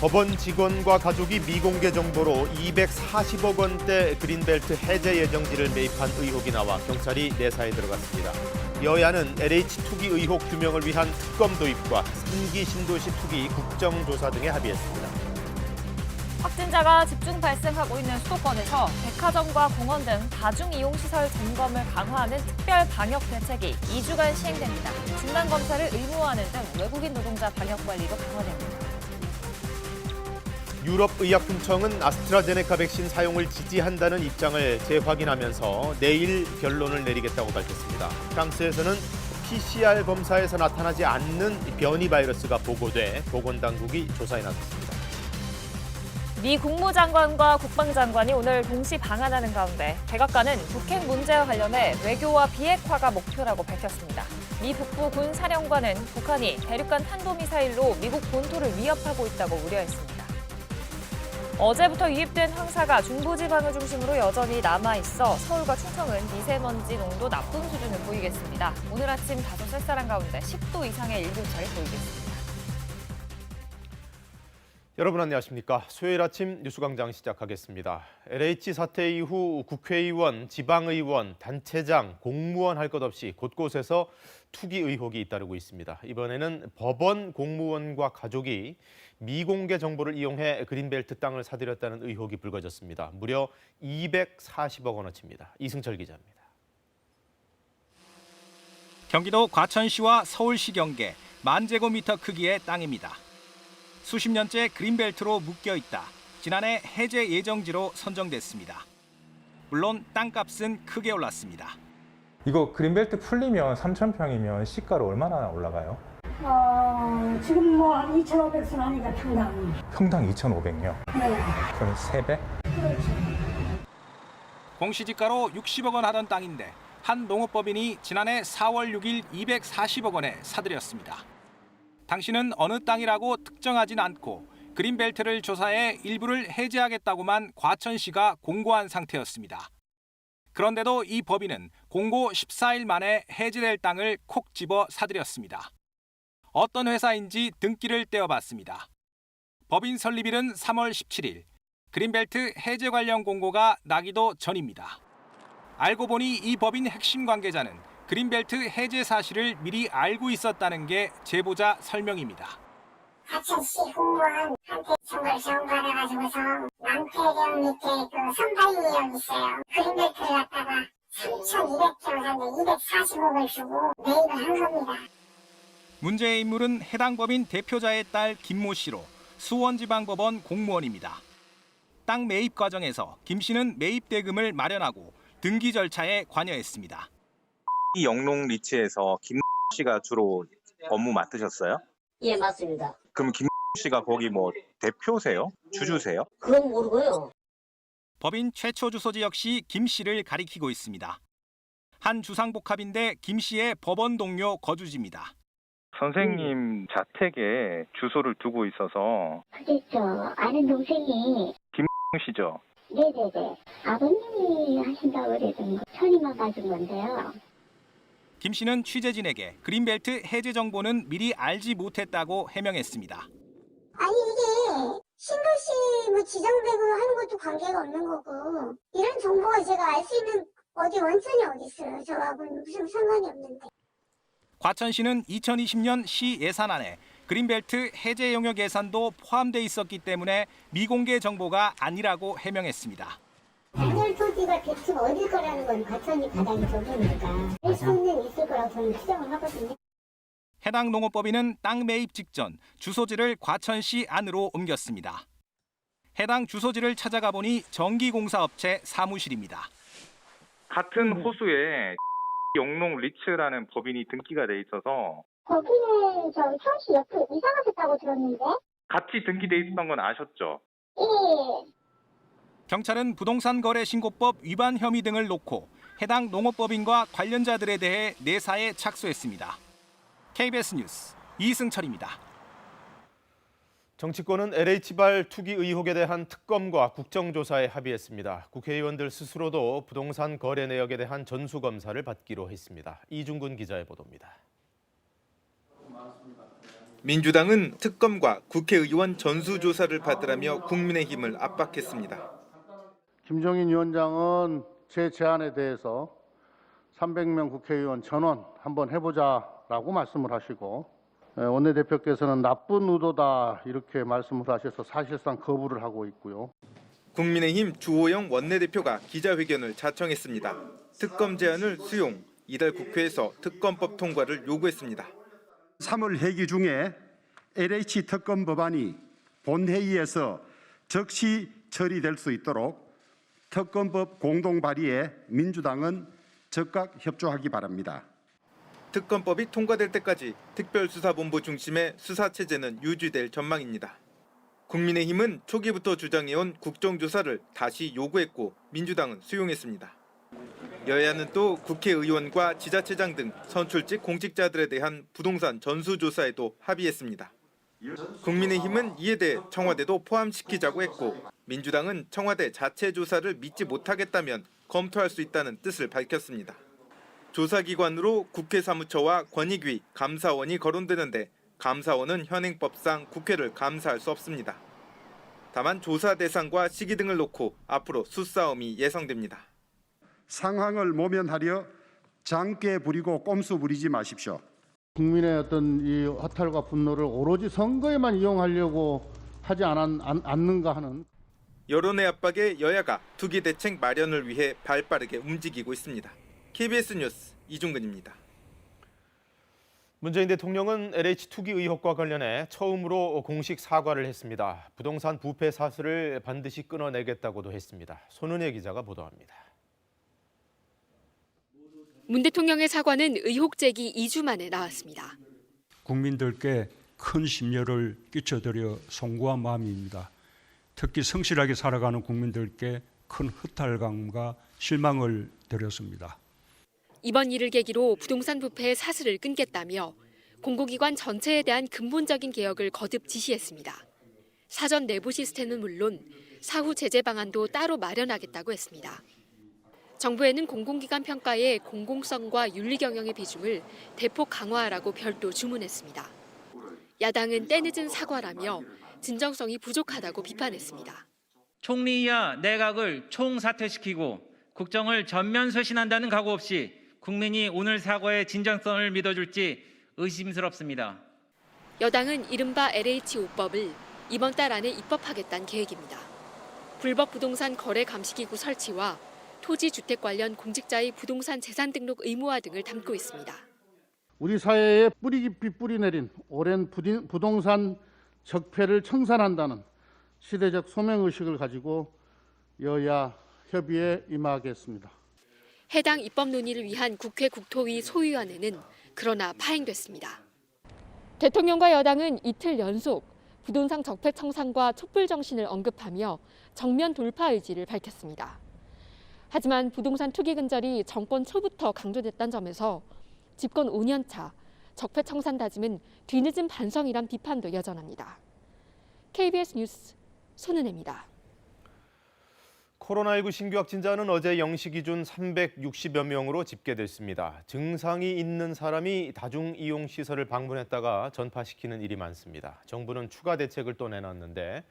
법원 직원과 가족이 미공개 정보로 240억 원대 그린벨트 해제 예정지를 매입한 의혹이 나와 경찰이 내사에 들어갔습니다. 여야는 LH 투기 의혹 규명을 위한 특검 도입과 3기 신도시 투기 국정조사 등에 합의했습니다. 확진자가 집중 발생하고 있는 수도권에서 백화점과 공원 등 다중이용시설 점검을 강화하는 특별 방역 대책이 2주간 시행됩니다. 진단검사를 의무화하는 등 외국인 노동자 방역 관리도 강화됩니다. 유럽의약품청은 아스트라제네카 백신 사용을 지지한다는 입장을 재확인하면서 내일 결론을 내리겠다고 밝혔습니다. 프랑스에서는 PCR 검사에서 나타나지 않는 변이 바이러스가 보고돼 보건당국이 조사에 나섰습니다. 미 국무장관과 국방장관이 오늘 동시 방한하는 가운데 백악관은 북핵 문제와 관련해 외교와 비핵화가 목표라고 밝혔습니다. 미 북부 군사령관은 북한이 대륙간 탄도미사일로 미국 본토를 위협하고 있다고 우려했습니다. 어제부터 유입된 황사가 중부지방을 중심으로 여전히 남아있어 서울과 충청은 미세먼지 농도 나쁨 수준을 보이겠습니다. 오늘 아침 다소 쌀쌀한 가운데 10도 이상의 일교차를 보이겠습니다. 여러분 안녕하십니까. 수요일 아침 뉴스광장 시작하겠습니다. LH 사태 이후 국회의원, 지방의원, 단체장, 공무원 할 것 없이 곳곳에서 투기 의혹이 잇따르고 있습니다. 이번에는 법원 공무원과 가족이 미공개 정보를 이용해 그린벨트 땅을 사들였다는 의혹이 불거졌습니다. 무려 240억 원어치입니다. 이승철 기자입니다. 경기도 과천시와 서울시 경계 10,000제곱미터 크기의 땅입니다. 수십 년째 그린벨트로 묶여있다 지난해 해제 예정지로 선정됐습니다. 물론 땅값은 크게 올랐습니다. 이거 그린벨트 풀리면 3,000평이면 시가로 얼마나 올라가요? 지금 뭐 한 2,500선 하니까 평당 2,500요? 네. 그럼 3배? 그렇죠. 공시지가로 60억 원 하던 땅인데 한 농업법인이 지난해 4월 6일 240억 원에 사들였습니다. 당신은 어느 땅이라고 특정하진 않고 그린벨트를 조사해 일부를 해제하겠다고만 과천시가 공고한 상태였습니다. 그런데도 이 법인은 공고 14일 만에 해제될 땅을 콕 집어 사들였습니다. 어떤 회사인지 등기를 떼어봤습니다. 법인 설립일은 3월 17일, 그린벨트 해제 관련 공고가 나기도 전입니다. 알고 보니 이 법인 핵심 관계자는 그린벨트 해제 사실을 미리 알고 있었다는 게 제보자 설명입니다. 과천시 공무원한테 정보를 전달해가지고서 남태령 밑에 그 선박이역 있어요. 그린벨트를 갖다가 3,200kg 샀는데 240억을 주고 매입을 한 겁니다. 문제의 인물은 해당 법인 대표자의 딸 김모 씨로 수원지방법원 공무원입니다. 땅 매입 과정에서 김 씨는 매입 대금을 마련하고 등기 절차에 관여했습니다. 이 영농 리츠에서 김 씨가 주로 업무 맡으셨어요? 예, 맞습니다. 그럼 김 씨가 거기 뭐 대표세요? 주주세요? 그건 모르고요. 법인 최초 주소지 역시 김 씨를 가리키고 있습니다. 한 주상복합인데 김 씨의 법원 동료 거주지입니다. 선생님 자택에 주소를 두고 있어서 그랬죠. 아는 동생이 김 씨죠? 네네네. 아버님이 하신다고 그래서 천이만 받은 건데요. 김 씨는 취재진에게 그린벨트 해제 정보는 미리 알지 못했다고 해명했습니다. 아니 이게 신도시 뭐 지정되고 하는 것도 관계가 없는 거고 이런 정보가 제가 알 수 있는 어디 원천이 어디 있어요. 저하고는 무슨 상관이 없는데. 과천시는 2020년 시 예산안에 그린벨트 해제 영역 예산도 포함돼 있었기 때문에 미공개 정보가 아니라고 해명했습니다. 단열 토지가 대충 어딜 거라는 건 과천이 바닥이 저기니까 할 수는 있을 거라고 저는 추정을 하거든요. 해당 농업법인은 땅 매입 직전 주소지를 과천시 안으로 옮겼습니다. 해당 주소지를 찾아가 보니 전기공사업체 사무실입니다. 같은 호수에 영농 리츠라는 법인이 등기가 돼 있어서 거기는 저 서울시 옆에 이사 가셨다고 들었는데. 같이 등기돼 있었던 건 아셨죠? 예. 경찰은 부동산거래신고법 위반 혐의 등을 놓고 해당 농업법인과 관련자들에 대해 내사에 착수했습니다. KBS 뉴스 이승철입니다. 정치권은 LH발 투기 의혹에 대한 특검과 국정조사에 합의했습니다. 국회의원들 스스로도 부동산 거래 내역에 대한 전수검사를 받기로 했습니다. 이중근 기자의 보도입니다. 민주당은 특검과 국회의원 전수조사를 받으라며 국민의힘을 압박했습니다. 김종인 위원장은 제 제안에 대해서 300명 국회의원 전원 한번 해보자라고 말씀을 하시고, 원내대표께서는 나쁜 의도다 이렇게 말씀을 하셔서 사실상 거부를 하고 있고요. 국민의힘 주호영 원내대표가 기자회견을 자청했습니다. 특검 제안을 수용, 이달 국회에서 특검법 통과를 요구했습니다. 3월 회기 중에 LH 특검 법안이 본회의에서 즉시 처리될 수 있도록 특검법 공동 발의에 민주당은 적극 협조하기 바랍니다. 특검법이 통과될 때까지 특별수사본부 중심의 수사체제는 유지될 전망입니다. 국민의힘은 초기부터 주장해온 국정조사를 다시 요구했고 민주당은 수용했습니다. 여야는 또 국회의원과 지자체장 등 선출직 공직자들에 대한 부동산 전수조사에도 합의했습니다. 국민의힘은 이에 대해 청와대도 포함시키자고 했고, 민주당은 청와대 자체 조사를 믿지 못하겠다면 검토할 수 있다는 뜻을 밝혔습니다. 조사기관으로 국회 사무처와 권익위, 감사원이 거론되는데 감사원은 현행법상 국회를 감사할 수 없습니다. 다만 조사 대상과 시기 등을 놓고 앞으로 수싸움이 예상됩니다. 상황을 모면하려 장깨 부리고 꼼수 부리지 마십시오. 국민의 어떤 이 허탈과 분노를 오로지 선거에만 이용하려고 하지 않는가 하는. 여론의 압박에 여야가 투기 대책 마련을 위해 발빠르게 움직이고 있습니다. KBS 뉴스 이중근입니다. 문재인 대통령은 LH 투기 의혹과 관련해 처음으로 공식 사과를 했습니다. 부동산 부패 사슬을 반드시 끊어내겠다고도 했습니다. 손은혜 기자가 보도합니다. 문 대통령의 사과는 의혹 제기 2주 만에 나왔습니다. 국민들께 큰 심려를 끼쳐드려 송구한 마음입니다. 특히 성실하게 살아가는 국민들께 큰 허탈감과 실망을 드렸습니다. 이번 일을 계기로 부동산 부패의 사슬을 끊겠다며 공공기관 전체에 대한 근본적인 개혁을 거듭 지시했습니다. 사전 내부 시스템은 물론 사후 제재 방안도 따로 마련하겠다고 했습니다. 정부에는 공공기관 평가의 공공성과 윤리 경영의 비중을 대폭 강화하라고 별도 주문했습니다. 야당은 때늦은 사과라며 진정성이 부족하다고 비판했습니다. 총리와 내각을 총사퇴시키고 국정을 전면 쇄신한다는 각오 없이 국민이 오늘 사과의 진정성을 믿어줄지 의심스럽습니다. 여당은 이른바 LH5법을 이번 달 안에 입법하겠다는 계획입니다. 불법 부동산 거래 감시기구 설치와 토지 주택 관련 공직자의 부동산 재산 등록 의무화 등을 담고 있습니다. 우리 사회에 뿌리 깊이 뿌리내린 오랜 부동산 적폐를 청산한다는 시대적 소명의식을 가지고 여야 협의에 임하겠습니다. 해당 입법 논의를 위한 국회 국토위 소위원회는 그러나 파행됐습니다. 대통령과 여당은 이틀 연속 부동산 적폐 청산과 촛불 정신을 언급하며 정면 돌파 의지를 밝혔습니다. 하지만 부동산 투기 근절이 정권 초부터 강조됐다는 점에서 집권 5년 차 적폐 청산 다짐은 뒤늦은 반성이란 비판도 여전합니다. KBS 뉴스 손은혜입니다. 코로나19 신규 확진자는 어제 0시 기준 360여 명으로 집계됐습니다. 증상이 있는 사람이 다중이용시설을 방문했다가 전파시키는 일이 많습니다. 정부는 추가 대책을 또 내놨는데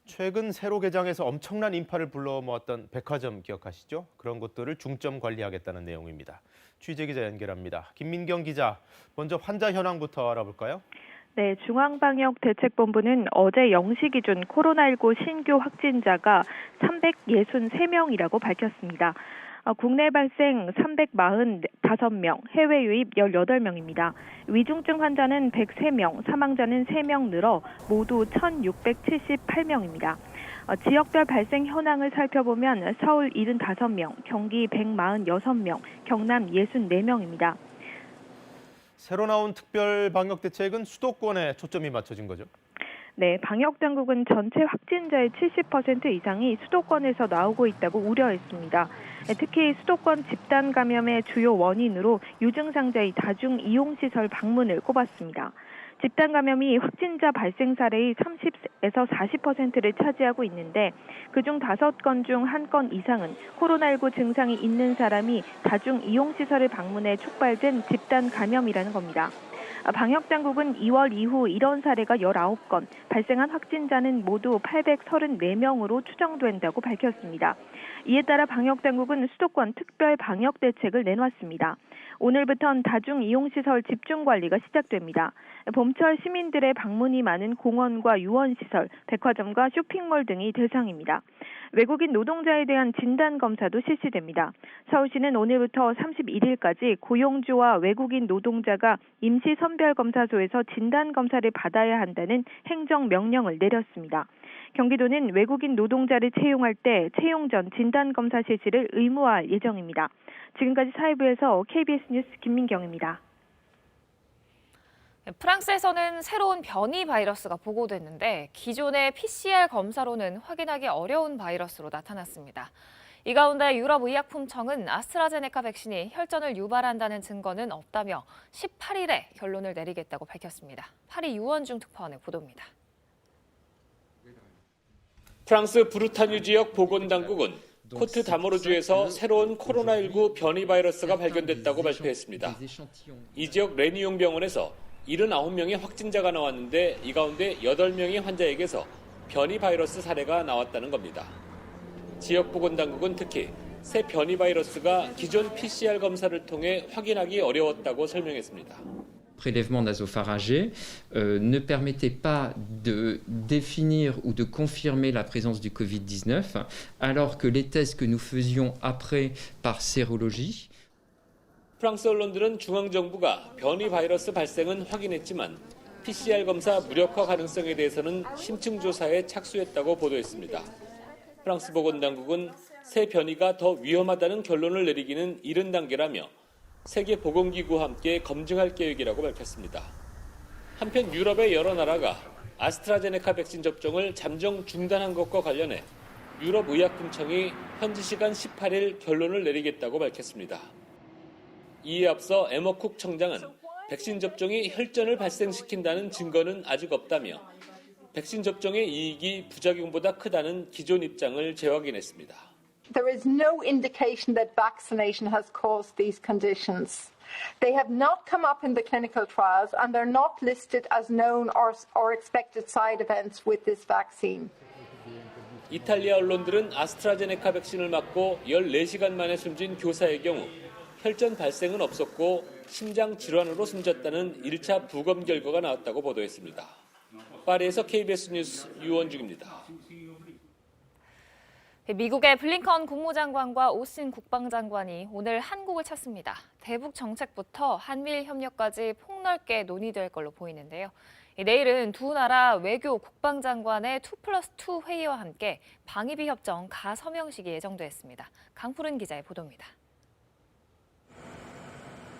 최근 새로 개장해서 엄청난 인파를 불러 모았던 백화점 기억하시죠? 그런 것들을 중점 관리하겠다는 내용입니다. 취재기자 연결합니다. 김민경 기자, 먼저 환자 현황부터 알아볼까요? 네, 중앙방역대책본부는 어제 0시 기준 코로나19 신규 확진자가 363명이라고 밝혔습니다. 국내 발생 345명, 해외 유입 18명입니다. 위중증 환자는 103명, 사망자는 3명 늘어 모두 1,678명입니다. 지역별 발생 현황을 살펴보면 서울 75명, 경기 146명, 경남 64명입니다. 새로 나온 특별 방역 대책은 수도권에 초점이 맞춰진 거죠? 네, 방역당국은 전체 확진자의 70% 이상이 수도권에서 나오고 있다고 우려했습니다. 특히 수도권 집단 감염의 주요 원인으로 유증상자의 다중이용시설 방문을 꼽았습니다. 집단 감염이 확진자 발생 사례의 30에서 40%를 차지하고 있는데 그중 5건 중 1건 이상은 코로나19 증상이 있는 사람이 다중이용시설을 방문해 촉발된 집단 감염이라는 겁니다. 방역당국은 2월 이후 이런 사례가 19건, 발생한 확진자는 모두 834명으로 추정된다고 밝혔습니다. 이에 따라 방역당국은 수도권 특별 방역 대책을 내놨습니다. 오늘부터는 다중이용시설 집중관리가 시작됩니다. 봄철 시민들의 방문이 많은 공원과 유원시설, 백화점과 쇼핑몰 등이 대상입니다. 외국인 노동자에 대한 진단검사도 실시됩니다. 서울시는 오늘부터 31일까지 고용주와 외국인 노동자가 임시선별검사소에서 진단검사를 받아야 한다는 행정명령을 내렸습니다. 경기도는 외국인 노동자를 채용할 때 채용 전 진단검사 실시를 의무화할 예정입니다. 지금까지 사회부에서 KBS 뉴스 김민경입니다. 프랑스에서는 새로운 변이 바이러스가 보고됐는데 기존의 PCR 검사로는 확인하기 어려운 바이러스로 나타났습니다. 이 가운데 유럽의약품청은 아스트라제네카 백신이 혈전을 유발한다는 증거는 없다며 18일에 결론을 내리겠다고 밝혔습니다. 파리 유원중 특파원의 보도입니다. 프랑스 브루타뉴 지역 보건당국은 코트 다모르주에서 새로운 코로나19 변이 바이러스가 발견됐다고 발표했습니다. 이 지역 레니용 병원에서 79명의 확진자가 나왔는데 이 가운데 8명의 환자에게서 변이 바이러스 사례가 나왔다는 겁니다. 지역 보건당국은 특히 새 변이 바이러스가 기존 PCR 검사를 통해 확인하기 어려웠다고 설명했습니다. prélèvement nasopharyngé ne permettait pas de définir ou de confirmer la présence du Covid-19, alors que les tests que nous faisions après par sérologie. 프랑스 언론들은 중앙정부가 변이 바이러스 발생은 확인했지만 PCR 검사 무력화 가능성에 대해서는 심층 조사에 착수했다고 보도했습니다. 프랑스 보건당국은 새 변이가 더 위험하다는 결론을 내리기는 이른 단계라며 세계보건기구와 함께 검증할 계획이라고 밝혔습니다. 한편 유럽의 여러 나라가 아스트라제네카 백신 접종을 잠정 중단한 것과 관련해 유럽의약품청이 현지 시간 18일 결론을 내리겠다고 밝혔습니다. 이에 앞서 에머쿡 청장은 백신 접종이 혈전을 발생시킨다는 증거는 아직 없다며 백신 접종의 이익이 부작용보다 크다는 기존 입장을 재확인했습니다. There is no indication that vaccination has caused these conditions. They have not come up in the clinical trials and they're not listed as known or expected side events with this vaccine. 이탈리아 언론들은 아스트라제네카 백신을 맞고 14시간 만에 숨진 교사의 경우 혈전 발생은 없었고 심장 질환으로 숨졌다는 1차 부검 결과가 나왔다고 보도했습니다. 파리에서 KBS 뉴스 유원중입니다. 미국의 블링컨 국무장관과 오스틴 국방장관이 오늘 한국을 찾습니다. 대북 정책부터 한미일 협력까지 폭넓게 논의될 걸로 보이는데요. 내일은 두 나라 외교 국방장관의 2+2 회의와 함께 방위비 협정 가서명식이 예정돼 있습니다. 강푸른 기자의 보도입니다.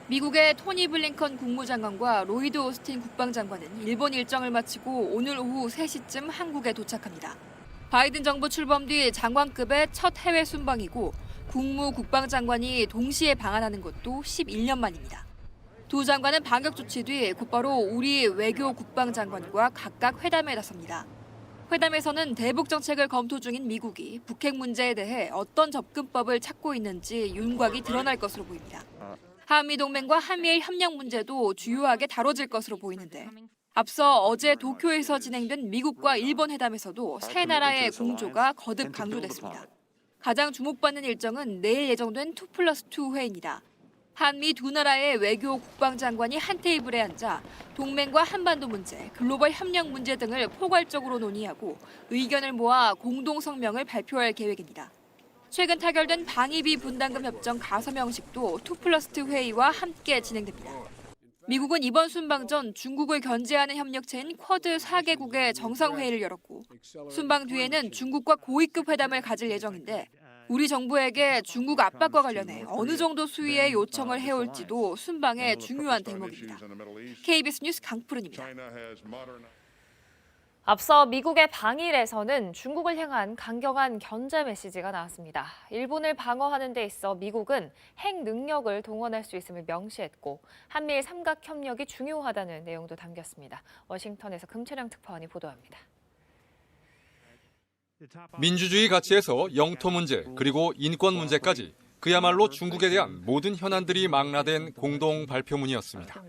미국의 토니 블링컨 국무장관과 로이드 오스틴 국방장관은 일본 일정을 마치고 오늘 오후 3시쯤 한국에 도착합니다. 바이든 정부 출범 뒤 장관급의 첫 해외 순방이고 국무 국방장관이 동시에 방한하는 것도 11년 만입니다. 두 장관은 방역 조치 뒤 곧바로 우리 외교 국방장관과 각각 회담에 나섭니다. 회담에서는 대북 정책을 검토 중인 미국이 북핵 문제에 대해 어떤 접근법을 찾고 있는지 윤곽이 드러날 것으로 보입니다. 한미동맹과 한미일 협력 문제도 주요하게 다뤄질 것으로 보이는데 앞서 어제 도쿄에서 진행된 미국과 일본 회담에서도 세 나라의 공조가 거듭 강조됐습니다. 가장 주목받는 일정은 내일 예정된 2+2 회의입니다. 한미 두 나라의 외교 국방장관이 한 테이블에 앉아 동맹과 한반도 문제, 글로벌 협력 문제 등을 포괄적으로 논의하고 의견을 모아 공동 성명을 발표할 계획입니다. 최근 타결된 방위비 분담금 협정 가서명식도 2+2 회의와 함께 진행됩니다. 미국은 이번 순방 전 중국을 견제하는 협력체인 쿼드 4개국의 정상회의를 열었고 순방 뒤에는 중국과 고위급 회담을 가질 예정인데 우리 정부에게 중국 압박과 관련해 어느 정도 수위의 요청을 해올지도 순방의 중요한 대목입니다. KBS 뉴스 강푸른입니다. 앞서 미국의 방일에서는 중국을 향한 강경한 견제 메시지가 나왔습니다. 일본을 방어하는 데 있어 미국은 핵 능력을 동원할 수 있음을 명시했고 한미일 삼각협력이 중요하다는 내용도 담겼습니다. 워싱턴에서 금채령 특파원이 보도합니다. 민주주의 가치에서 영토 문제 그리고 인권 문제까지 그야말로 중국에 대한 모든 현안들이 망라된 공동 발표문이었습니다.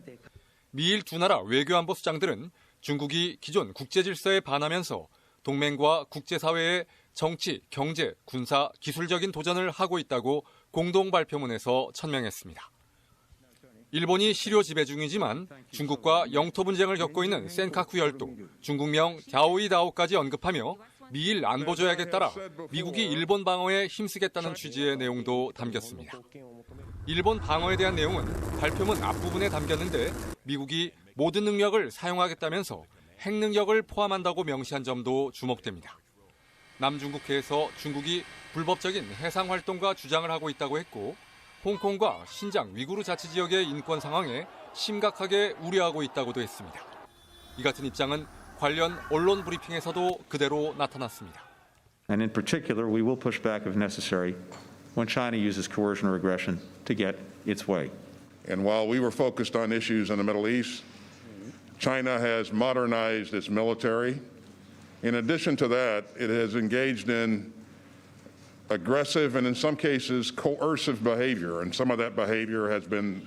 미일 두 나라 외교안보 수장들은 중국이 기존 국제 질서에 반하면서 동맹과 국제사회의 정치, 경제, 군사, 기술적인 도전을 하고 있다고 공동 발표문에서 천명했습니다. 일본이 실효 지배 중이지만 중국과 영토 분쟁을 겪고 있는 센카쿠 열도, 중국명 갸오이다오까지 언급하며 미일 안보 조약에 따라 미국이 일본 방어에 힘쓰겠다는 취지의 내용도 담겼습니다. 일본 방어에 대한 내용은 발표문 앞부분에 담겼는데 미국이 모든 능력을 사용하겠다면서 핵 능력을 포함한다고 명시한 점도 주목됩니다. 남중국해에서 중국이 불법적인 해상 활동과 주장을 하고 있다고 했고 홍콩과 신장 위구르 자치지역의 인권 상황에 심각하게 우려하고 있다고도 했습니다. 이 같은 입장은 관련 언론 브리핑에서도 그대로 나타났습니다. And in particular, we will push back if necessary when China uses coercion or aggression to get its way. And while we were focused on issues in the Middle East, China has modernized its military. In addition to that, it has engaged in aggressive and in some cases coercive behavior, and some of that behavior has been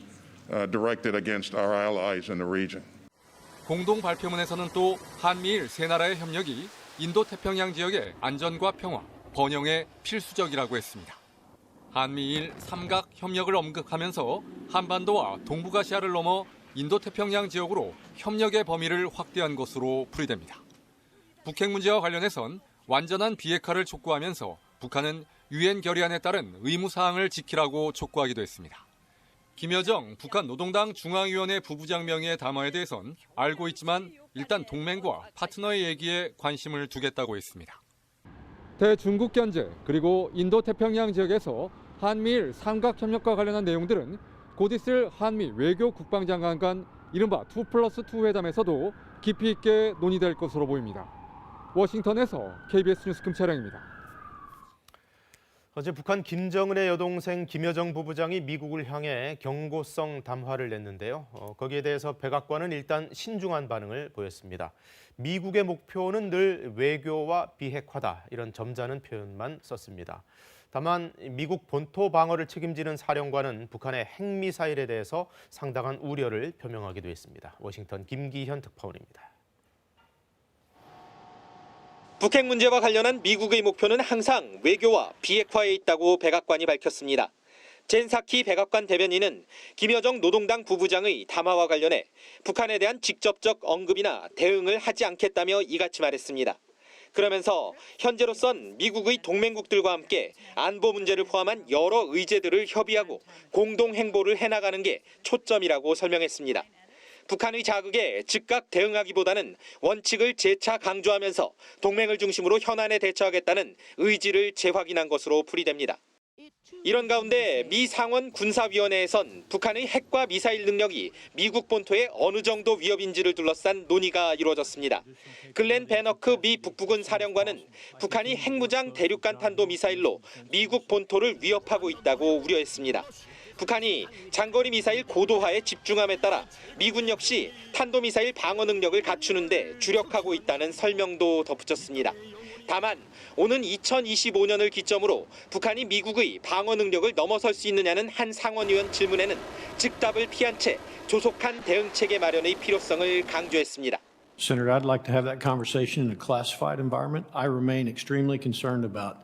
directed against our allies in the region. 공동 발표문에서는 또 한미일 세 나라의 협력이 인도태평양 지역의 안전과 평화, 번영에 필수적이라고 했습니다. 한미일 삼각 협력을 언급하면서 한반도와 동북아시아를 넘어 인도태평양 지역으로 협력의 범위를 확대한 것으로 풀이됩니다. 북핵 문제와 관련해선 완전한 비핵화를 촉구하면서 북한은 유엔 결의안에 따른 의무사항을 지키라고 촉구하기도 했습니다. 김여정 북한 노동당 중앙위원회 부부장 명의의 담화에 대해선 알고 있지만 일단 동맹과 파트너의 얘기에 관심을 두겠다고 했습니다. 대중국 견제 그리고 인도태평양 지역에서 한미일 삼각협력과 관련한 내용들은 곧 있을 한미 외교 국방장관 간 이른바 2+2 회담에서도 깊이 있게 논의될 것으로 보입니다. 워싱턴에서 KBS 뉴스 금채령입니다. 어제 북한 김정은의 여동생 김여정 부부장이 미국을 향해 경고성 담화를 냈는데요. 거기에 대해서 백악관은 일단 신중한 반응을 보였습니다. 미국의 목표는 늘 외교와 비핵화다, 이런 점잖은 표현만 썼습니다. 다만 미국 본토 방어를 책임지는 사령관은 북한의 핵미사일에 대해서 상당한 우려를 표명하기도 했습니다. 워싱턴 김기현 특파원입니다. 북핵 문제와 관련한 미국의 목표는 항상 외교와 비핵화에 있다고 백악관이 밝혔습니다. 젠 사키 백악관 대변인은 김여정 노동당 부부장의 담화와 관련해 북한에 대한 직접적 언급이나 대응을 하지 않겠다며 이같이 말했습니다. 그러면서 현재로선 미국의 동맹국들과 함께 안보 문제를 포함한 여러 의제들을 협의하고 공동 행보를 해나가는 게 초점이라고 설명했습니다. 북한의 자극에 즉각 대응하기보다는 원칙을 재차 강조하면서 동맹을 중심으로 현안에 대처하겠다는 의지를 재확인한 것으로 풀이됩니다. 이런 가운데 미 상원 군사위원회에선 북한의 핵과 미사일 능력이 미국 본토에 어느 정도 위협인지를 둘러싼 논의가 이루어졌습니다. 글렌 베너크 미 북부군 사령관은 북한이 핵무장 대륙간 탄도 미사일로 미국 본토를 위협하고 있다고 우려했습니다. 북한이 장거리 미사일 고도화에 집중함에 따라 미군 역시 탄도미사일 방어 능력을 갖추는 데 주력하고 있다는 설명도 덧붙였습니다. 다만 오는 2025년을 기점으로 북한이 미국의 방어 능력을 넘어설 수 있느냐는 한 상원의원 질문에는 즉답을 피한 채 조속한 대응 체계 마련의 필요성을 강조했습니다. Senator, I'd like to have that conversation in a classified environment. I remain extremely concerned about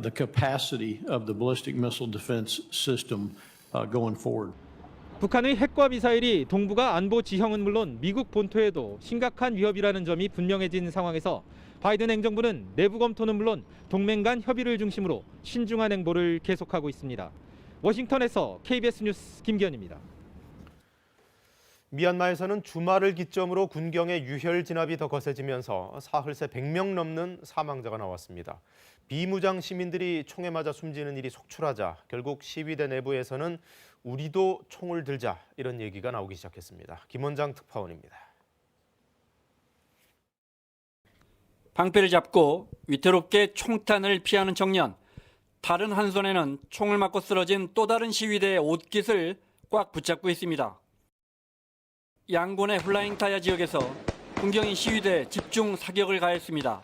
the capacity of the ballistic missile defense system going forward. 북한의 핵과 미사일이 동북아 안보 지형은 물론 미국 본토에도 심각한 위협이라는 점이 분명해진 상황에서 바이든 행정부는 내부 검토는 물론 동맹 간 협의를 중심으로 신중한 행보를 계속하고 있습니다. 워싱턴에서 KBS 뉴스 김기현입니다. 미얀마에서는 주말을 기점으로 군경의 유혈 진압이 더 거세지면서 사흘새 100명 넘는 사망자가 나왔습니다. 비무장 시민들이 총에 맞아 숨지는 일이 속출하자 결국 시위대 내부에서는 우리도 총을 들자, 이런 얘기가 나오기 시작했습니다. 김원장 특파원입니다. 방패를 잡고 위태롭게 총탄을 피하는 청년. 다른 한 손에는 총을 맞고 쓰러진 또 다른 시위대의 옷깃을 꽉 붙잡고 있습니다. 양곤의 플라잉 타야 지역에서 군경이 시위대에 집중 사격을 가했습니다.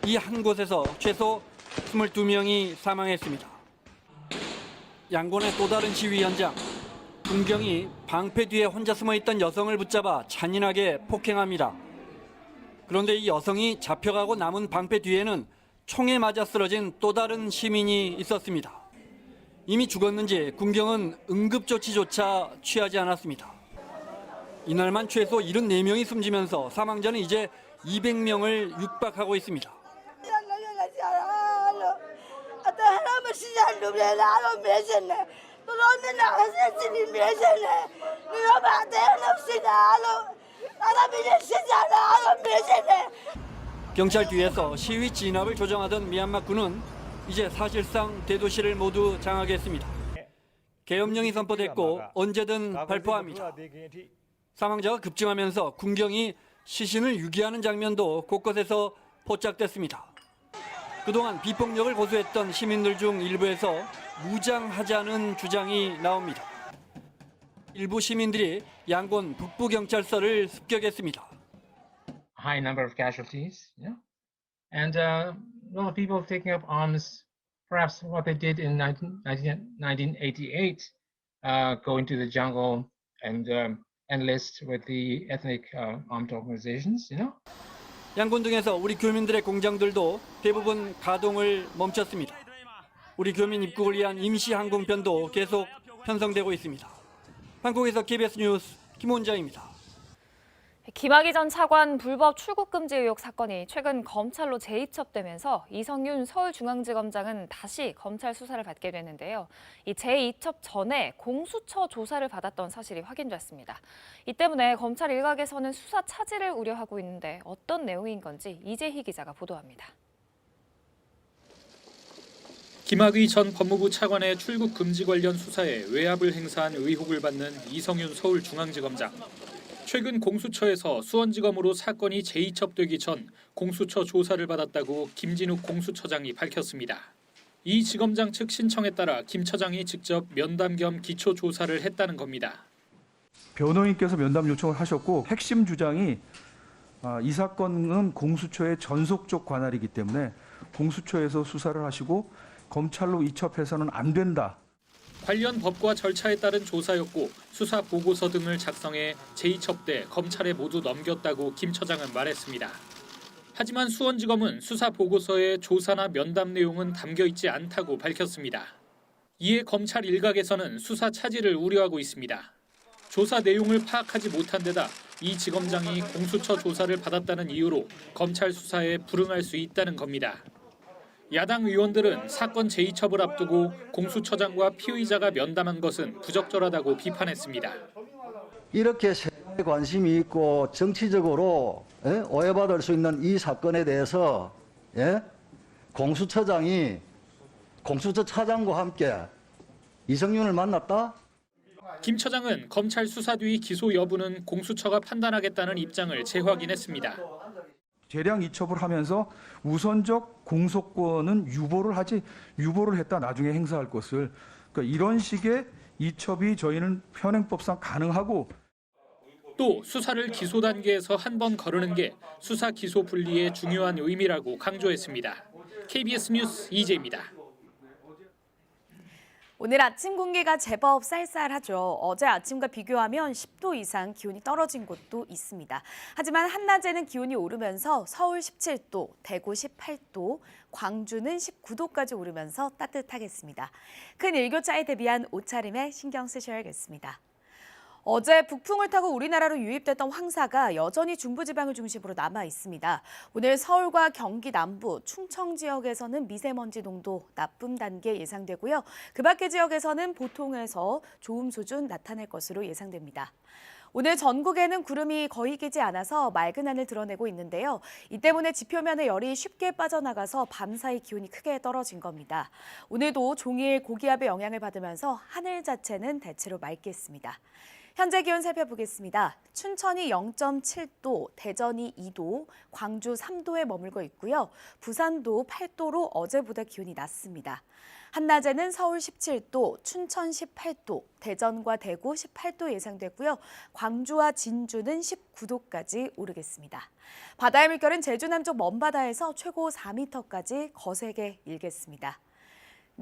이 한 곳에서 최소 22명이 사망했습니다. 양곤의 또 다른 시위 현장. 군경이 방패 뒤에 혼자 숨어 있던 여성을 붙잡아 잔인하게 폭행합니다. 그런데 이 여성이 잡혀가고 남은 방패 뒤에는 총에 맞아 쓰러진 또 다른 시민이 있었습니다. 이미 죽었는지 군경은 응급조치조차 취하지 않았습니다. 이날만 최소 74명이 숨지면서 사망자는 이제 200명을 육박하고 있습니다. 경찰 뒤에서 시위 진압을 조정하던 미얀마 군은 이제 사실상 대도시를 모두 장악했습니다. 계엄령이 선포됐고 언제든 발포합니다. 사망자가 급증하면서 군경이 시신을 유기하는 장면도 곳곳에서 포착됐습니다. 그동안 비폭력을 고수했던 시민들 중 일부에서 무장하자는 주장이 나옵니다. 일부 시민들이 양곤 북부경찰서를 습격했습니다. High number of casualties, and a lot of people taking up arms, perhaps what they did in 1988, go into the jungle and enlist with the ethnic armed organizations, 양곤 등에서 우리 교민들의 공장들도 대부분 가동을 멈췄습니다. 우리 교민 입국을 위한 임시 항공편도 계속 편성되고 있습니다. 한국에서 KBS 뉴스 김원자입니다. 김학의 전 차관 불법 출국 금지 의혹 사건이 최근 검찰로 재이첩되면서 이성윤 서울중앙지검장은 다시 검찰 수사를 받게 됐는데요. 이 재이첩 전에 공수처 조사를 받았던 사실이 확인됐습니다. 이 때문에 검찰 일각에서는 수사 차질을 우려하고 있는데 어떤 내용인 건지 이재희 기자가 보도합니다. 김학의 전 법무부 차관의 출국 금지 관련 수사에 외압을 행사한 의혹을 받는 이성윤 서울중앙지검장. 최근 공수처에서 수원지검으로 사건이 재이첩되기 전 공수처 조사를 받았다고 김진욱 공수처장이 밝혔습니다. 이 지검장 측 신청에 따라 김 처장이 직접 면담 겸 기초 조사를 했다는 겁니다. 변호인께서 면담 요청을 하셨고 핵심 주장이 이 사건은 공수처의 전속적 관할이기 때문에 공수처에서 수사를 하시고 검찰로 이첩해서는 안 된다. 관련 법과 절차에 따른 조사였고 수사 보고서 등을 작성해 재이첩 때 검찰에 모두 넘겼다고 김 처장은 말했습니다. 하지만 수원지검은 수사 보고서에 조사나 면담 내용은 담겨 있지 않다고 밝혔습니다. 이에 검찰 일각에서는 수사 차질을 우려하고 있습니다. 조사 내용을 파악하지 못한 데다 이 지검장이 공수처 조사를 받았다는 이유로 검찰 수사에 불응할 수 있다는 겁니다. 야당 의원들은 사건 재이첩을 앞두고 공수처장과 피의자가 면담한 것은 부적절하다고 비판했습니다. 이렇게 세상에 관심이 있고 정치적으로 오해받을 수 있는 이 사건에 대해서 공수처장이 공수처 차장과 함께 이성윤을 만났다? 김 처장은 검찰 수사 뒤 기소 여부는 공수처가 판단하겠다는 입장을 재확인했습니다. 재량 이첩을 하면서 우선적 공소권은 유보를 했다 나중에 행사할 것을 그러니까 이런 식의 이첩이 저희는 현행법상 가능하고 또 수사를 기소 단계에서 한 번 거르는 게 수사 기소 분리의 중요한 의미라고 강조했습니다. KBS 뉴스 이재입니다. 오늘 아침 공기가 제법 쌀쌀하죠. 어제 아침과 비교하면 10도 이상 기온이 떨어진 곳도 있습니다. 하지만 한낮에는 기온이 오르면서 서울 17도, 대구 18도, 광주는 19도까지 오르면서 따뜻하겠습니다. 큰 일교차에 대비한 옷차림에 신경 쓰셔야겠습니다. 어제 북풍을 타고 우리나라로 유입됐던 황사가 여전히 중부지방을 중심으로 남아 있습니다. 오늘 서울과 경기 남부, 충청 지역에서는 미세먼지 농도 나쁨 단계 예상되고요. 그 밖의 지역에서는 보통에서 좋음 수준 나타날 것으로 예상됩니다. 오늘 전국에는 구름이 거의 끼지 않아서 맑은 하늘 드러내고 있는데요. 이 때문에 지표면에 열이 쉽게 빠져나가서 밤사이 기온이 크게 떨어진 겁니다. 오늘도 종일 고기압의 영향을 받으면서 하늘 자체는 대체로 맑겠습니다. 현재 기온 살펴보겠습니다. 춘천이 0.7도, 대전이 2도, 광주 3도에 머물고 있고요. 부산도 8도로 어제보다 기온이 낮습니다. 한낮에는 서울 17도, 춘천 18도, 대전과 대구 18도 예상되고요. 광주와 진주는 19도까지 오르겠습니다. 바다의 물결은 제주 남쪽 먼바다에서 최고 4m까지 거세게 일겠습니다.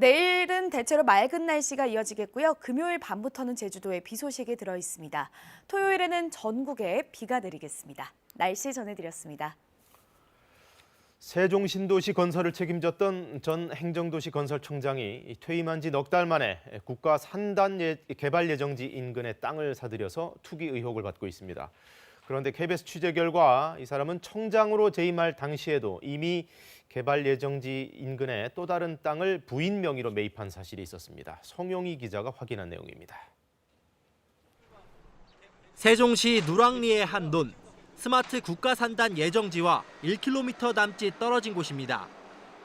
내일은 대체로 맑은 날씨가 이어지겠고요. 금요일 밤부터는 제주도에 비 소식이 들어 있습니다. 토요일에는 전국에 비가 내리겠습니다. 날씨 전해드렸습니다. 세종신도시 건설을 책임졌던 전 행정도시건설청장이 퇴임한 지 넉 달 만에 국가 산단 개발 예정지 인근의 땅을 사들여서 투기 의혹을 받고 있습니다. 그런데 KBS 취재 결과 이 사람은 청장으로 재임할 당시에도 이미 개발 예정지 인근에 또 다른 땅을 부인 명의로 매입한 사실이 있었습니다. 성용희 기자가 확인한 내용입니다. 세종시 누랑리의 한 논, 스마트 국가산단 예정지와 1km 남짓 떨어진 곳입니다.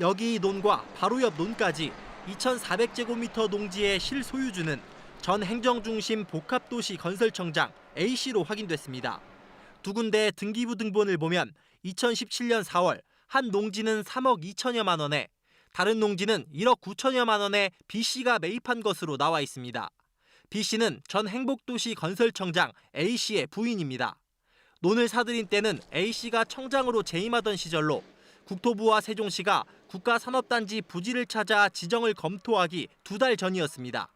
여기 이 논과 바로 옆 논까지 2,400제곱미터 농지의 실소유주는 전 행정중심 복합도시 건설청장 A씨로 확인됐습니다. 두 군데의 등기부 등본을 보면 2017년 4월 한 농지는 3억 2천여만 원에 다른 농지는 1억 9천여만 원에 B씨가 매입한 것으로 나와 있습니다. B씨는 전 행복도시 건설청장 A씨의 부인입니다. 논을 사들인 때는 A씨가 청장으로 재임하던 시절로 국토부와 세종시가 국가산업단지 부지를 찾아 지정을 검토하기 2달 전이었습니다.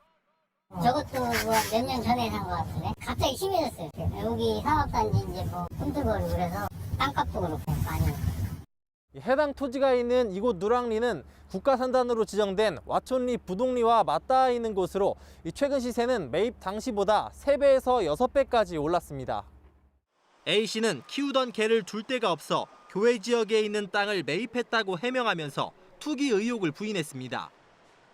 저것도 몇 년 전에 산 것 같은데 갑자기 심해졌어요. 여기 산업단지 이제 뭐 흔들거리고 그래서 땅값도 그렇고 많이. 해당 토지가 있는 이곳 누랑리는 국가산단으로 지정된 와촌리 부동리와 맞닿아 있는 곳으로 최근 시세는 매입 당시보다 3배에서 6배까지 올랐습니다. A씨는 키우던 개를 둘 데가 없어 교외 지역에 있는 땅을 매입했다고 해명하면서 투기 의혹을 부인했습니다.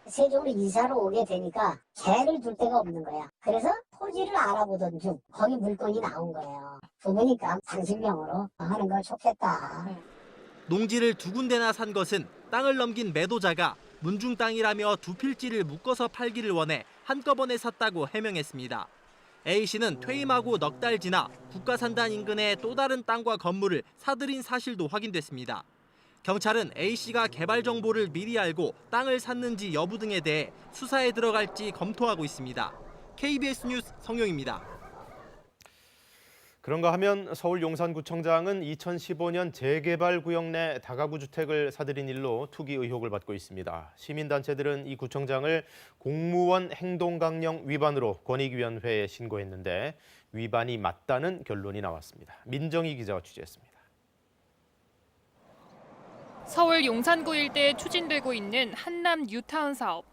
세종으로 이사를 오게 되니까 개를 둘 데가 없는 거야. 그래서 토지를 알아보던 중 거기 물건이 나온 거예요. 보니까 당신명으로 하는 걸 좋겠다. 농지를 2군데나 산 것은 땅을 넘긴 매도자가 문중 땅이라며 2필지를 묶어서 팔기를 원해 한꺼번에 샀다고 해명했습니다. A씨는 퇴임하고 넉 달 지나 국가산단 인근의 또 다른 땅과 건물을 사들인 사실도 확인됐습니다. 경찰은 A씨가 개발 정보를 미리 알고 땅을 샀는지 여부 등에 대해 수사에 들어갈지 검토하고 있습니다. KBS 뉴스 성용입니다. 그런가 하면 서울 용산구청장은 2015년 재개발 구역 내 다가구 주택을 사들인 일로 투기 의혹을 받고 있습니다. 시민단체들은 이 구청장을 공무원 행동강령 위반으로 권익위원회에 신고했는데 위반이 맞다는 결론이 나왔습니다. 민정희 기자가 취재했습니다. 서울 용산구 일대에 추진되고 있는 한남 뉴타운 사업.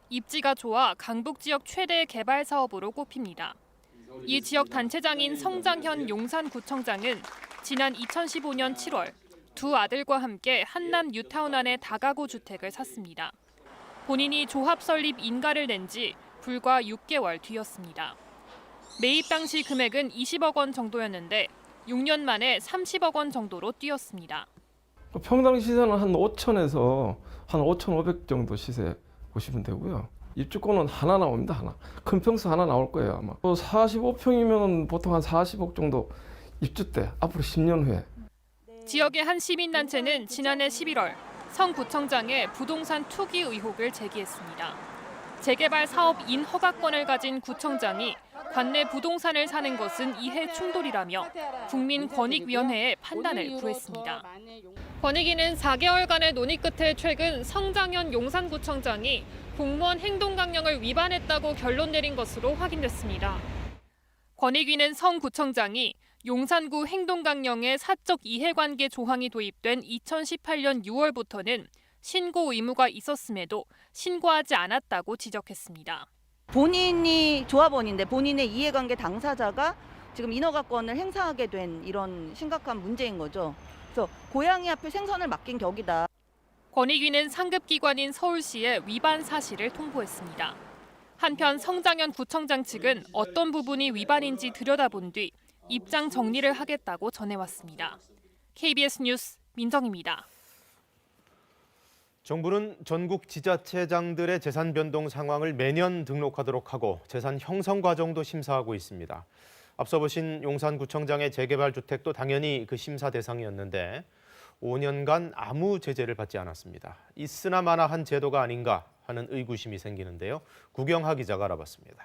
입지가 좋아 강북 지역 최대 개발 사업으로 꼽힙니다. 이 지역 단체장인 성장현 용산구청장은 지난 2015년 7월 두 아들과 함께 한남 뉴타운 안에 다가구 주택을 샀습니다. 본인이 조합 설립 인가를 낸 지 불과 6개월 뒤였습니다. 매입 당시 금액은 20억 원 정도였는데 6년 만에 30억 원 정도로 뛰었습니다. 평당 시세는 한 5천에서 한 5,500 정도 시세 보시면 되고요. 입주권은 하나 나옵니다. 하나. 큰 평수 하나 나올 거예요. 아마. 45평이면 보통 한 40억 정도 입주 때 앞으로 10년 후에. 지역의 한 시민단체는 지난해 11월 성 구청장의 부동산 투기 의혹을 제기했습니다. 재개발 사업인 허가권을 가진 구청장이 관내 부동산을 사는 것은 이해 충돌이라며 국민권익위원회에 판단을 구했습니다. 권익위는 4개월간의 논의 끝에 최근 성장현 용산구청장이 공무원 행동강령을 위반했다고 결론 내린 것으로 확인됐습니다. 권익위는 성 구청장이 용산구 행동강령에 사적 이해관계 조항이 도입된 2018년 6월부터는 신고 의무가 있었음에도 신고하지 않았다고 지적했습니다. 본인이 조합원인데 본인의 이해관계 당사자가 지금 인허가권을 행사하게 된 이런 심각한 문제인 거죠. 그래서 고양이 앞에 생선을 맡긴 격이다. 권익위는 상급기관인 서울시에 위반 사실을 통보했습니다. 한편 성장현 구청장 측은 어떤 부분이 위반인지 들여다본 뒤 입장 정리를 하겠다고 전해왔습니다. KBS 뉴스 민정입니다. 정부는 전국 지자체장들의 재산 변동 상황을 매년 등록하도록 하고 재산 형성 과정도 심사하고 있습니다. 앞서 보신 용산구청장의 재개발 주택도 당연히 그 심사 대상이었는데 5년간 아무 제재를 받지 않았습니다. 있으나 마나한 제도가 아닌가 하는 의구심이 생기는데요. 구경하 기자가 알아봤습니다.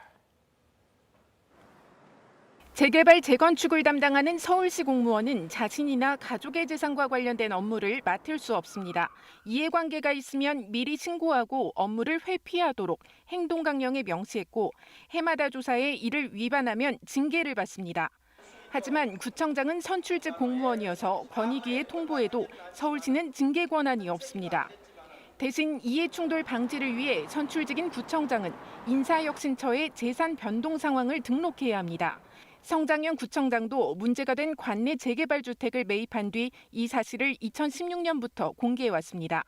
재개발 재건축을 담당하는 서울시 공무원은 자신이나 가족의 재산과 관련된 업무를 맡을 수 없습니다. 이해관계가 있으면 미리 신고하고 업무를 회피하도록 행동 강령에 명시했고 해마다 조사에 이를 위반하면 징계를 받습니다. 하지만 구청장은 선출직 공무원이어서 권익위에 통보해도 서울시는 징계 권한이 없습니다. 대신 이해충돌 방지를 위해 선출직인 구청장은 인사혁신처에 재산 변동 상황을 등록해야 합니다. 성장현 구청장도 문제가 된 관내 재개발 주택을 매입한 뒤 이 사실을 2016년부터 공개해왔습니다.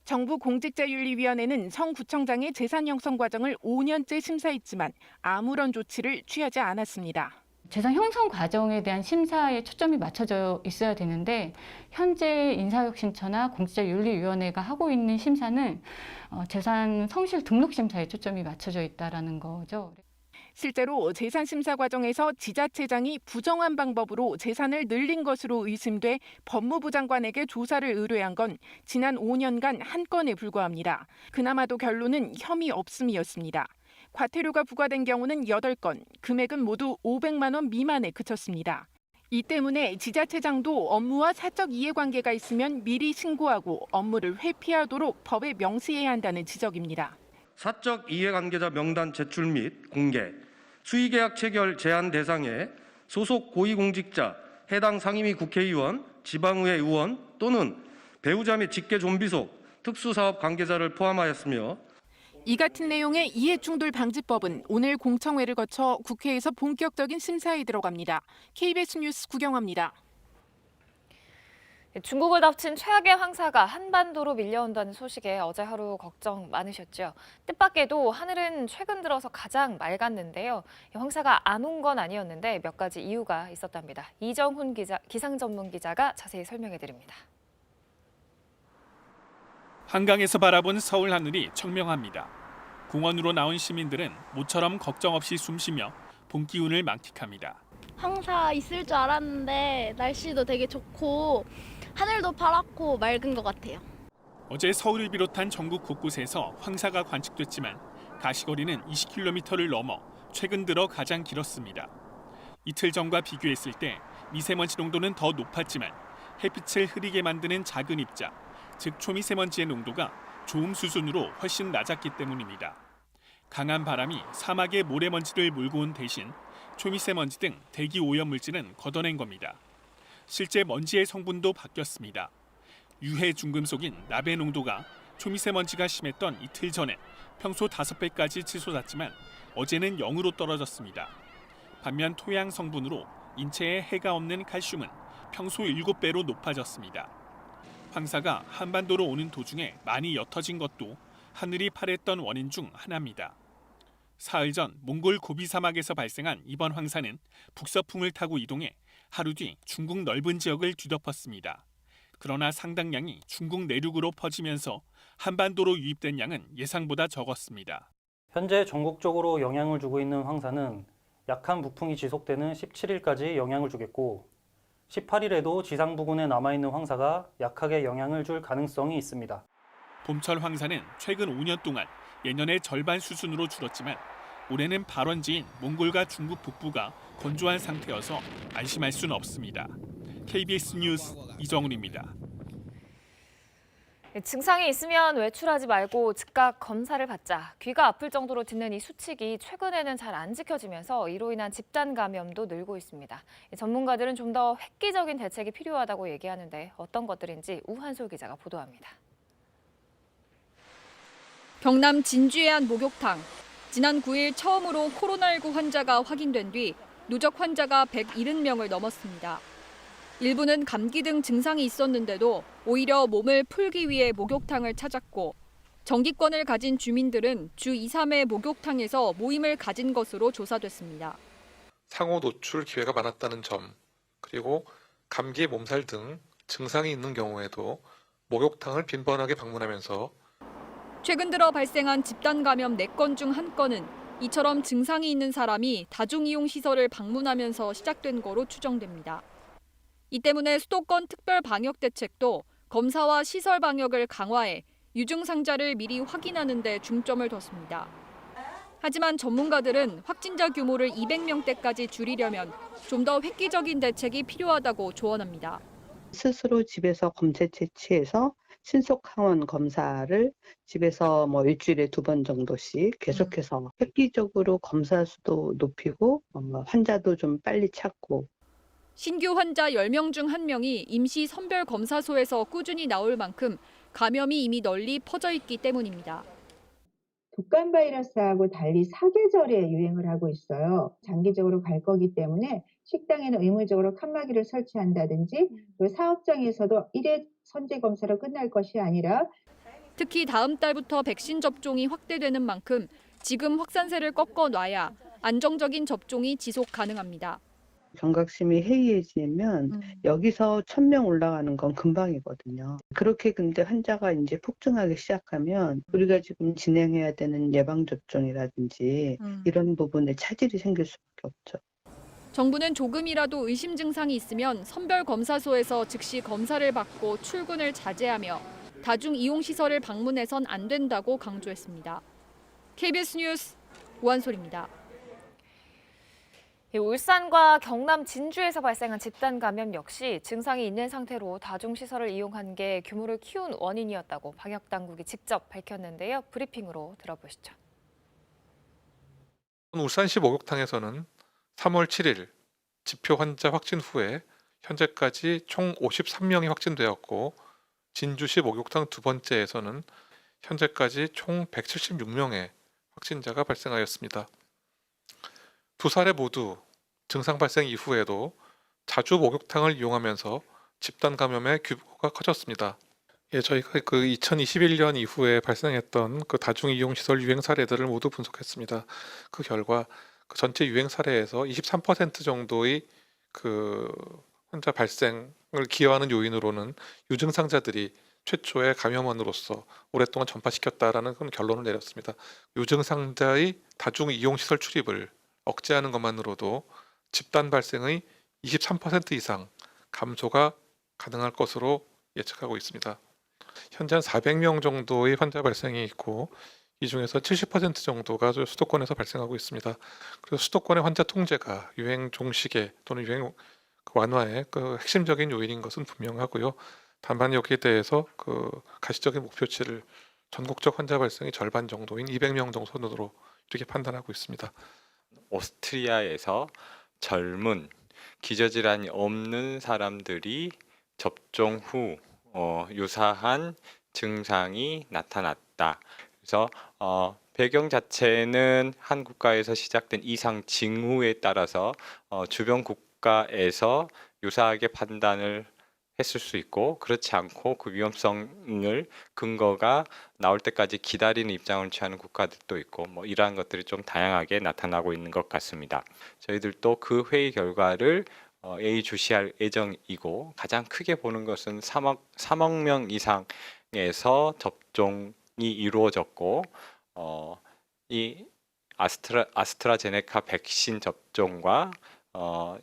정부 공직자윤리위원회는 성 구청장의 재산 형성 과정을 5년째 심사했지만 아무런 조치를 취하지 않았습니다. 재산 형성 과정에 대한 심사에 초점이 맞춰져 있어야 되는데 현재 인사혁신처나 공직자윤리위원회가 하고 있는 심사는 재산 성실 등록 심사에 초점이 맞춰져 있다라는 거죠. 실제로 재산 심사 과정에서 지자체장이 부정한 방법으로 재산을 늘린 것으로 의심돼 법무부 장관에게 조사를 의뢰한 건 지난 5년간 한 건에 불과합니다. 그나마도 결론은 혐의 없음이었습니다. 과태료가 부과된 경우는 8건, 금액은 모두 500만 원 미만에 그쳤습니다. 이 때문에 지자체장도 업무와 사적 이해관계가 있으면 미리 신고하고 업무를 회피하도록 법에 명시해야 한다는 지적입니다. 사적 이해관계자 명단 제출 및 공개, 수의계약 체결 제한 대상에 소속 고위공직자, 해당 상임위 국회의원, 지방의회 의원 또는 배우자 및 직계 좀비속, 특수사업 관계자를 포함하였으며 이 같은 내용의 이해충돌 방지법은 오늘 공청회를 거쳐 국회에서 본격적인 심사에 들어갑니다. KBS 뉴스 구경합니다. 중국을 덮친 최악의 황사가 한반도로 밀려온다는 소식에 어제 하루 걱정 많으셨죠. 뜻밖에도 하늘은 최근 들어서 가장 맑았는데요. 황사가 안 온 건 아니었는데 몇 가지 이유가 있었답니다. 이정훈 기상 전문 기자가 자세히 설명해 드립니다. 한강에서 바라본 서울 하늘이 청명합니다. 공원으로 나온 시민들은 모처럼 걱정 없이 숨쉬며 봄 기운을 만끽합니다. 황사 있을 줄 알았는데 날씨도 되게 좋고 하늘도 파랗고 맑은 것 같아요. 어제 서울을 비롯한 전국 곳곳에서 황사가 관측됐지만 가시거리는 20km를 넘어 최근 들어 가장 길었습니다. 이틀 전과 비교했을 때 미세먼지 농도는 더 높았지만 햇빛을 흐리게 만드는 작은 입자, 즉 초미세먼지의 농도가 좋음 수준으로 훨씬 낮았기 때문입니다. 강한 바람이 사막의 모래먼지를 몰고 온 대신 초미세먼지 등 대기 오염 물질은 걷어낸 겁니다. 실제 먼지의 성분도 바뀌었습니다. 유해 중금속인 나베 농도가 초미세먼지가 심했던 이틀 전엔 평소 5배까지 치솟았지만 어제는 0으로 떨어졌습니다. 반면 토양 성분으로 인체에 해가 없는 칼슘은 평소 7배로 높아졌습니다. 황사가 한반도로 오는 도중에 많이 옅어진 것도 하늘이 파랬던 원인 중 하나입니다. 사흘 전 몽골 고비 사막에서 발생한 이번 황사는 북서풍을 타고 이동해 하루 뒤 중국 넓은 지역을 뒤덮었습니다. 그러나 상당량이 중국 내륙으로 퍼지면서 한반도로 유입된 양은 예상보다 적었습니다. 현재 전국적으로 영향을 주고 있는 황사는 약한 북풍이 지속되는 17일까지 영향을 주겠고 18일에도 지상 부근에 남아있는 황사가 약하게 영향을 줄 가능성이 있습니다. 봄철 황사는 최근 5년 동안 예년의 절반 수준으로 줄었지만 올해는 발원지인 몽골과 중국 북부가 건조한 상태여서 안심할 수는 없습니다. KBS 뉴스 이정훈입니다. 증상이 있으면 외출하지 말고 즉각 검사를 받자. 귀가 아플 정도로 듣는 이 수칙이 최근에는 잘 안 지켜지면서 이로 인한 집단 감염도 늘고 있습니다. 전문가들은 좀 더 획기적인 대책이 필요하다고 얘기하는데 어떤 것들인지 우한솔 기자가 보도합니다. 경남 진주의 한 목욕탕. 지난 9일 처음으로 코로나19 환자가 확인된 뒤 누적 환자가 170명을 넘었습니다. 일부는 감기 등 증상이 있었는데도 오히려 몸을 풀기 위해 목욕탕을 찾았고 정기권을 가진 주민들은 주 2, 3회 목욕탕에서 모임을 가진 것으로 조사됐습니다. 상호 노출 기회가 많았다는 점, 그리고 감기, 몸살 등 증상이 있는 경우에도 목욕탕을 빈번하게 방문하면서 최근 들어 발생한 집단 감염 4건 중 1건은 이처럼 증상이 있는 사람이 다중이용시설을 방문하면서 시작된 거로 추정됩니다. 이 때문에 수도권 특별 방역 대책도 검사와 시설 방역을 강화해 유증상자를 미리 확인하는 데 중점을 뒀습니다. 하지만 전문가들은 확진자 규모를 200명대까지 줄이려면 좀 더 획기적인 대책이 필요하다고 조언합니다. 스스로 집에서 검체 채취해서 신속 항원 검사를 집에서 일주일에 2번 정도씩 계속해서 획기적으로 검사 수도 높이고 환자도 좀 빨리 찾고. 신규 환자 10명 중 1명이 임시 선별검사소에서 꾸준히 나올 만큼 감염이 이미 널리 퍼져 있기 때문입니다. 독감 바이러스하고 달리 사계절에 유행을 하고 있어요. 장기적으로 갈 거기 때문에 식당에는 의무적으로 칸막이를 설치한다든지 그리고 사업장에서도 1회 선제 검사로 끝날 것이 아니라 특히 다음 달부터 백신 접종이 확대되는 만큼 지금 확산세를 꺾어놔야 안정적인 접종이 지속 가능합니다. 경각심이 해이해지면 여기서 1000명 올라가는 건 금방이거든요. 그렇게 근데 환자가 이제 폭증하기 시작하면 우리가 지금 진행해야 되는 예방접종이라든지 이런 부분에 차질이 생길 수밖에 없죠. 정부는 조금이라도 의심 증상이 있으면 선별검사소에서 즉시 검사를 받고 출근을 자제하며 다중이용시설을 방문해선 안 된다고 강조했습니다. KBS 뉴스 오한솔입니다. 울산과 경남 진주에서 발생한 집단 감염 역시 증상이 있는 상태로 다중시설을 이용한 게 규모를 키운 원인이었다고 방역당국이 직접 밝혔는데요. 브리핑으로 들어보시죠. 울산시 목욕탕에서는 3월 7일 지표 환자 확진 후에 현재까지 총 53명이 확진되었고 진주시 목욕탕 두 번째에서는 현재까지 총 176명의 확진자가 발생하였습니다. 두 사례 모두 증상 발생 이후에도 자주 목욕탕을 이용하면서 집단 감염의 규모가 커졌습니다. 저희가 2021년 이후에 발생했던 다중이용시설 유행 사례들을 모두 분석했습니다. 그 결과 전체 유행 사례에서 23% 정도의 환자 발생을 기여하는 요인으로는 유증상자들이 최초의 감염원으로서 오랫동안 전파시켰다라는 결론을 내렸습니다. 유증상자의 다중이용시설 출입을 억제하는 것만으로도 집단 발생의 23% 이상 감소가 가능할 것으로 예측하고 있습니다. 현재 400명 정도의 환자 발생이 있고 이 중에서 70% 정도가 수도권에서 발생하고 있습니다. 그래서 수도권의 환자 통제가 유행 종식에 또는 유행 완화의 핵심적인 요인인 것은 분명하고요. 다만 여기에 대해서 가시적인 목표치를 전국적 환자 발생의 절반 정도인 200명 정도 선으로 이렇게 판단하고 있습니다. 오스트리아에서 젊은 기저질환이 없는 사람들이 접종 후 유사한 증상이 나타났다. 그래서 배경 자체는 한 국가에서 시작된 이상 징후에 따라서 주변 국가에서 유사하게 판단을 했을 수 있고 그렇지 않고 그 위험성을 근거가 나올 때까지 기다리는 입장을 취하는 국가들도 있고 이러한 것들이 좀 다양하게 나타나고 있는 것 같습니다. 저희들도 그 회의 결과를 예의주시할 예정이고 가장 크게 보는 것은 3억 명 이상에서 접종이 이루어졌고 이 아스트라제네카 백신 접종과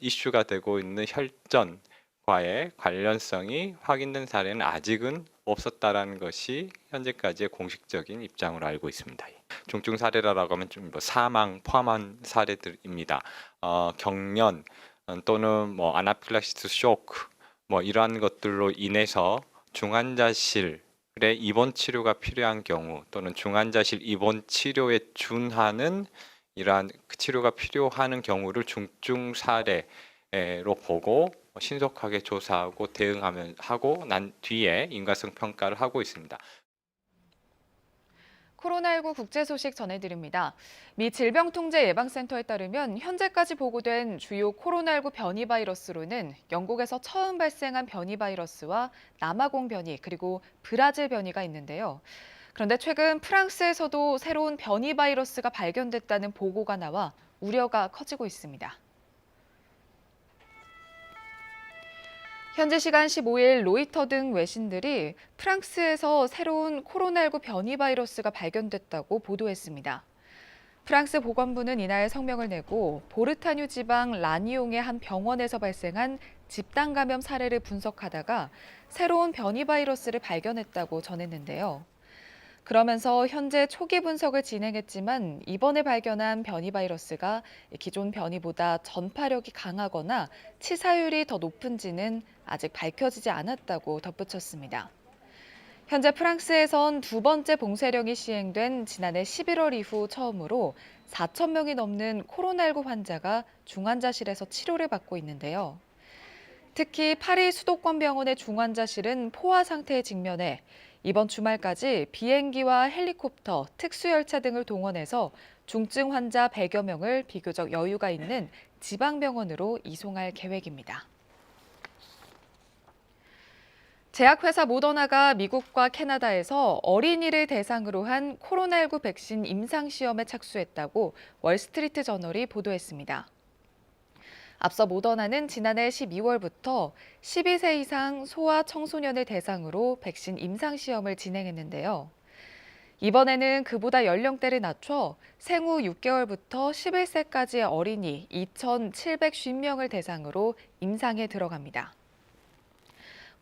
이슈가 되고 있는 혈전과의 관련성이 확인된 사례는 아직은 없었다라는 것이 현재까지의 공식적인 입장으로 알고 있습니다. 중증 사례라고 하면 좀 사망 포함한 사례들입니다. 경련 또는 아나필락시스 쇼크 이러한 것들로 인해서 중환자실에 입원 치료가 필요한 경우 또는 중환자실 입원 치료에 준하는 이러한 치료가 필요한 경우를 중증 사례로 보고 신속하게 조사하고 대응하고 난 뒤에 인과성 평가를 하고 있습니다. 코로나19 국제 소식 전해드립니다. 미 질병통제예방센터에 따르면 현재까지 보고된 주요 코로나19 변이 바이러스로는 영국에서 처음 발생한 변이 바이러스와 남아공 변이 그리고 브라질 변이가 있는데요. 그런데 최근 프랑스에서도 새로운 변이 바이러스가 발견됐다는 보고가 나와 우려가 커지고 있습니다. 현지 시간 15일 로이터 등 외신들이 프랑스에서 새로운 코로나19 변이 바이러스가 발견됐다고 보도했습니다. 프랑스 보건부는 이날 성명을 내고 보르타뉴 지방 라니옹의 한 병원에서 발생한 집단 감염 사례를 분석하다가 새로운 변이 바이러스를 발견했다고 전했는데요. 그러면서 현재 초기 분석을 진행했지만 이번에 발견한 변이 바이러스가 기존 변이보다 전파력이 강하거나 치사율이 더 높은지는 아직 밝혀지지 않았다고 덧붙였습니다. 현재 프랑스에선 두 번째 봉쇄령이 시행된 지난해 11월 이후 처음으로 4천 명이 넘는 코로나19 환자가 중환자실에서 치료를 받고 있는데요. 특히 파리 수도권 병원의 중환자실은 포화 상태에 직면해 이번 주말까지 비행기와 헬리콥터, 특수열차 등을 동원해서 중증 환자 100여 명을 비교적 여유가 있는 지방병원으로 이송할 계획입니다. 제약회사 모더나가 미국과 캐나다에서 어린이를 대상으로 한 코로나19 백신 임상시험에 착수했다고 월스트리트 저널이 보도했습니다. 앞서 모더나는 지난해 12월부터 12세 이상 소아 청소년을 대상으로 백신 임상시험을 진행했는데요. 이번에는 그보다 연령대를 낮춰 생후 6개월부터 11세까지의 어린이 2,750명을 대상으로 임상에 들어갑니다.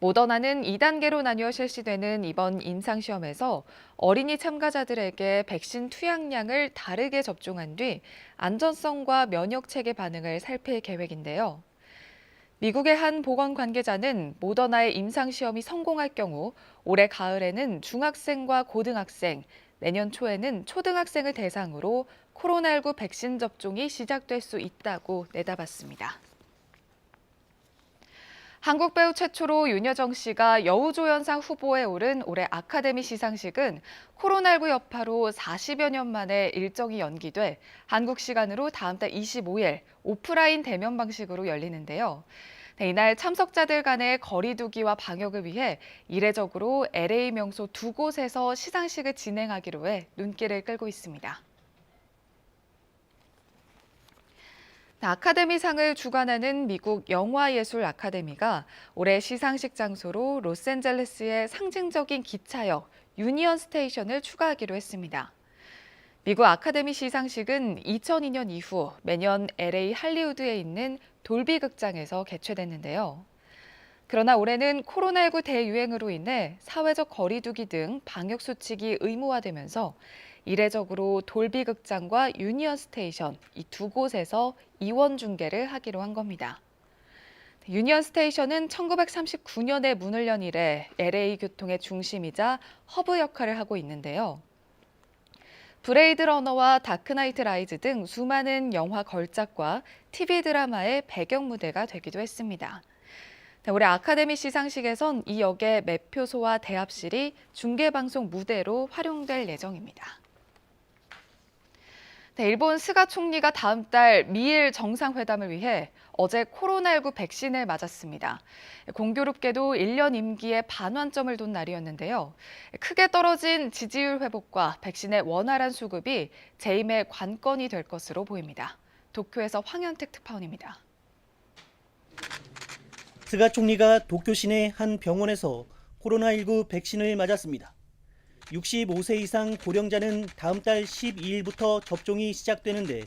모더나는 2단계로 나뉘어 실시되는 이번 임상시험에서 어린이 참가자들에게 백신 투약량을 다르게 접종한 뒤 안전성과 면역체계 반응을 살필 계획인데요. 미국의 한 보건 관계자는 모더나의 임상시험이 성공할 경우 올해 가을에는 중학생과 고등학생, 내년 초에는 초등학생을 대상으로 코로나19 백신 접종이 시작될 수 있다고 내다봤습니다. 한국 배우 최초로 윤여정 씨가 여우조연상 후보에 오른 올해 아카데미 시상식은 코로나19 여파로 40여 년 만에 일정이 연기돼 한국 시간으로 다음 달 25일 오프라인 대면 방식으로 열리는데요. 이날 참석자들 간의 거리 두기와 방역을 위해 이례적으로 LA 명소 두 곳에서 시상식을 진행하기로 해 눈길을 끌고 있습니다. 아카데미상을 주관하는 미국 영화예술 아카데미가 올해 시상식 장소로 로스앤젤레스의 상징적인 기차역 유니언 스테이션을 추가하기로 했습니다. 미국 아카데미 시상식은 2002년 이후 매년 LA 할리우드에 있는 돌비 극장에서 개최됐는데요. 그러나 올해는 코로나19 대유행으로 인해 사회적 거리 두기 등 방역 수칙이 의무화되면서 이례적으로 돌비 극장과 유니언 스테이션 이 두 곳에서 이원 중계를 하기로 한 겁니다. 유니언 스테이션은 1939년에 문을 연 이래 LA 교통의 중심이자 허브 역할을 하고 있는데요. 브레이드 러너와 다크나이트 라이즈 등 수많은 영화 걸작과 TV 드라마의 배경 무대가 되기도 했습니다. 올해 아카데미 시상식에선 이 역의 매표소와 대합실이 중계방송 무대로 활용될 예정입니다. 일본 스가 총리가 다음 달 미일 정상회담을 위해 어제 코로나19 백신을 맞았습니다. 공교롭게도 1년 임기에 반환점을 둔 날이었는데요. 크게 떨어진 지지율 회복과 백신의 원활한 수급이 재임의 관건이 될 것으로 보입니다. 도쿄에서 황현택 특파원입니다. 스가 총리가 도쿄 시내 한 병원에서 코로나19 백신을 맞았습니다. 65세 이상 고령자는 다음 달 12일부터 접종이 시작되는데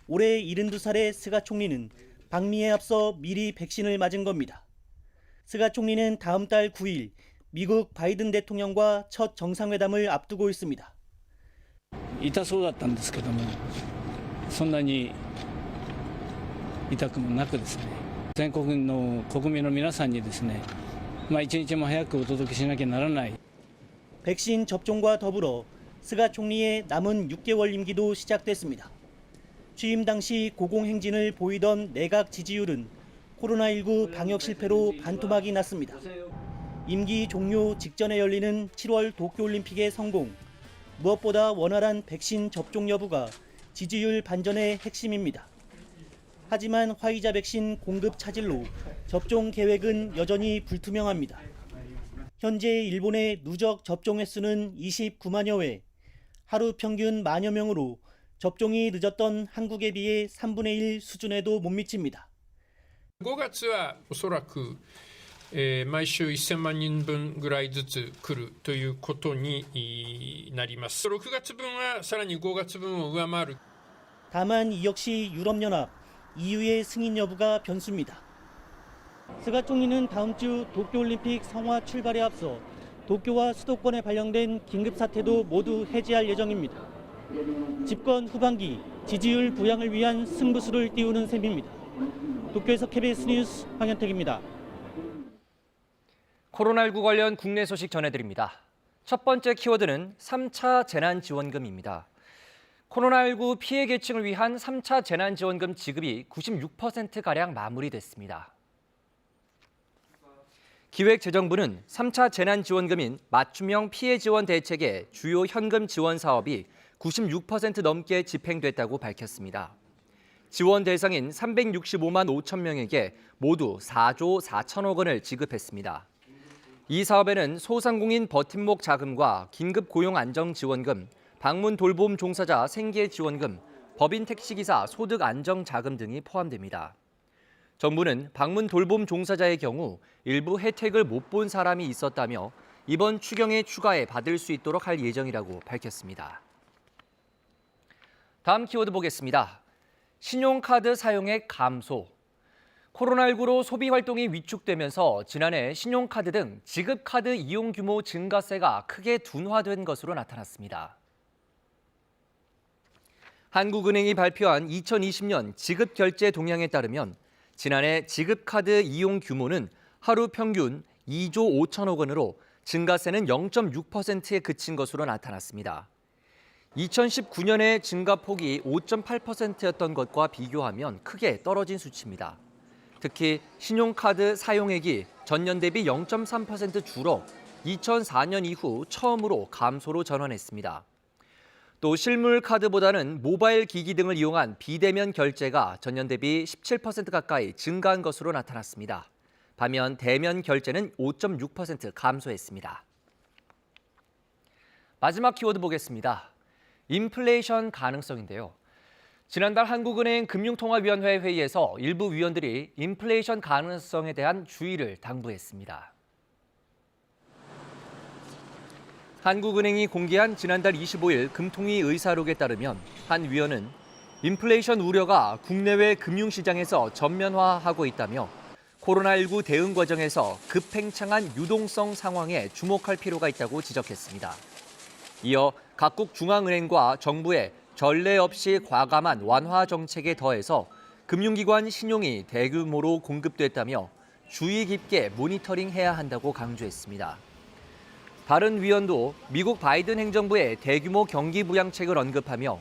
올해 72살의 스가 총리는 방미에 앞서 미리 백신을 맞은 겁니다. 스가 총리는 다음 달 9일 미국 바이든 대통령과 첫 정상회담을 앞두고 있습니다. 痛そうだったんですけども、そんなに痛くもなくですね、全国の国民の皆さんにですね、一日も早くお届けしなきゃならない。 백신 접종과 더불어 스가 총리의 남은 6개월 임기도 시작됐습니다. 취임 당시 고공행진을 보이던 내각 지지율은 코로나19 방역 실패로 반토막이 났습니다. 임기 종료 직전에 열리는 7월 도쿄올림픽의 성공, 무엇보다 원활한 백신 접종 여부가 지지율 반전의 핵심입니다. 하지만 화이자 백신 공급 차질로 접종 계획은 여전히 불투명합니다. 현재 일본의 누적 접종 횟수는 29만여 회, 하루 평균 만여 명으로 접종이 늦었던 한국에 비해 3분의 1 수준에도 못 미칩니다. 5月はおそらく毎週1000万人分ぐらいずつ来るということになります。6月分はさらに5月分を上回る。 다만 이 역시 유럽연합, EU의 승인 여부가 변수입니다. 스가 총리는 다음 주 도쿄올림픽 성화 출발에 앞서 도쿄와 수도권에 발령된 긴급사태도 모두 해제할 예정입니다. 집권 후반기 지지율 부양을 위한 승부수를 띄우는 셈입니다. 도쿄에서 KBS 뉴스 황현택입니다. 코로나19 관련 국내 소식 전해드립니다. 첫 번째 키워드는 3차 재난지원금입니다. 코로나19 피해 계층을 위한 3차 재난지원금 지급이 96%가량 마무리됐습니다. 기획재정부는 3차 재난지원금인 맞춤형 피해 지원 대책의 주요 현금 지원 사업이 96% 넘게 집행됐다고 밝혔습니다. 지원 대상인 365만 5천 명에게 모두 4조 4천억 원을 지급했습니다. 이 사업에는 소상공인 버팀목 자금과 긴급 고용 안정 지원금, 방문 돌봄 종사자 생계 지원금, 법인 택시기사 소득 안정 자금 등이 포함됩니다. 정부는 방문 돌봄 종사자의 경우 일부 혜택을 못 본 사람이 있었다며 이번 추경에 추가해 받을 수 있도록 할 예정이라고 밝혔습니다. 다음 키워드 보겠습니다. 신용카드 사용액 감소. 코로나19로 소비 활동이 위축되면서 지난해 신용카드 등 지급카드 이용 규모 증가세가 크게 둔화된 것으로 나타났습니다. 한국은행이 발표한 2020년 지급결제 동향에 따르면 지난해 지급카드 이용 규모는 하루 평균 2조 5천억 원으로 증가세는 0.6%에 그친 것으로 나타났습니다. 2019년의 증가폭이 5.8%였던 것과 비교하면 크게 떨어진 수치입니다. 특히 신용카드 사용액이 전년 대비 0.3% 줄어 2004년 이후 처음으로 감소로 전환했습니다. 또 실물 카드보다는 모바일 기기 등을 이용한 비대면 결제가 전년 대비 17% 가까이 증가한 것으로 나타났습니다. 반면 대면 결제는 5.6% 감소했습니다. 마지막 키워드 보겠습니다. 인플레이션 가능성인데요. 지난달 한국은행 금융통화위원회 회의에서 일부 위원들이 인플레이션 가능성에 대한 주의를 당부했습니다. 한국은행이 공개한 지난달 25일 금통위 의사록에 따르면 한 위원은 인플레이션 우려가 국내외 금융시장에서 전면화하고 있다며 코로나19 대응 과정에서 급팽창한 유동성 상황에 주목할 필요가 있다고 지적했습니다. 이어 각국 중앙은행과 정부의 전례 없이 과감한 완화 정책에 더해서 금융기관 신용이 대규모로 공급됐다며 주의 깊게 모니터링해야 한다고 강조했습니다. 다른 위원도 미국 바이든 행정부의 대규모 경기 부양책을 언급하며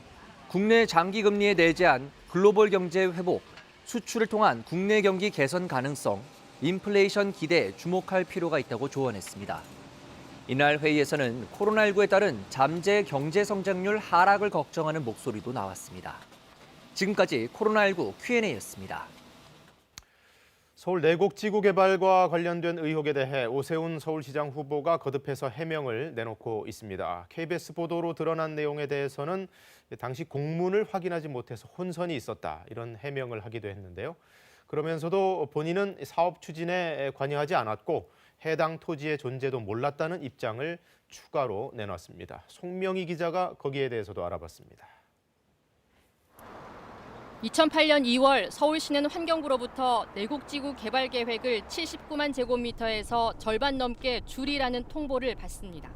국내 장기 금리에 내재한 글로벌 경제 회복, 수출을 통한 국내 경기 개선 가능성, 인플레이션 기대에 주목할 필요가 있다고 조언했습니다. 이날 회의에서는 코로나19에 따른 잠재 경제 성장률 하락을 걱정하는 목소리도 나왔습니다. 지금까지 코로나19 Q&A였습니다. 서울 내곡지구 개발과 관련된 의혹에 대해 오세훈 서울시장 후보가 거듭해서 해명을 내놓고 있습니다. KBS 보도로 드러난 내용에 대해서는 당시 공문을 확인하지 못해서 혼선이 있었다, 이런 해명을 하기도 했는데요. 그러면서도 본인은 사업 추진에 관여하지 않았고 해당 토지의 존재도 몰랐다는 입장을 추가로 내놨습니다. 송명희 기자가 거기에 대해서도 알아봤습니다. 2008년 2월 서울시는 환경부로부터 내곡지구 개발 계획을 79만 제곱미터에서 절반 넘게 줄이라는 통보를 받습니다.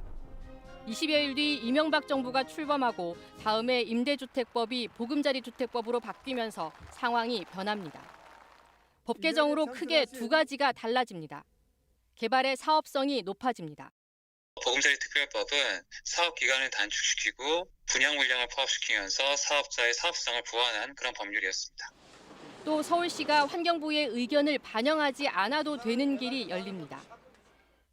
20여일 뒤 이명박 정부가 출범하고 다음해 임대주택법이 보금자리주택법으로 바뀌면서 상황이 변합니다. 법 개정으로 크게 두 가지가 달라집니다. 개발의 사업성이 높아집니다. 보금자리 특별법은 사업 기간을 단축시키고 분양 물량을 포함시키면서 사업자의 사업성을 보완한 그런 법률이었습니다. 또 서울시가 환경부의 의견을 반영하지 않아도 되는 길이 열립니다.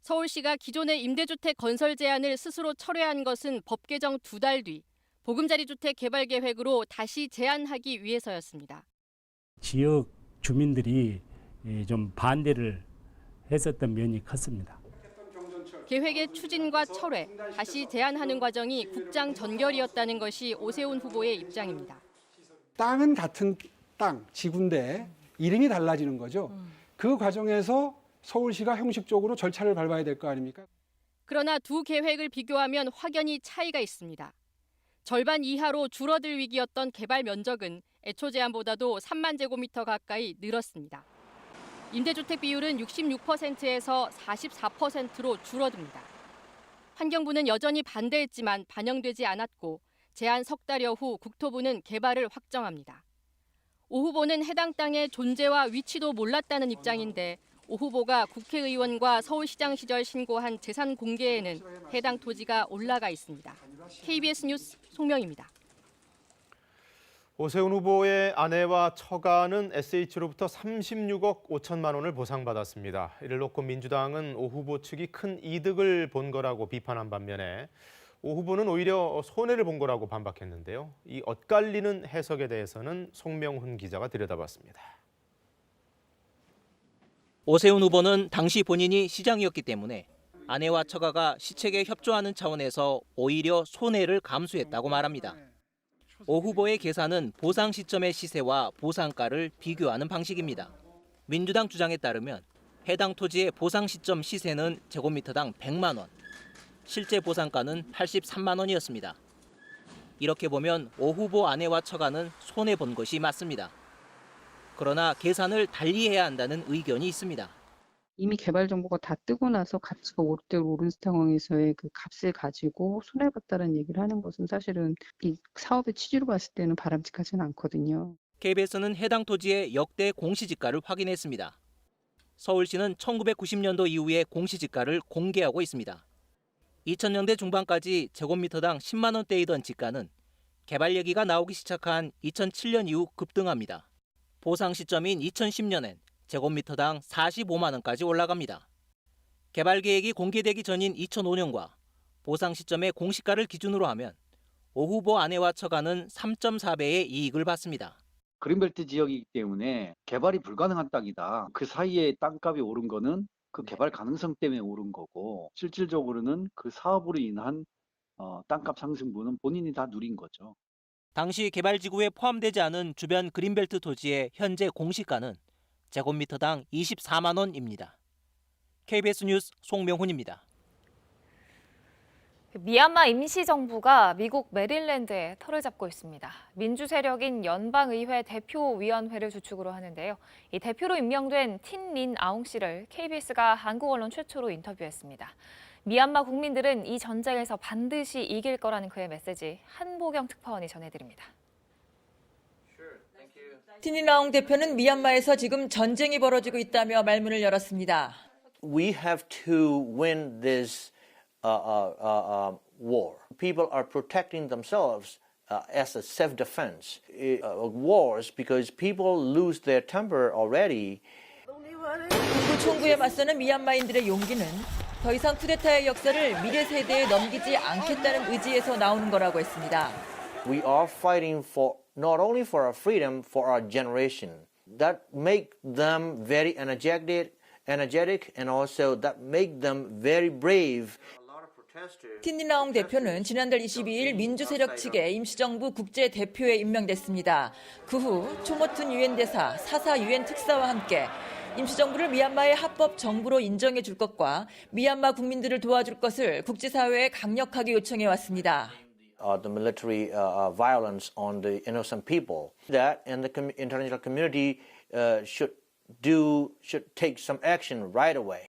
서울시가 기존의 임대주택 건설 제한을 스스로 철회한 것은 법 개정 2달 뒤 보금자리 주택 개발 계획으로 다시 제한하기 위해서였습니다. 지역 주민들이 좀 반대를 했었던 면이 컸습니다. 계획의 추진과 철회, 다시 제한하는 과정이 국장 전결이었다는 것이 오세훈 후보의 입장입니다. 땅은 같은 땅, 지구인데 이름이 달라지는 거죠. 그 과정에서 서울시가 형식적으로 절차를 밟아야 될 거 아닙니까? 그러나 두 계획을 비교하면 확연히 차이가 있습니다. 절반 이하로 줄어들 위기였던 개발 면적은 애초 제한보다도 3만 제곱미터 가까이 늘었습니다. 임대주택 비율은 66%에서 44%로 줄어듭니다. 환경부는 여전히 반대했지만 반영되지 않았고 제한 석 달여 후 국토부는 개발을 확정합니다. 오 후보는 해당 땅의 존재와 위치도 몰랐다는 입장인데 오 후보가 국회의원과 서울시장 시절 신고한 재산 공개에는 해당 토지가 올라가 있습니다. KBS 뉴스 송명입니다. 오세훈 후보의 아내와 처가는 SH로부터 36억 5천만 원을 보상받았습니다. 이를 놓고 민주당은 오 후보 측이 큰 이득을 본 거라고 비판한 반면에 오 후보는 오히려 손해를 본 거라고 반박했는데요. 이 엇갈리는 해석에 대해서는 송명훈 기자가 들여다봤습니다. 오세훈 후보는 당시 본인이 시장이었기 때문에 아내와 처가가 시책에 협조하는 차원에서 오히려 손해를 감수했다고 말합니다. 오 후보의 계산은 보상 시점의 시세와 보상가를 비교하는 방식입니다. 민주당 주장에 따르면 해당 토지의 보상 시점 시세는 제곱미터당 100만 원, 실제 보상가는 83만 원이었습니다. 이렇게 보면 오 후보 아내와 처가는 손해본 것이 맞습니다. 그러나 계산을 달리 해야 한다는 의견이 있습니다. 이미 개발 정보가 다 뜨고 나서 가치가 오르대로 오른 상황에서의 그 값을 가지고 손해봤다는 얘기를 하는 것은 사실은 이 사업의 취지로 봤을 때는 바람직하지는 않거든요. KBS는 해당 토지의 역대 공시지가를 확인했습니다. 서울시는 1990년도 이후에 공시지가를 공개하고 있습니다. 2000년대 중반까지 제곱미터당 10만 원대이던 지가는 개발 얘기가 나오기 시작한 2007년 이후 급등합니다. 보상 시점인 2010년엔 제곱미터당 45만 원까지 올라갑니다. 개발 계획이 공개되기 전인 2005년과 보상 시점의 공시가를 기준으로 하면 오 후보 아내와 처가는 3.4배의 이익을 받습니다. 그린벨트 지역이기 때문에 개발이 불가능한 땅이다. 그 사이에 땅값이 오른 거는 그 개발 가능성 때문에 오른 거고 실질적으로는 그 사업으로 인한 땅값 상승분은 본인이 다 누린 거죠. 당시 개발지구에 포함되지 않은 주변 그린벨트 토지의 현재 공시가는 제곱미터당 24만 원입니다. KBS 뉴스 송명훈입니다. 미얀마 임시정부가 미국 메릴랜드에 털을 잡고 있습니다. 민주 세력인 연방의회 대표위원회를 주축으로 하는데요. 이 대표로 임명된 틴 린 아웅 씨를 KBS가 한국 언론 최초로 인터뷰했습니다. 미얀마 국민들은 이 전쟁에서 반드시 이길 거라는 그의 메시지 한보경 특파원이 전해드립니다. 틴 린 아웅 대표는 미얀마에서 지금 전쟁이 벌어지고 있다며 말문을 열었습니다. We have to win this war. People are protecting themselves as a self-defense. Wars because people lose their temper already. 군부 총구에 맞서는 미얀마인들의 용기는 더 이상 쿠데타의 역사를 미래 세대에 넘기지 않겠다는 의지에서 나오는 거라고 했습니다. We are fighting for not only for our freedom, for our generation. That make them very energetic and also that make them very brave. 틴 린 아웅 대표는 지난달 22일 민주세력 측의 임시정부 국제대표에 임명됐습니다. 그 후 초모툰 유엔 대사, 사사 유엔 특사와 함께 임시정부를 미얀마의 합법 정부로 인정해 줄 것과 미얀마 국민들을 도와줄 것을 국제사회에 강력하게 요청해 왔습니다. The military violence on the innocent people. That and the international community should take some action right away.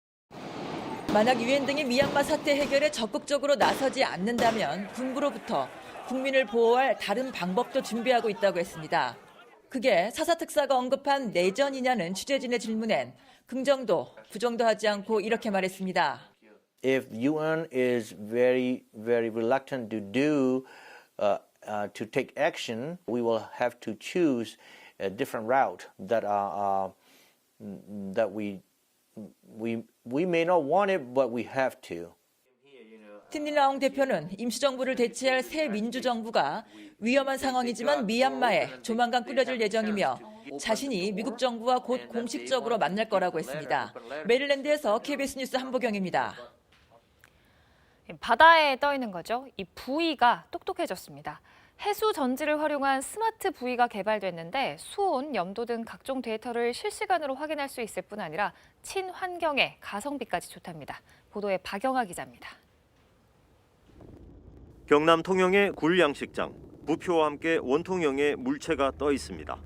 만약 유엔 등이 미얀마 사태 해결에 적극적으로 나서지 않는다면 군부로부터 국민을 보호할 다른 방법도 준비하고 있다고 했습니다. 그게 사사 특사가 언급한 내전이냐는 취재진의 질문엔 긍정도 부정도 하지 않고 이렇게 말했습니다. If UN is very reluctant to take action, we will have to choose a different route that we may not want it, but we have to. 틴 린 아웅 대표는 임시정부를 대체할 새 민주정부가 위험한 상황이지만 미얀마에 조만간 꾸려질 예정이며 자신이 미국 정부와 곧 공식적으로 만날 거라고 했습니다. 메릴랜드에서 KBS 뉴스 한보경입니다. 바다에 떠 있는 거죠. 이 부위가 똑똑해졌습니다. 해수 전지를 활용한 스마트 부위가 개발됐는데 수온, 염도 등 각종 데이터를 실시간으로 확인할 수 있을 뿐 아니라 친환경에 가성비까지 좋답니다. 보도에 박영아 기자입니다. 경남 통영의 굴 양식장, 부표와 함께 원통형의 물체가 떠 있습니다.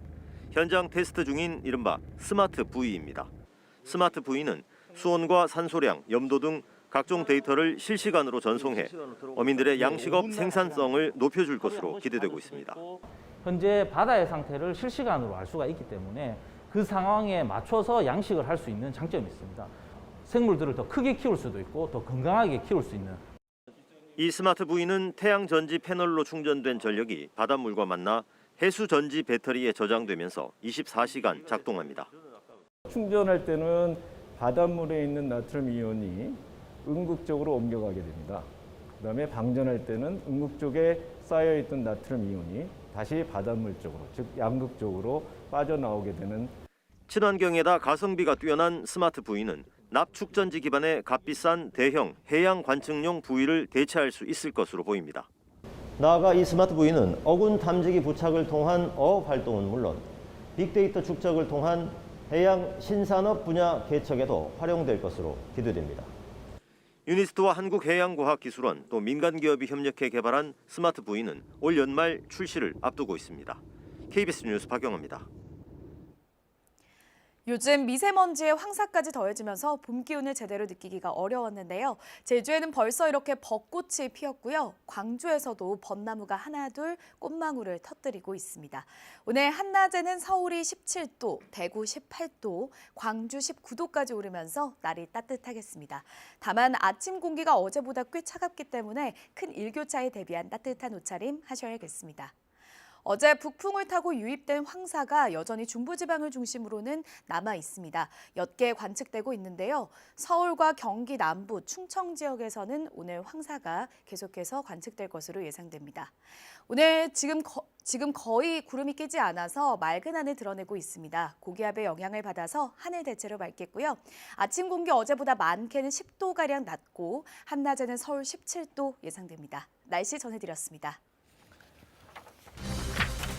현장 테스트 중인 이른바 스마트 부위입니다. 스마트 부위는 수온과 산소량, 염도 등 각종 데이터를 실시간으로 전송해 어민들의 양식업 생산성을 높여줄 것으로 기대되고 있습니다. 현재 바다의 상태를 실시간으로 알 수가 있기 때문에 그 상황에 맞춰서 양식을 할 수 있는 장점이 있습니다. 생물들을 더 크게 키울 수도 있고 더 건강하게 키울 수 있는. 이 스마트 부위는 태양 전지 패널로 충전된 전력이 바닷물과 만나 해수 전지 배터리에 저장되면서 24시간 작동합니다. 충전할 때는 바닷물에 있는 나트륨 이온이 음극적으로 옮겨가게 됩니다. 그다음에 방전할 때는 음극 쪽에 쌓여있던 나트륨 이온이 다시 바닷물 쪽으로, 즉 양극적으로 빠져나오게 되는. 친환경에다 가성비가 뛰어난 스마트 부위는 납축전지 기반의 값비싼 대형 해양 관측용 부위를 대체할 수 있을 것으로 보입니다. 나아가 이 스마트 부위는 어군 탐지기 부착을 통한 어업 활동은 물론 빅데이터 축적을 통한 해양 신산업 분야 개척에도 활용될 것으로 기대됩니다. 유니스트와 한국해양과학기술원 또 민간 기업이 협력해 개발한 스마트 부위는 올 연말 출시를 앞두고 있습니다. KBS 뉴스 박영호입니다. 요즘 미세먼지에 황사까지 더해지면서 봄 기운을 제대로 느끼기가 어려웠는데요. 제주에는 벌써 이렇게 벚꽃이 피었고요. 광주에서도 벚나무가 하나둘 꽃망울을 터뜨리고 있습니다. 오늘 한낮에는 서울이 17도, 대구 18도, 광주 19도까지 오르면서 날이 따뜻하겠습니다. 다만 아침 공기가 어제보다 꽤 차갑기 때문에 큰 일교차에 대비한 따뜻한 옷차림 하셔야겠습니다. 어제 북풍을 타고 유입된 황사가 여전히 중부지방을 중심으로는 남아 있습니다. 옅게 관측되고 있는데요. 서울과 경기 남부, 충청 지역에서는 오늘 황사가 계속해서 관측될 것으로 예상됩니다. 오늘 지금 거의 구름이 끼지 않아서 맑은 하늘 드러내고 있습니다. 고기압의 영향을 받아서 하늘 대체로 맑겠고요. 아침 공기 어제보다 많게는 10도가량 낮고 한낮에는 서울 17도 예상됩니다. 날씨 전해드렸습니다.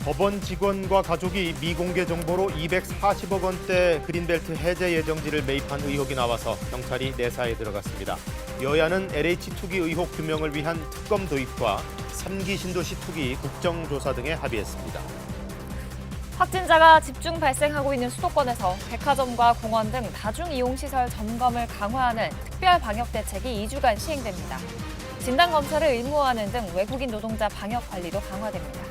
법원 직원과 가족이 미공개 정보로 240억 원대 그린벨트 해제 예정지를 매입한 의혹이 나와서 경찰이 내사에 들어갔습니다. 여야는 LH 투기 의혹 규명을 위한 특검 도입과 3기 신도시 투기 국정조사 등에 합의했습니다. 확진자가 집중 발생하고 있는 수도권에서 백화점과 공원 등 다중이용시설 점검을 강화하는 특별 방역 대책이 2주간 시행됩니다. 진단검사를 의무화하는 등 외국인 노동자 방역 관리도 강화됩니다.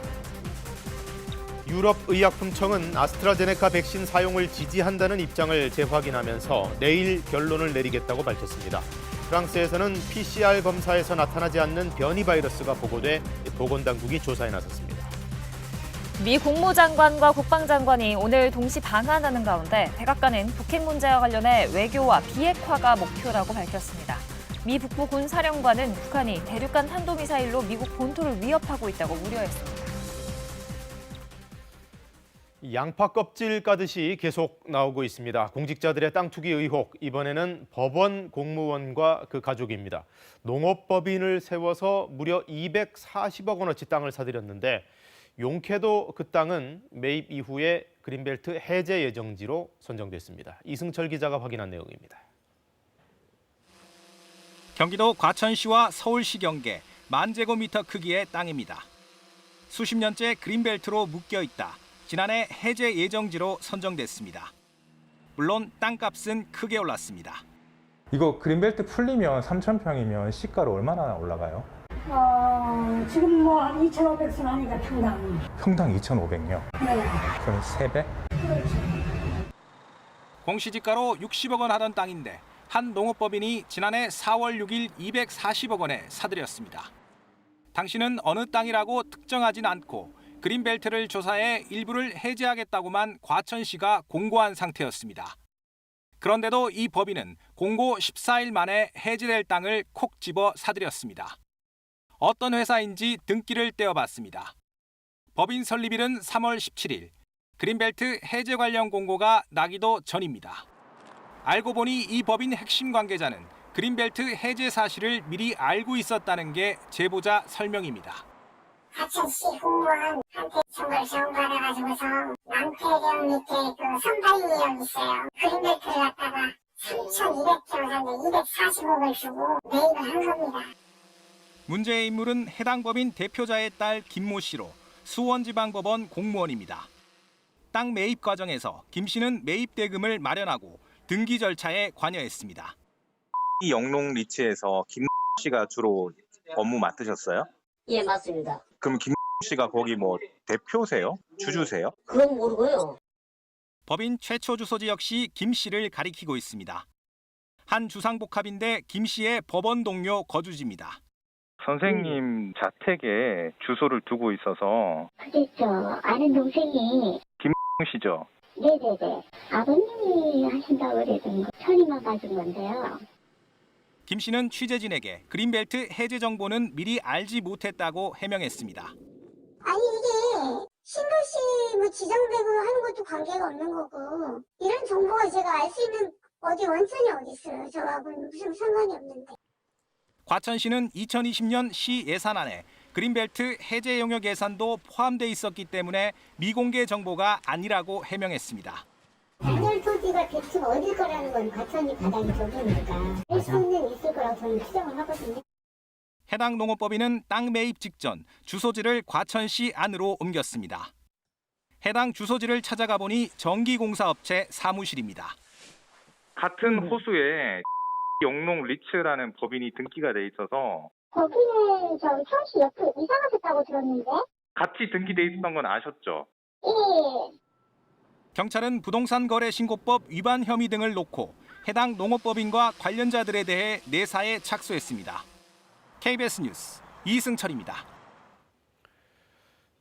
유럽의약품청은 아스트라제네카 백신 사용을 지지한다는 입장을 재확인하면서 내일 결론을 내리겠다고 밝혔습니다. 프랑스에서는 PCR 검사에서 나타나지 않는 변이 바이러스가 보고돼 보건당국이 조사에 나섰습니다. 미 국무장관과 국방장관이 오늘 동시 방한하는 가운데 백악관은 북핵 문제와 관련해 외교와 비핵화가 목표라고 밝혔습니다. 미 북부 군사령관은 북한이 대륙간 탄도미사일로 미국 본토를 위협하고 있다고 우려했습니다. 양파 껍질 까듯이 계속 나오고 있습니다. 공직자들의 땅 투기 의혹, 이번에는 법원 공무원과 그 가족입니다. 농업법인을 세워서 무려 240억 원어치 땅을 사들였는데 용케도 그 땅은 매입 이후에 그린벨트 해제 예정지로 선정됐습니다. 이승철 기자가 확인한 내용입니다. 경기도 과천시와 서울시 경계 10,000제곱미터 크기의 땅입니다. 수십 년째 그린벨트로 묶여 있다. 지난해 해제 예정지로 선정됐습니다. 물론 땅값은 크게 올랐습니다. 이거 그린벨트 풀리면 3,000평이면 시가로 얼마나 올라가요? 지금 뭐 2,500선 하니까 평당. 평당 2,500요? 네. 그럼 3배? 그렇죠. 공시지가로 60억 원 하던 땅인데 한 농업법인이 지난해 4월 6일 240억 원에 사들였습니다. 당시는 어느 땅이라고 특정하진 않고 그린벨트를 조사해 일부를 해제하겠다고만 과천시가 공고한 상태였습니다. 그런데도 이 법인은 공고 14일 만에 해제될 땅을 콕 집어 사들였습니다. 어떤 회사인지 등기를 떼어봤습니다. 법인 설립일은 3월 17일, 그린벨트 해제 관련 공고가 나기도 전입니다. 알고 보니 이 법인 핵심 관계자는 그린벨트 해제 사실을 미리 알고 있었다는 게 제보자 설명입니다. 과천시 공무원한테 정보를 제공받아가지고서 남태령 밑에 그 선박이역 있어요. 그린벨트를 갖다가 3,200km 샀는데 240억을 주고 매입을 한 겁니다. 문제의 인물은 해당 법인 대표자의 딸 김모 씨로 수원지방법원 공무원입니다. 땅 매입 과정에서 김 씨는 매입 대금을 마련하고 등기 절차에 관여했습니다. 이 영농 리츠에서 김 씨가 주로 업무 맡으셨어요? 예, 맞습니다. 그럼 김 씨가 거기 뭐 대표세요? 주주세요? 그건 모르고요. 법인 최초 주소지 역시 김 씨를 가리키고 있습니다. 한 주상복합인데 김 씨의 법원 동료 거주지입니다. 선생님 자택에 주소를 두고 있어서. 그랬죠. 아는 동생이. 김 씨죠? 네네네. 아버님이 하신다고 그러던 거 처리만 받은 건데요. 김 씨는 취재진에게 그린벨트 해제 정보는 미리 알지 못했다고 해명했습니다. 아니 이게 신도시 뭐 지정되고 하는 것도 관계가 없는 거고 이런 정보가 제가 알 수 있는 어디 원천이 어디 있어요. 저하고는 무슨 상관이 없는데. 과천시는 2020년 시 예산안에 그린벨트 해제 영역 예산도 포함돼 있었기 때문에 미공개 정보가 아니라고 해명했습니다. 단열 토지가 대충 어딜 거라는 건 과천이 바닥이 좁으니까 알 수는 있을 거라고 저는 추정을 하거든요. 해당 농업법인은 땅 매입 직전 주소지를 과천시 안으로 옮겼습니다. 해당 주소지를 찾아가 보니 전기공사업체 사무실입니다. 같은 호수에 영농 리츠라는 법인이 등기가 돼 있어서. 거기는 저 서울시 옆에 이사 가셨다고 들었는데. 같이 등기돼 있었던 건 아셨죠? 예. 경찰은 부동산거래신고법 위반 혐의 등을 놓고 해당 농업법인과 관련자들에 대해 내사에 착수했습니다. KBS 뉴스 이승철입니다.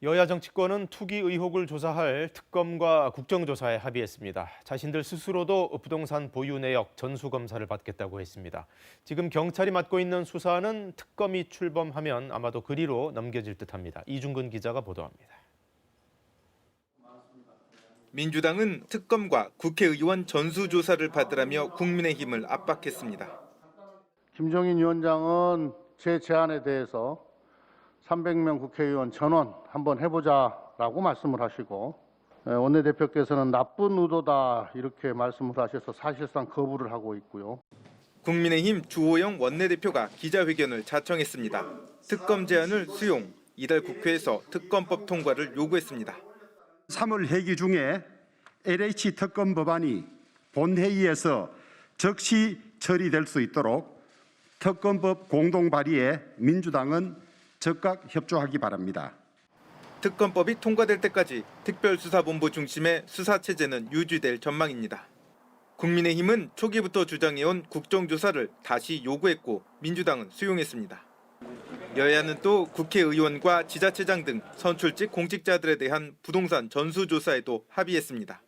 여야 정치권은 투기 의혹을 조사할 특검과 국정조사에 합의했습니다. 자신들 스스로도 부동산 보유 내역 전수검사를 받겠다고 했습니다. 지금 경찰이 맡고 있는 수사는 특검이 출범하면 아마도 그리로 넘겨질 듯합니다. 이중근 기자가 보도합니다. 민주당은 특검과 국회의원 전수조사를 받으라며 국민의힘을 압박했습니다. 김종인 위원장은 제 제안에 대해서 300명 국회의원 전원 한번 해보자라고 말씀을 하시고 원내대표께서는 나쁜 의도다 이렇게 말씀을 하셔서 사실상 거부를 하고 있고요. 국민의힘 주호영 원내대표가 기자회견을 자청했습니다. 특검 제안을 수용, 이달 국회에서 특검법 통과를 요구했습니다. 3월 회기 중에 LH 특검 법안이 본회의에서 즉시 처리될 수 있도록 특검법 공동 발의에 민주당은 적극 협조하기 바랍니다. 특검법이 통과될 때까지 특별수사본부 중심의 수사체제는 유지될 전망입니다. 국민의힘은 초기부터 주장해온 국정조사를 다시 요구했고 민주당은 수용했습니다. 여야는 또 국회의원과 지자체장 등 선출직 공직자들에 대한 부동산 전수조사에도 합의했습니다.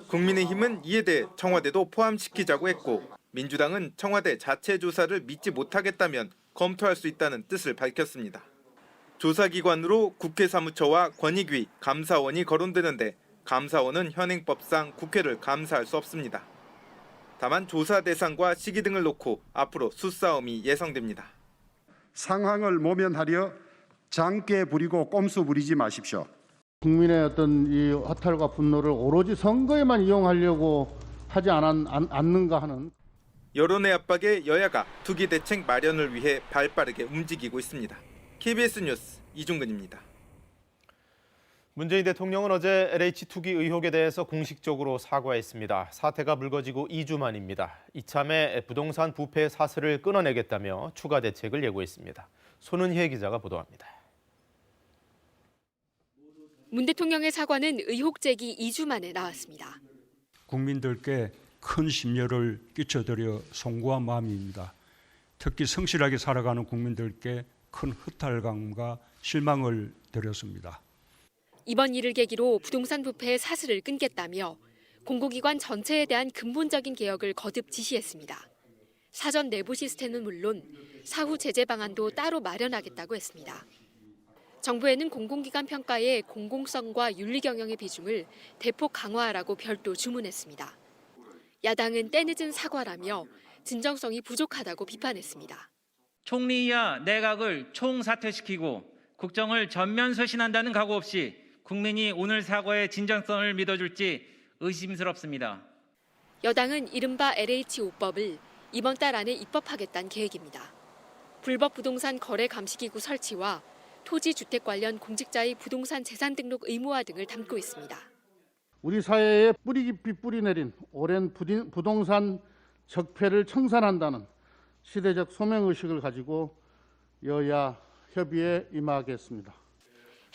국민의힘은 이에 대해 청와대도 포함시키자고 했고 민주당은 청와대 자체 조사를 믿지 못하겠다면 검토할 수 있다는 뜻을 밝혔습니다. 조사기관으로 국회 사무처와 권익위, 감사원이 거론되는데 감사원은 현행법상 국회를 감사할 수 없습니다. 다만 조사 대상과 시기 등을 놓고 앞으로 수싸움이 예상됩니다. 상황을 모면하려 장깨 부리고 꼼수 부리지 마십시오. 국민의 어떤 이 허탈과 분노를 오로지 선거에만 이용하려고 하지 않는가 하는. 여론의 압박에 여야가 투기 대책 마련을 위해 발빠르게 움직이고 있습니다. KBS 뉴스 이중근입니다. 문재인 대통령은 어제 LH 투기 의혹에 대해서 공식적으로 사과했습니다. 사태가 불거지고 2주 만입니다. 이참에 부동산 부패 사슬을 끊어내겠다며 추가 대책을 예고했습니다. 손은혜 기자가 보도합니다. 문 대통령의 사과는 의혹 제기 2주 만에 나왔습니다. 국민들께 큰 심려를 끼쳐드려 송구한 마음입니다. 특히 성실하게 살아가는 국민들께 큰 허탈감과 실망을 드렸습니다. 이번 일을 계기로 부동산 부패의 사슬을 끊겠다며 공공기관 전체에 대한 근본적인 개혁을 거듭 지시했습니다. 사전 내부 시스템은 물론 사후 제재 방안도 따로 마련하겠다고 했습니다. 정부에는 공공기관 평가에 공공성과 윤리 경영의 비중을 대폭 강화하라고 별도 주문했습니다. 야당은 때늦은 사과라며 진정성이 부족하다고 비판했습니다. 총리와 내각을 총사퇴시키고 국정을 전면 쇄신한다는 각오 없이 국민이 오늘 사과의 진정성을 믿어줄지 의심스럽습니다. 여당은 이른바 LH5법을 이번 달 안에 입법하겠다는 계획입니다. 불법 부동산 거래 감시기구 설치와 토지 주택 관련 공직자의 부동산 재산 등록 의무화 등을 담고 있습니다. 우리 사회에 뿌리 깊이 뿌리 내린 오랜 부동산 적폐를 청산한다는 시대적 소명의식을 가지고 여야 협의에 임하겠습니다.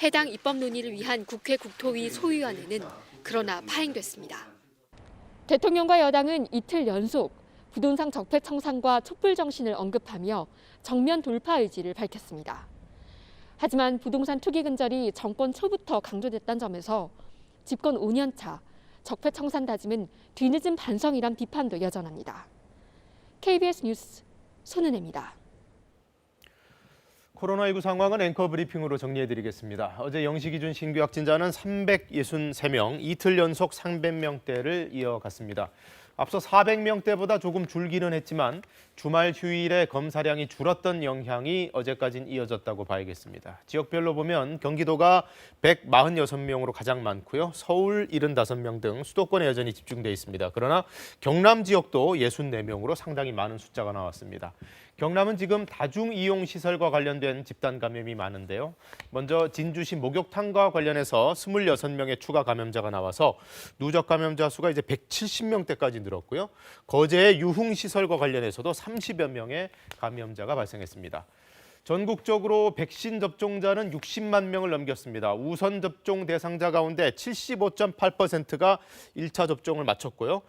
해당 입법 논의를 위한 국회 국토위 소위원회는 그러나 파행됐습니다. 대통령과 여당은 이틀 연속 부동산 적폐 청산과 촛불 정신을 언급하며 정면 돌파 의지를 밝혔습니다. 하지만 부동산 투기 근절이 정권 초부터 강조됐다는 점에서 집권 5년 차 적폐 청산 다짐은 뒤늦은 반성이란 비판도 여전합니다. KBS 뉴스 손은혜입니다. 코로나19 상황은 앵커 브리핑으로 정리해드리겠습니다. 어제 0시 기준 신규 확진자는 363명, 이틀 연속 300명대를 이어갔습니다. 앞서 400명대보다 조금 줄기는 했지만 주말 휴일에 검사량이 줄었던 영향이 어제까지는 이어졌다고 봐야겠습니다. 지역별로 보면 경기도가 146명으로 가장 많고요. 서울 75명 등 수도권에 여전히 집중돼 있습니다. 그러나 경남 지역도 64명으로 상당히 많은 숫자가 나왔습니다. 경남은 지금 다중이용시설과 관련된 집단 감염이 많은데요. 먼저 진주시 목욕탕과 관련해서 26명의 추가 감염자가 나와서 누적 감염자 수가 이제 170명대까지 늘었고요. 거제의 유흥시설과 관련해서도 30여 명의 감염자가 발생했습니다. 전국적으로 백신 접종자는 60만 명을 넘겼습니다. 우선 접종 대상자 가운데 75.8%가 1차 접종을 마쳤고요.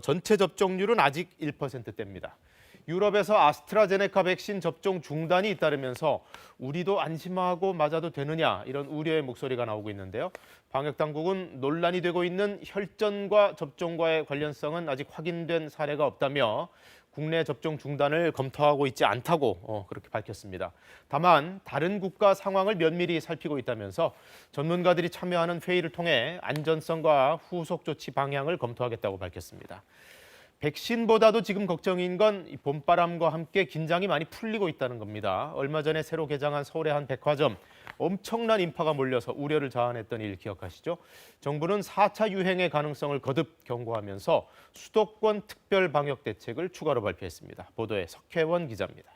전체 접종률은 아직 1%대입니다. 유럽에서 아스트라제네카 백신 접종 중단이 잇따르면서 우리도 안심하고 맞아도 되느냐 이런 우려의 목소리가 나오고 있는데요. 방역당국은 논란이 되고 있는 혈전과 접종과의 관련성은 아직 확인된 사례가 없다며 국내 접종 중단을 검토하고 있지 않다고 그렇게 밝혔습니다. 다만 다른 국가 상황을 면밀히 살피고 있다면서 전문가들이 참여하는 회의를 통해 안전성과 후속 조치 방향을 검토하겠다고 밝혔습니다. 백신보다도 지금 걱정인 건 봄바람과 함께 긴장이 많이 풀리고 있다는 겁니다. 얼마 전에 새로 개장한 서울의 한 백화점, 엄청난 인파가 몰려서 우려를 자아냈던 일 기억하시죠? 정부는 4차 유행의 가능성을 거듭 경고하면서 수도권 특별 방역 대책을 추가로 발표했습니다. 보도에 석혜원 기자입니다.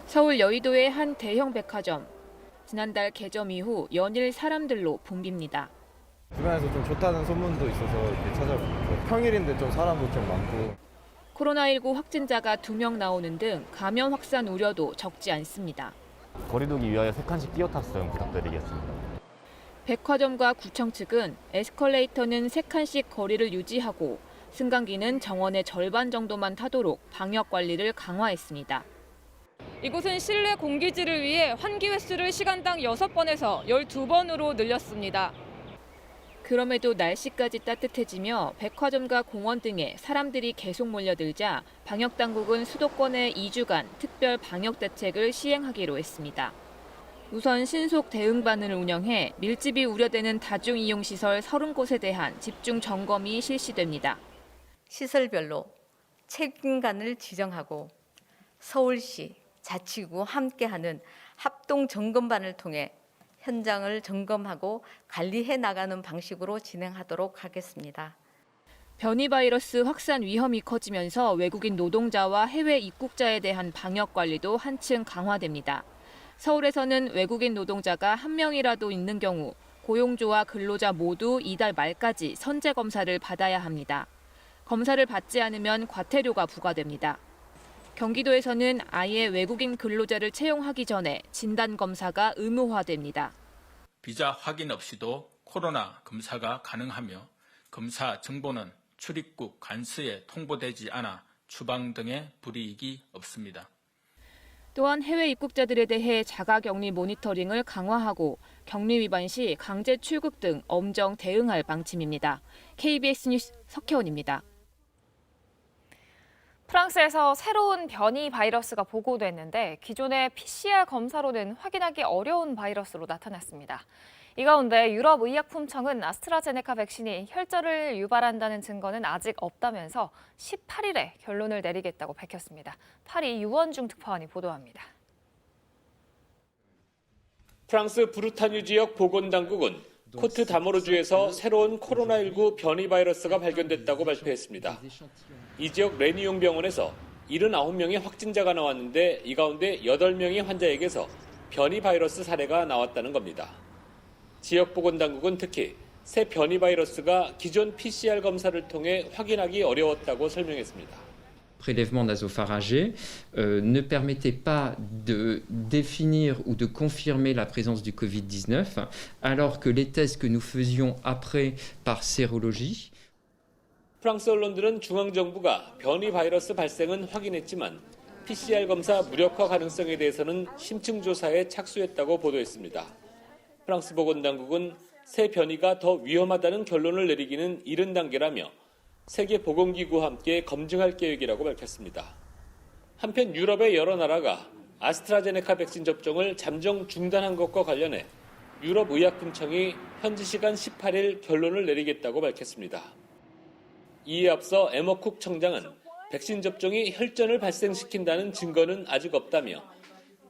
서울 여의도의 한 대형 백화점. 지난달 개점 이후 연일 사람들로 붐빕니다. 주변에서 좀 좋다는 소문도 있어서 이렇게 찾아보고 평일인데 좀 사람도 좀 많고. 코로나19 확진자가 2명 나오는 등 감염 확산 우려도 적지 않습니다. 거리두기 위하여 3칸씩 뛰어 탑승 부탁드리겠습니다. 백화점과 구청 측은 에스컬레이터는 3칸씩 거리를 유지하고 승강기는 정원의 절반 정도만 타도록 방역 관리를 강화했습니다. 이곳은 실내 공기질을 위해 환기 횟수를 시간당 6번에서 12번으로 늘렸습니다. 그럼에도 날씨까지 따뜻해지며 백화점과 공원 등에 사람들이 계속 몰려들자 방역당국은 수도권에 2주간 특별 방역 대책을 시행하기로 했습니다. 우선 신속 대응반을 운영해 밀집이 우려되는 다중이용시설 30곳에 대한 집중 점검이 실시됩니다. 시설별로 책임관을 지정하고 서울시, 자치구 함께하는 합동 점검반을 통해 현장을 점검하고 관리해 나가는 방식으로 진행하도록 하겠습니다. 변이 바이러스 확산 위험이 커지면서 외국인 노동자와 해외 입국자에 대한 방역 관리도 한층 강화됩니다. 서울에서는 외국인 노동자가 1명이라도 있는 경우 고용주와 근로자 모두 이달 말까지 선제 검사를 받아야 합니다. 검사를 받지 않으면 과태료가 부과됩니다. 경기도에서는 아예 외국인 근로자를 채용하기 전에 진단 검사가 의무화됩니다. 비자 확인 없이도 코로나 검사가 가능하며 검사 정보는 출입국 관서에 통보되지 않아 추방 등의 불이익이 없습니다. 또한 해외 입국자들에 대해 자가격리 모니터링을 강화하고 격리 위반 시 강제 출국 등 엄정 대응할 방침입니다. KBS 뉴스 석혜원입니다. 프랑스에서 새로운 변이 바이러스가 보고됐는데 기존의 PCR 검사로는 확인하기 어려운 바이러스로 나타났습니다. 이 가운데 유럽의약품청은 아스트라제네카 백신이 혈전을 유발한다는 증거는 아직 없다면서 18일에 결론을 내리겠다고 밝혔습니다. 파리 유원중 특파원이 보도합니다. 프랑스 브루타뉴 지역 보건당국은 코트 다모르주에서 새로운 코로나19 변이 바이러스가 발견됐다고 발표했습니다. 이 지역 레니용 병원에서 79명의 확진자가 나왔는데 이 가운데 8명의 환자에게서 변이 바이러스 사례가 나왔다는 겁니다. 지역 보건당국은 특히 새 변이 바이러스가 기존 PCR 검사를 통해 확인하기 어려웠다고 설명했습니다. prélèvement nasopharyngé ne permettait pas de définir ou de confirmer la présence du Covid-19, alors que les tests que nous faisions après par sérologie. 프랑스 언론들은 중앙정부가 변이 바이러스 발생은 확인했지만 PCR 검사 무력화 가능성에 대해서는 심층 조사에 착수했다고 보도했습니다. 프랑스 보건당국은 새 변이가 더 위험하다는 결론을 내리기는 이른 단계라며 세계보건기구와 함께 검증할 계획이라고 밝혔습니다. 한편 유럽의 여러 나라가 아스트라제네카 백신 접종을 잠정 중단한 것과 관련해 유럽의약품청이 현지 시간 18일 결론을 내리겠다고 밝혔습니다. 이에 앞서 에머쿡 청장은 백신 접종이 혈전을 발생시킨다는 증거는 아직 없다며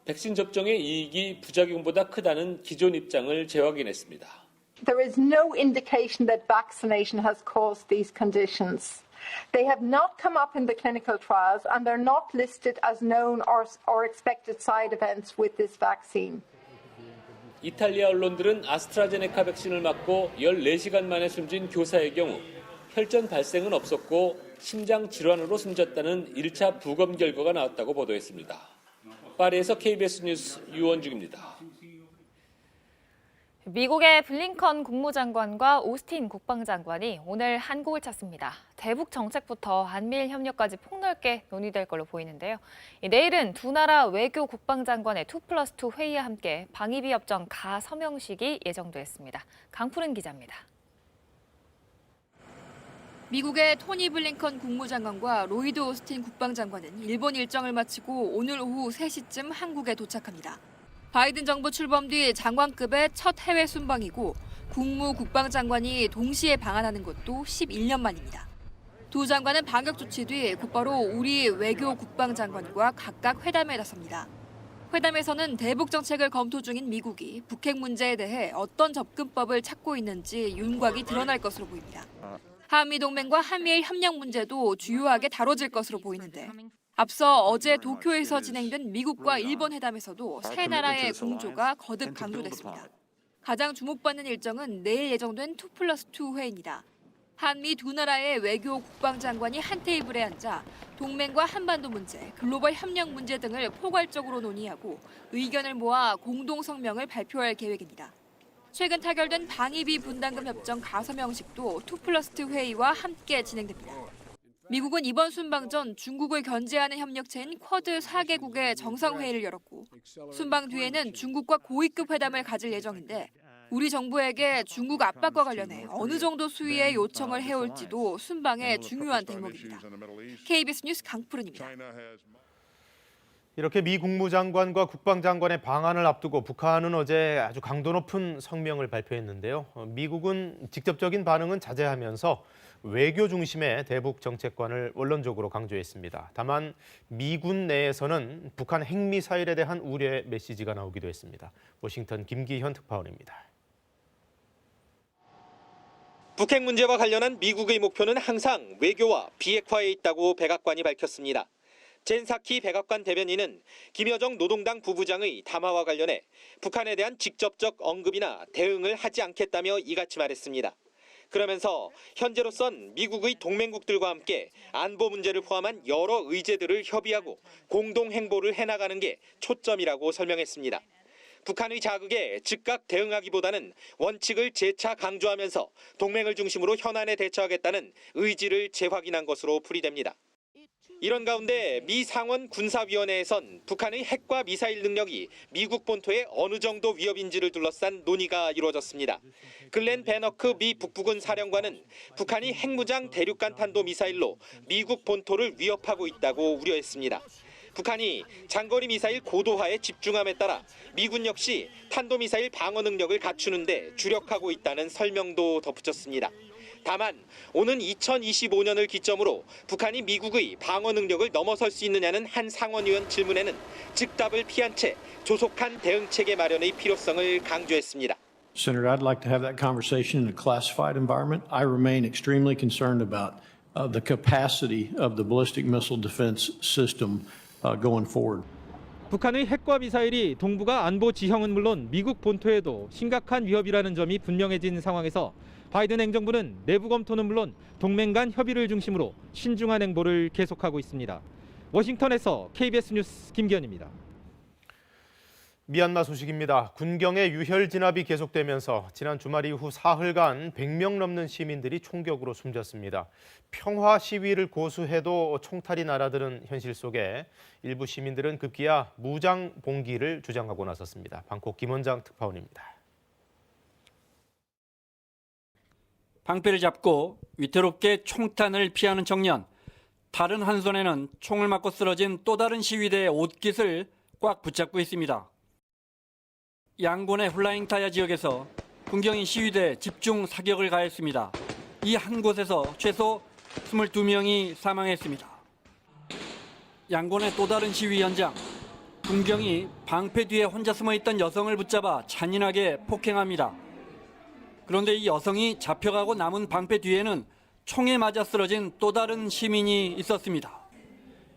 백신 접종의 이익이 부작용보다 크다는 기존 입장을 재확인했습니다. There is no indication that vaccination has caused these conditions. They have not come up in the clinical trials and they're not listed as known or expected side events with this vaccine. 이탈리아 언론들은 아스트라제네카 백신을 맞고 14시간 만에 숨진 교사의 경우 혈전 발생은 없었고 심장 질환으로 숨졌다는 1차 부검 결과가 나왔다고 보도했습니다. 파리에서 KBS 뉴스 유원중입니다. 미국의 블링컨 국무장관과 오스틴 국방장관이 오늘 한국을 찾습니다. 대북 정책부터 한미일 협력까지 폭넓게 논의될 걸로 보이는데요. 내일은 두 나라 외교 국방장관의 2+2 회의와 함께 방위비 협정 가서명식이 예정돼 있습니다. 강푸른 기자입니다. 미국의 토니 블링컨 국무장관과 로이드 오스틴 국방장관은 일본 일정을 마치고 오늘 오후 3시쯤 한국에 도착합니다. 바이든 정부 출범 뒤 장관급의 첫 해외 순방이고 국무 국방장관이 동시에 방한하는 것도 11년 만입니다. 두 장관은 방역 조치 뒤 곧바로 우리 외교 국방장관과 각각 회담에 나섭니다. 회담에서는 대북 정책을 검토 중인 미국이 북핵 문제에 대해 어떤 접근법을 찾고 있는지 윤곽이 드러날 것으로 보입니다. 한미 동맹과 한미일 협력 문제도 주요하게 다뤄질 것으로 보이는데 앞서 어제 도쿄에서 진행된 미국과 일본 회담에서도 세 나라의 공조가 거듭 강조됐습니다. 가장 주목받는 일정은 내일 예정된 2+2 회의입니다. 한미 두 나라의 외교 국방장관이 한 테이블에 앉아 동맹과 한반도 문제, 글로벌 협력 문제 등을 포괄적으로 논의하고 의견을 모아 공동 성명을 발표할 계획입니다. 최근 타결된 방위비 분담금 협정 가서명식도 2+2 회의와 함께 진행됩니다. 미국은 이번 순방 전 중국을 견제하는 협력체인 쿼드 4개국의 정상회의를 열었고 순방 뒤에는 중국과 고위급 회담을 가질 예정인데 우리 정부에게 중국 압박과 관련해 어느 정도 수위의 요청을 해올지도 순방의 중요한 대목입니다. KBS 뉴스 강푸른입니다. 이렇게 미 국무장관과 국방장관의 방한을 앞두고 북한은 어제 아주 강도 높은 성명을 발표했는데요. 미국은 직접적인 반응은 자제하면서 외교 중심의 대북 정책관을 원론적으로 강조했습니다. 다만 미군 내에서는 북한 핵미사일에 대한 우려의 메시지가 나오기도 했습니다. 워싱턴 김기현 특파원입니다. 북핵 문제와 관련한 미국의 목표는 항상 외교와 비핵화에 있다고 백악관이 밝혔습니다. 젠사키 백악관 대변인은 김여정 노동당 부부장의 담화와 관련해 북한에 대한 직접적 언급이나 대응을 하지 않겠다며 이같이 말했습니다. 그러면서 현재로선 미국의 동맹국들과 함께 안보 문제를 포함한 여러 의제들을 협의하고 공동 행보를 해나가는 게 초점이라고 설명했습니다. 북한의 자극에 즉각 대응하기보다는 원칙을 재차 강조하면서 동맹을 중심으로 현안에 대처하겠다는 의지를 재확인한 것으로 풀이됩니다. 이런 가운데 미 상원 군사위원회에선 북한의 핵과 미사일 능력이 미국 본토에 어느 정도 위협인지를 둘러싼 논의가 이루어졌습니다. 글렌 베너크 미 북부군 사령관은 북한이 핵무장 대륙간 탄도미사일로 미국 본토를 위협하고 있다고 우려했습니다. 북한이 장거리 미사일 고도화에 집중함에 따라 미군 역시 탄도미사일 방어 능력을 갖추는 데 주력하고 있다는 설명도 덧붙였습니다. 다만 오는 2025년을 기점으로 북한이 미국의 방어 능력을 넘어설 수 있느냐는 한 상원의원 질문에는 즉답을 피한 채 조속한 대응 체계 마련의 필요성을 강조했습니다. Senator, I'd like to have that conversation in a classified environment. I remain extremely concerned about the capacity of the ballistic missile defense system going forward. 북한의 핵과 미사일이 동북아 안보 지형은 물론 미국 본토에도 심각한 위협이라는 점이 분명해진 상황에서 바이든 행정부는 내부 검토는 물론 동맹 간 협의를 중심으로 신중한 행보를 계속하고 있습니다. 워싱턴에서 KBS 뉴스 김기현입니다. 미얀마 소식입니다. 군경의 유혈 진압이 계속되면서 지난 주말 이후 사흘간 100명 넘는 시민들이 총격으로 숨졌습니다. 평화 시위를 고수해도 총탈이 날아드는 현실 속에 일부 시민들은 급기야 무장 봉기를 주장하고 나섰습니다. 방콕 김원장 특파원입니다. 방패를 잡고 위태롭게 총탄을 피하는 청년. 다른 한 손에는 총을 맞고 쓰러진 또 다른 시위대의 옷깃을 꽉 붙잡고 있습니다. 양곤의 훌라잉 타야 지역에서 군경이 시위대 집중 사격을 가했습니다. 이 한 곳에서 최소 22명이 사망했습니다. 양곤의 또 다른 시위 현장. 군경이 방패 뒤에 혼자 숨어있던 여성을 붙잡아 잔인하게 폭행합니다. 그런데 이 여성이 잡혀가고 남은 방패 뒤에는 총에 맞아 쓰러진 또 다른 시민이 있었습니다.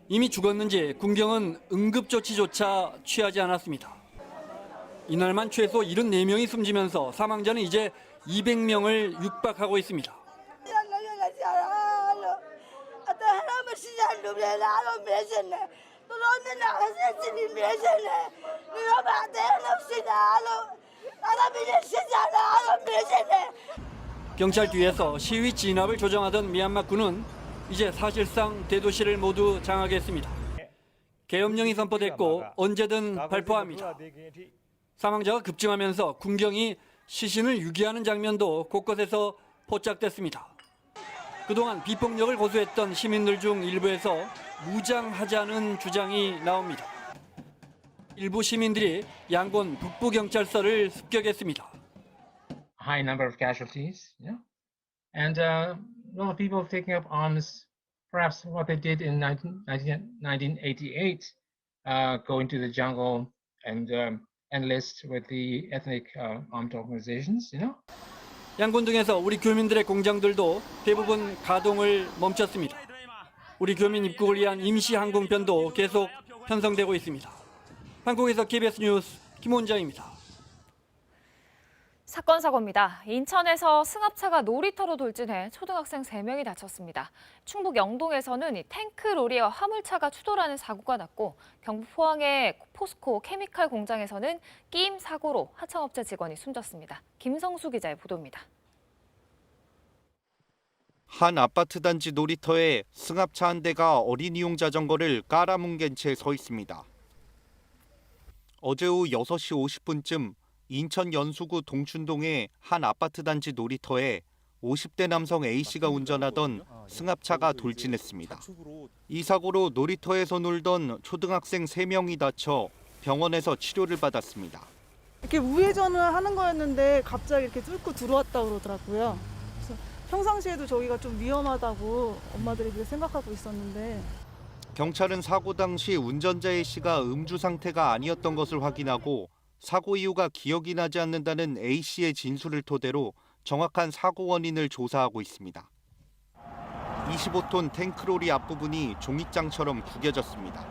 이미 죽었는지 군경은 응급조치조차 취하지 않았습니다. 이날만 최소 74명이 숨지면서 사망자는 이제 200명을 육박하고 있습니다. 경찰 뒤에서 시위 진압을 조정하던 미얀마 군은 이제 사실상 대도시를 모두 장악했습니다. 계엄령이 선포됐고 언제든 발포합니다. 사망자가 급증하면서 군경이 시신을 유기하는 장면도 곳곳에서 포착됐습니다. 그동안 비폭력을 고수했던 시민들 중 일부에서 무장하자는 주장이 나옵니다. 일부 시민들이 양곤 북부경찰서를 습격했습니다. High number of casualties, and a lot of people taking up arms, perhaps what they did in 1988, go into the jungle and enlist with the ethnic armed organizations, 양곤 등에서 우리 교민들의 공장들도 대부분 가동을 멈췄습니다. 우리 교민 입국을 위한 임시 항공편도 계속 편성되고 있습니다. 한국에서 KBS 뉴스 김원장입니다. 사건 사고입니다. 인천에서 승합차가 놀이터로 돌진해 초등학생 3명이 다쳤습니다. 충북 영동에서는 탱크 로리와 화물차가 추돌하는 사고가 났고 경북 포항의 포스코 케미칼 공장에서는 끼임 사고로 하청업체 직원이 숨졌습니다. 김성수 기자의 보도입니다. 한 아파트 단지 놀이터에 승합차 한 대가 어린이용 자전거를 깔아뭉갠 채 서 있습니다. 어제 오후 6시 50분쯤 인천 연수구 동춘동의 한 아파트 단지 놀이터에 50대 남성 A씨가 운전하던 승합차가 돌진했습니다. 이 사고로 놀이터에서 놀던 초등학생 3명이 다쳐 병원에서 치료를 받았습니다. 이렇게 우회전을 하는 거였는데 갑자기 이렇게 뚫고 들어왔다고 그러더라고요. 그래서 평상시에도 저기가 좀 위험하다고 엄마들이 그렇게 생각하고 있었는데 경찰은 사고 당시 운전자 A씨가 음주 상태가 아니었던 것을 확인하고 사고 이유가 기억이 나지 않는다는 A씨의 진술을 토대로 정확한 사고 원인을 조사하고 있습니다. 25톤 탱크로리 앞부분이 종잇장처럼 구겨졌습니다.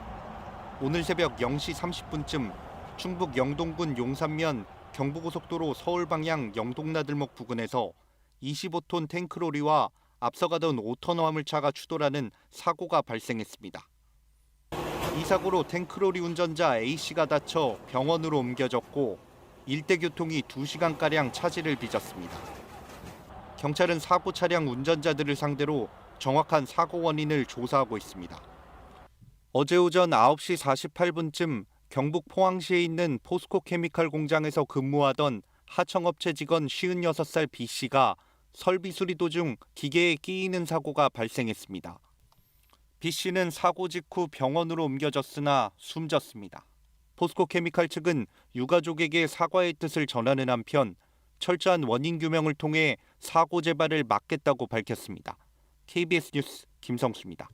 오늘 새벽 0시 30분쯤 충북 영동군 용산면 경부고속도로 서울 방향 영동나들목 부근에서 25톤 탱크로리와 앞서가던 5톤 화물차가 추돌하는 사고가 발생했습니다. 이 사고로 탱크로리 운전자 A씨가 다쳐 병원으로 옮겨졌고 일대 교통이 2시간가량 차질을 빚었습니다. 경찰은 사고 차량 운전자들을 상대로 정확한 사고 원인을 조사하고 있습니다. 어제 오전 9시 48분쯤 경북 포항시에 있는 포스코 케미칼 공장에서 근무하던 하청업체 직원 56살 B씨가 설비 수리 도중 기계에 끼이는 사고가 발생했습니다. B씨는 사고 직후 병원으로 옮겨졌으나 숨졌습니다. 포스코 케미칼 측은 유가족에게 사과의 뜻을 전하는 한편 철저한 원인 규명을 통해 사고 재발을 막겠다고 밝혔습니다. KBS 뉴스 김성수입니다.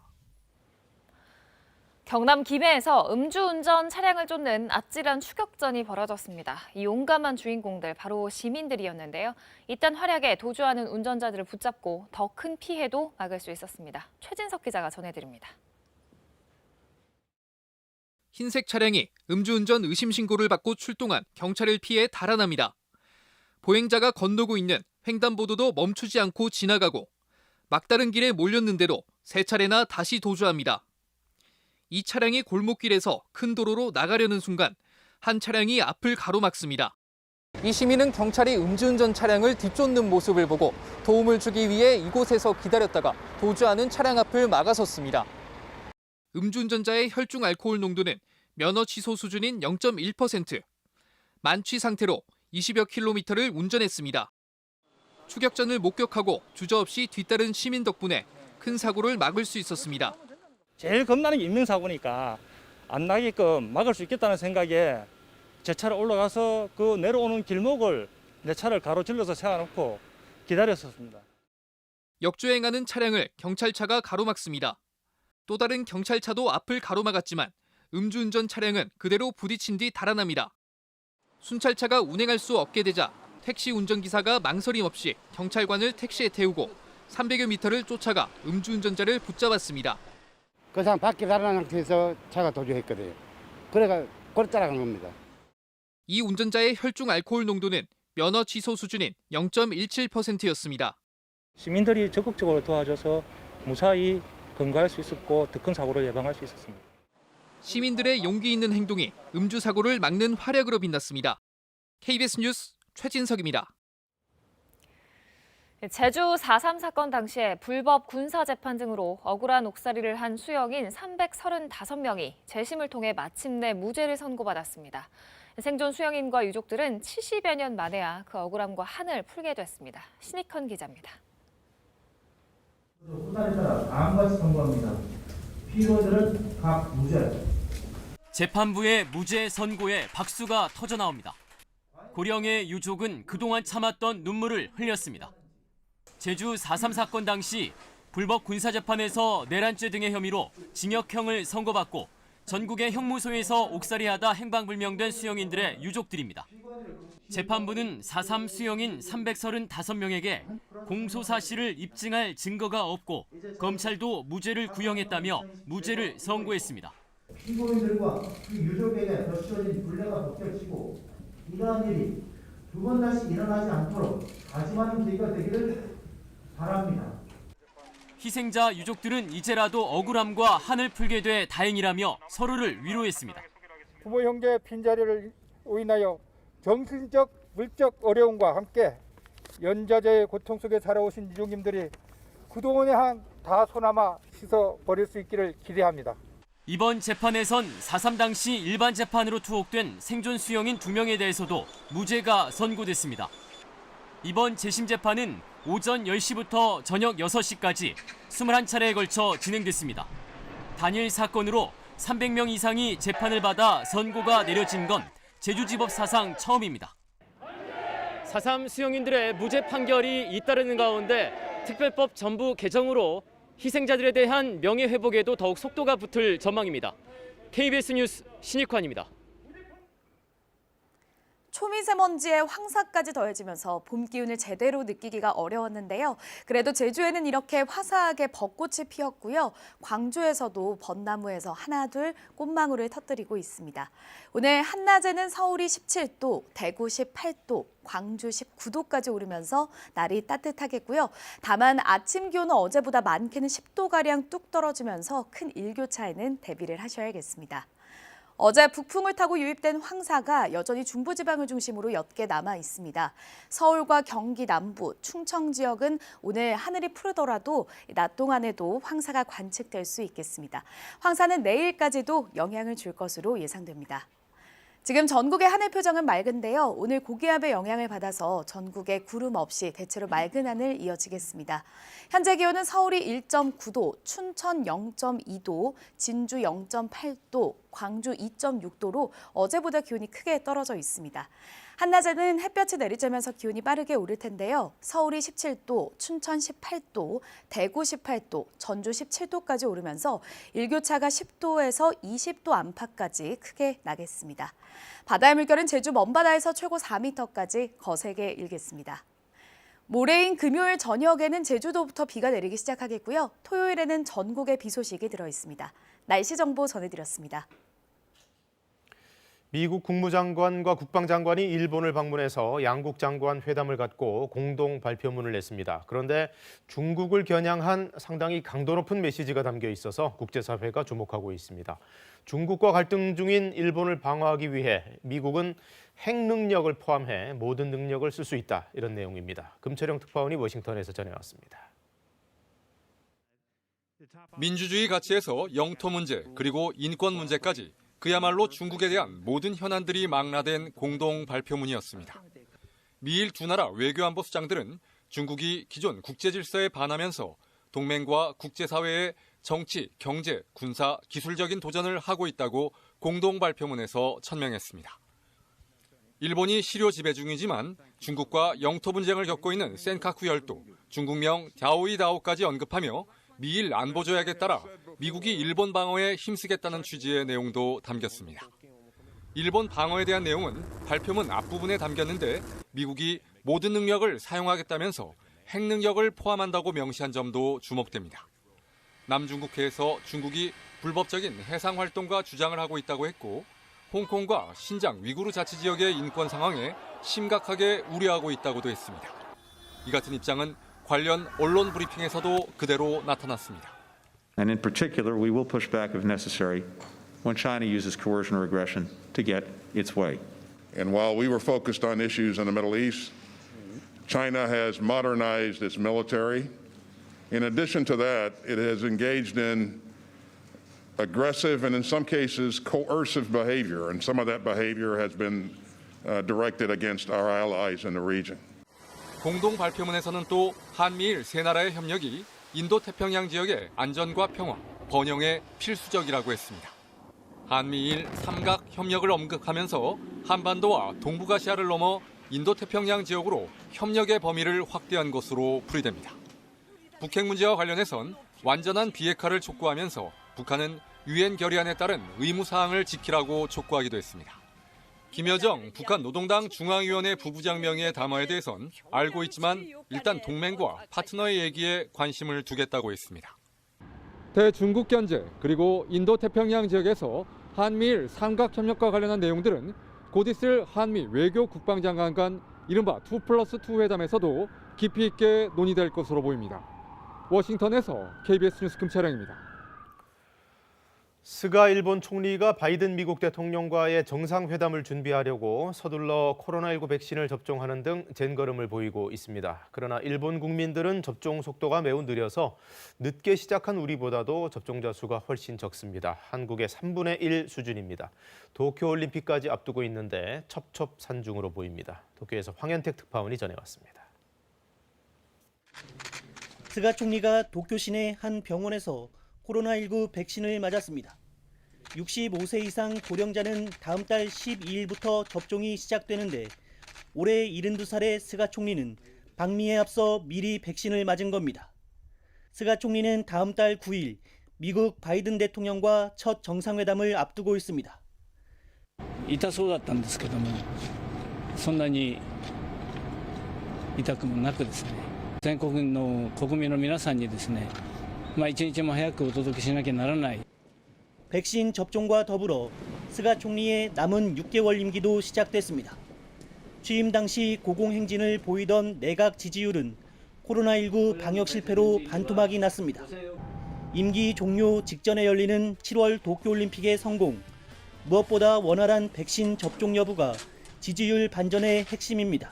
경남 김해에서 음주운전 차량을 쫓는 아찔한 추격전이 벌어졌습니다. 이 용감한 주인공들 바로 시민들이었는데요. 이딴 활약에 도주하는 운전자들을 붙잡고 더 큰 피해도 막을 수 있었습니다. 최진석 기자가 전해드립니다. 흰색 차량이 음주운전 의심 신고를 받고 출동한 경찰을 피해 달아납니다. 보행자가 건너고 있는 횡단보도도 멈추지 않고 지나가고 막다른 길에 몰렸는데도 3차례나 다시 도주합니다. 이 차량이 골목길에서 큰 도로로 나가려는 순간 한 차량이 앞을 가로막습니다. 이 시민은 경찰이 음주운전 차량을 뒤쫓는 모습을 보고 도움을 주기 위해 이곳에서 기다렸다가 도주하는 차량 앞을 막아섰습니다. 음주운전자의 혈중 알코올 농도는 면허 취소 수준인 0.1%. 만취 상태로 20여 킬로미터를 운전했습니다. 추격전을 목격하고 주저없이 뒤따른 시민 덕분에 큰 사고를 막을 수 있었습니다. 제일 겁나는 게 인명사고니까 안 나게끔 막을 수 있겠다는 생각에 제 차로 올라가서 그 내려오는 길목을 내 차를 가로질러서 세워놓고 기다렸었습니다. 역주행하는 차량을 경찰차가 가로막습니다. 또 다른 경찰차도 앞을 가로막았지만 음주운전 차량은 그대로 부딪힌 뒤 달아납니다. 순찰차가 운행할 수 없게 되자 택시 운전기사가 망설임 없이 경찰관을 택시에 태우고 300여 미터를 쫓아가 음주운전자를 붙잡았습니다. 그 사람 밖에 달아난 상태에서 차가 도주했거든요. 그래가 그걸 따라간 겁니다. 이 운전자의 혈중 알코올 농도는 면허 취소 수준인 0.17%였습니다. 시민들이 적극적으로 도와줘서 무사히 검거할 수 있었고 더 큰 사고를 예방할 수 있었습니다. 시민들의 용기 있는 행동이 음주 사고를 막는 활약으로 빛났습니다. KBS 뉴스 최진석입니다. 제주 4.3 사건 당시에 불법 군사재판 등으로 억울한 옥살이를 한 수영인 335명이 재심을 통해 마침내 무죄를 선고받았습니다. 생존 수영인과 유족들은 70여 년 만에야 그 억울함과 한을 풀게 됐습니다. 신익헌 기자입니다. 후단에 따라 다음같이 선고합니다. 피고들은 각 무죄. 재판부의 무죄 선고에 박수가 터져나옵니다. 고령의 유족은 그동안 참았던 눈물을 흘렸습니다. 제주 4.3 사건 당시 불법 군사재판에서 내란죄 등의 혐의로 징역형을 선고받고 전국의 형무소에서 옥살이하다 행방불명된 수영인들의 유족들입니다. 재판부는 4.3 수영인 335명에게 공소 사실을 입증할 증거가 없고 검찰도 무죄를 구형했다며 무죄를 선고했습니다. 피고인들과 그 유족에게 덧씌워진 불례가 벗겨지고 이러한 일이 두 번 다시 일어나지 않도록 다짐하는 계기가 되기를 바랍니다. 희생자 유족들은 이제라도 억울함과 한을 풀게 돼 다행이라며 서로를 위로했습니다. 부모 형제 빈자리를 인하여 정신적, 물적 어려움과 함께 연좌제의 고통 속에 살아오신 유족님들이 그동안의 한 다 소나마 씻어버릴 수 있기를 기대합니다. 이번 재판에선 4.3 당시 일반 재판으로 투옥된 생존 수영인 2명에 대해서도 무죄가 선고됐습니다. 이번 재심 재판은 오전 10시부터 저녁 6시까지 21차례에 걸쳐 진행됐습니다. 단일 사건으로 300명 이상이 재판을 받아 선고가 내려진 건 제주지법 사상 처음입니다. 4.3 수영인들의 무죄 판결이 잇따르는 가운데 특별법 전부 개정으로 희생자들에 대한 명예회복에도 더욱 속도가 붙을 전망입니다. KBS 뉴스 신익환입니다. 초미세먼지에 황사까지 더해지면서 봄 기운을 제대로 느끼기가 어려웠는데요. 그래도 제주에는 이렇게 화사하게 벚꽃이 피었고요. 광주에서도 벚나무에서 하나둘 꽃망울을 터뜨리고 있습니다. 오늘 한낮에는 서울이 17도, 대구 18도, 광주 19도까지 오르면서 날이 따뜻하겠고요. 다만 아침 기온은 어제보다 많게는 10도가량 뚝 떨어지면서 큰 일교차에는 대비를 하셔야겠습니다. 어제 북풍을 타고 유입된 황사가 여전히 중부지방을 중심으로 옅게 남아 있습니다. 서울과 경기 남부, 충청 지역은 오늘 하늘이 푸르더라도 낮 동안에도 황사가 관측될 수 있겠습니다. 황사는 내일까지도 영향을 줄 것으로 예상됩니다. 지금 전국의 하늘 표정은 맑은데요. 오늘 고기압의 영향을 받아서 전국에 구름 없이 대체로 맑은 하늘 이어지겠습니다. 현재 기온은 서울이 1.9도, 춘천 0.2도, 진주 0.8도, 광주 2.6도로 어제보다 기온이 크게 떨어져 있습니다. 한낮에는 햇볕이 내리쬐면서 기온이 빠르게 오를 텐데요. 서울이 17도, 춘천 18도, 대구 18도, 전주 17도까지 오르면서 일교차가 10도에서 20도 안팎까지 크게 나겠습니다. 바다의 물결은 제주 먼바다에서 최고 4m까지 거세게 일겠습니다. 모레인 금요일 저녁에는 제주도부터 비가 내리기 시작하겠고요. 토요일에는 전국에 비 소식이 들어 있습니다. 날씨 정보 전해드렸습니다. 미국 국무장관과 국방장관이 일본을 방문해서 양국 장관 회담을 갖고 공동 발표문을 냈습니다. 그런데 중국을 겨냥한 상당히 강도 높은 메시지가 담겨 있어서 국제사회가 주목하고 있습니다. 중국과 갈등 중인 일본을 방어하기 위해 미국은 핵 능력을 포함해 모든 능력을 쓸 수 있다, 이런 내용입니다. 금철영 특파원이 워싱턴에서 전해왔습니다. 민주주의 가치에서 영토 문제 그리고 인권 문제까지 그야말로 중국에 대한 모든 현안들이 망라된 공동 발표문이었습니다. 미일 두 나라 외교안보 수장들은 중국이 기존 국제 질서에 반하면서 동맹과 국제사회의 정치, 경제, 군사, 기술적인 도전을 하고 있다고 공동 발표문에서 천명했습니다. 일본이 실효 지배 중이지만 중국과 영토 분쟁을 겪고 있는 센카쿠 열도, 중국명 갸오이다오까지 언급하며 미일 안보 조약에 따라 미국이 일본 방어에 힘쓰겠다는 취지의 내용도 담겼습니다. 일본 방어에 대한 내용은 발표문 앞부분에 담겼는데 미국이 모든 능력을 사용하겠다면서 핵 능력을 포함한다고 명시한 점도 주목됩니다. 남중국해에서 중국이 불법적인 해상 활동과 주장을 하고 있다고 했고 홍콩과 신장 위구르 자치지역의 인권 상황에 심각하게 우려하고 있다고도 했습니다. 이 같은 입장은 관련 언론 브리핑에서도 그대로 나타났습니다. And in particular, we will push back if necessary when China uses coercion or aggression to get its way. And while we were focused on issues in the Middle East, China has modernized its military. In addition to that, it has engaged in aggressive and in some cases coercive behavior, and some of that behavior has been directed against our allies in the region. 공동 발표문에서는 또 한미일 세 나라의 협력이 인도태평양 지역의 안전과 평화, 번영에 필수적이라고 했습니다. 한미일 삼각 협력을 언급하면서 한반도와 동북아시아를 넘어 인도태평양 지역으로 협력의 범위를 확대한 것으로 풀이됩니다. 북핵 문제와 관련해선 완전한 비핵화를 촉구하면서 북한은 유엔 결의안에 따른 의무사항을 지키라고 촉구하기도 했습니다. 김여정 북한 노동당 중앙위원회 부부장 명의의 담화에 대해선 알고 있지만 일단 동맹과 파트너의 얘기에 관심을 두겠다고 했습니다. 대중국 견제 그리고 인도태평양 지역에서 한미일 삼각협력과 관련한 내용들은 곧 있을 한미 외교 국방장관 간 이른바 2+2 회담에서도 깊이 있게 논의될 것으로 보입니다. 워싱턴에서 KBS 뉴스 금철영입니다. 스가 일본 총리가 바이든 미국 대통령과의 정상회담을 준비하려고 서둘러 코로나19 백신을 접종하는 등 젠걸음을 보이고 있습니다. 그러나 일본 국민들은 접종 속도가 매우 느려서 늦게 시작한 우리보다도 접종자 수가 훨씬 적습니다. 한국의 3분의 1 수준입니다. 도쿄올림픽까지 앞두고 있는데 첩첩산중으로 보입니다. 도쿄에서 황현택 특파원이 전해왔습니다. 스가 총리가 도쿄 시내 한 병원에서 코로나19 백신을 맞았습니다. 65세 이상 고령자는 다음 달 12일부터 접종이 시작되는데 올해 72살의 스가 총리는 방미에 앞서 미리 백신을 맞은 겁니다. 스가 총리는 다음 달 9일 미국 바이든 대통령과 첫 정상회담을 앞두고 있습니다. 痛そうだったんですけども、そんなに痛くもなくですね、全国の国民の皆さんにですね、一日も早くお届けしなきゃならない。 백신 접종과 더불어 스가 총리의 남은 6개월 임기도 시작됐습니다. 취임 당시 고공행진을 보이던 내각 지지율은 코로나19 방역 실패로 반토막이 났습니다. 임기 종료 직전에 열리는 7월 도쿄올림픽의 성공, 무엇보다 원활한 백신 접종 여부가 지지율 반전의 핵심입니다.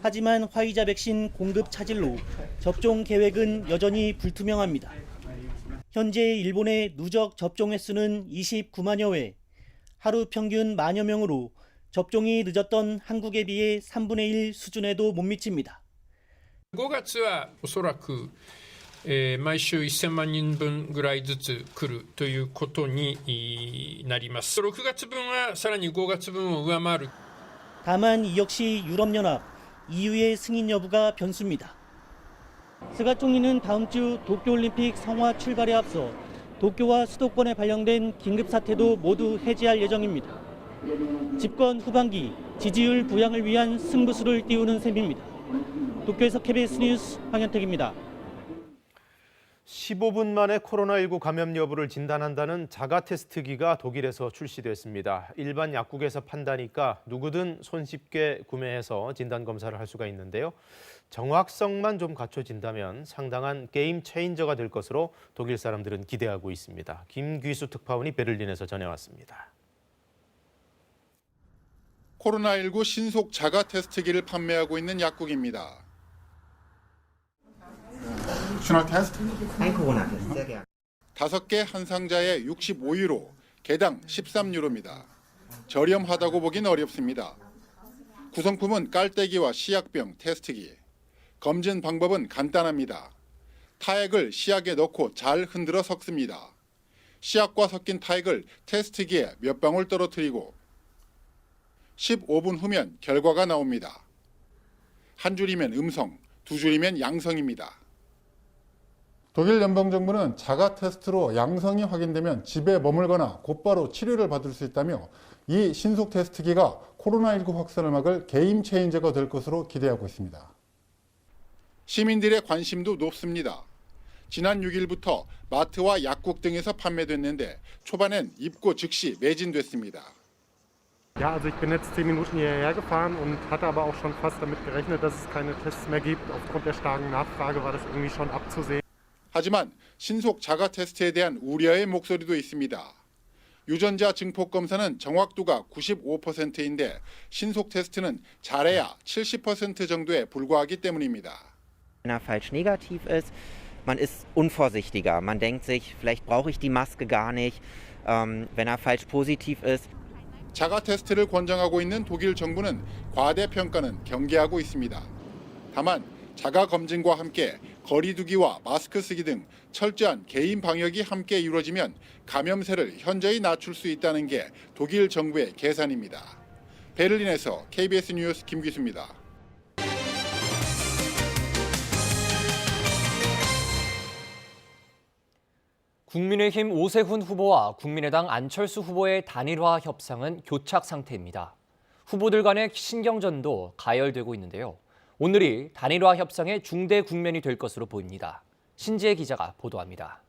하지만 화이자 백신 공급 차질로 접종 계획은 여전히 불투명합니다. 현재 일본의 누적 접종 횟수는 29만여 회, 하루 평균 만여 명으로 접종이 늦었던 한국에 비해 3분의 1 수준에도 못 미칩니다. 5月はおそらく毎週1000万人分ぐらいずつ来るということになります。6月分はさらに5月分を上回る。 다만 이 역시 유럽연합, EU의 승인 여부가 변수입니다. 스가 총리는 다음 주 도쿄올림픽 성화 출발에 앞서 도쿄와 수도권에 발령된 긴급사태도 모두 해제할 예정입니다. 집권 후반기 지지율 부양을 위한 승부수를 띄우는 셈입니다. 도쿄에서 KBS 뉴스 황현택입니다. 15분 만에 코로나19 감염 여부를 진단한다는 자가 테스트기가 독일에서 출시됐습니다. 일반 약국에서 판다니까 누구든 손쉽게 구매해서 진단 검사를 할 수가 있는데요. 정확성만 좀 갖춰진다면 상당한 게임 체인저가 될 것으로 독일 사람들은 기대하고 있습니다. 김귀수 특파원이 베를린에서 전해왔습니다. 코로나19 신속 자가 테스트기를 판매하고 있는 약국입니다. Ein Corona-Test, sehr gern. 5개 한 상자에 65유로, 개당 13유로입니다. 저렴하다고 보긴 어렵습니다. 구성품은 깔때기와 시약병, 테스트기. 검진 방법은 간단합니다. 타액을 시약에 넣고 잘 흔들어 섞습니다. 시약과 섞인 타액을 테스트기에 몇 방울 떨어뜨리고 15분 후면 결과가 나옵니다. 한 줄이면 음성, 두 줄이면 양성입니다. 독일 연방정부는 자가 테스트로 양성이 확인되면 집에 머물거나 곧바로 치료를 받을 수 있다며 이 신속 테스트기가 코로나19 확산을 막을 게임 체인저가 될 것으로 기대하고 있습니다. 시민들의 관심도 높습니다. 지난 6일부터 마트와 약국 등에서 판매됐는데 초반엔 입고 즉시 매진됐습니다. Ja, also ich bin jetzt 10 Minuten hierher gefahren und hatte aber auch schon fast damit gerechnet, dass es keine Tests mehr gibt. Aufgrund der starken Nachfrage war das irgendwie schon abzusehen. 하지만 신속 자가 테스트에 대한 우려의 목소리도 있습니다. 유전자 증폭 검사는 정확도가 95%인데 신속 테스트는 잘해야 70% 정도에 불과하기 때문입니다. Wenn er falsch negativ ist, man ist unvorsichtiger. Man denkt sich, vielleicht brauche ich die Maske gar nicht. Wenn er falsch positiv ist. 자가 테스트를 권장하고 있는 독일 정부는 과대평가는 경계하고 있습니다. 다만 자가 검진과 함께 거리 두기와 마스크 쓰기 등 철저한 개인 방역이 함께 이루어지면 감염세를 현저히 낮출 수 있다는 게 독일 정부의 계산입니다. 베를린에서 KBS 뉴스 김기수입니다. 국민의힘 오세훈 후보와 국민의당 안철수 후보의 단일화 협상은 교착 상태입니다. 후보들 간의 신경전도 가열되고 있는데요. 오늘이 단일화 협상의 중대 국면이 될 것으로 보입니다. 신지혜 기자가 보도합니다.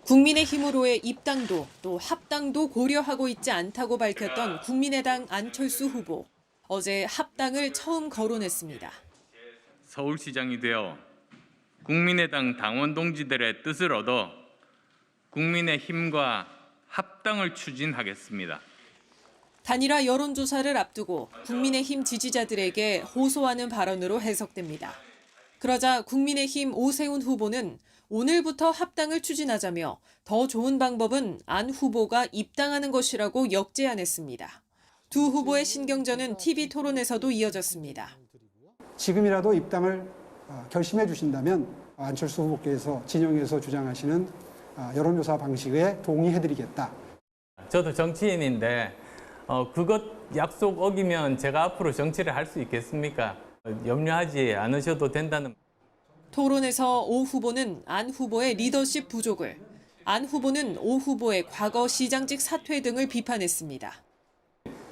국민의힘으로의 입당도 또 합당도 고려하고 있지 않다고 밝혔던 국민의당 안철수 후보. 어제 합당을 처음 거론했습니다. 서울시장이 되어 국민의당 당원 동지들의 뜻을 얻어 국민의힘과 합당을 추진하겠습니다. 단일화 여론조사를 앞두고 국민의힘 지지자들에게 호소하는 발언으로 해석됩니다. 그러자 국민의힘 오세훈 후보는 오늘부터 합당을 추진하자며 더 좋은 방법은 안 후보가 입당하는 것이라고 역제안했습니다. 두 후보의 신경전은 TV 토론에서도 이어졌습니다. 지금이라도 입당을 결심해 주신다면 안철수 후보께서 진영에서 주장하시는 여론조사 방식에 동의해드리겠다. 저도 정치인인데 그것 약속 어기면 제가 앞으로 정치를 할 수 있겠습니까? 염려하지 않으셔도 된다는. 토론에서 오 후보는 안 후보의 리더십 부족을, 안 후보는 오 후보의 과거 시장직 사퇴 등을 비판했습니다.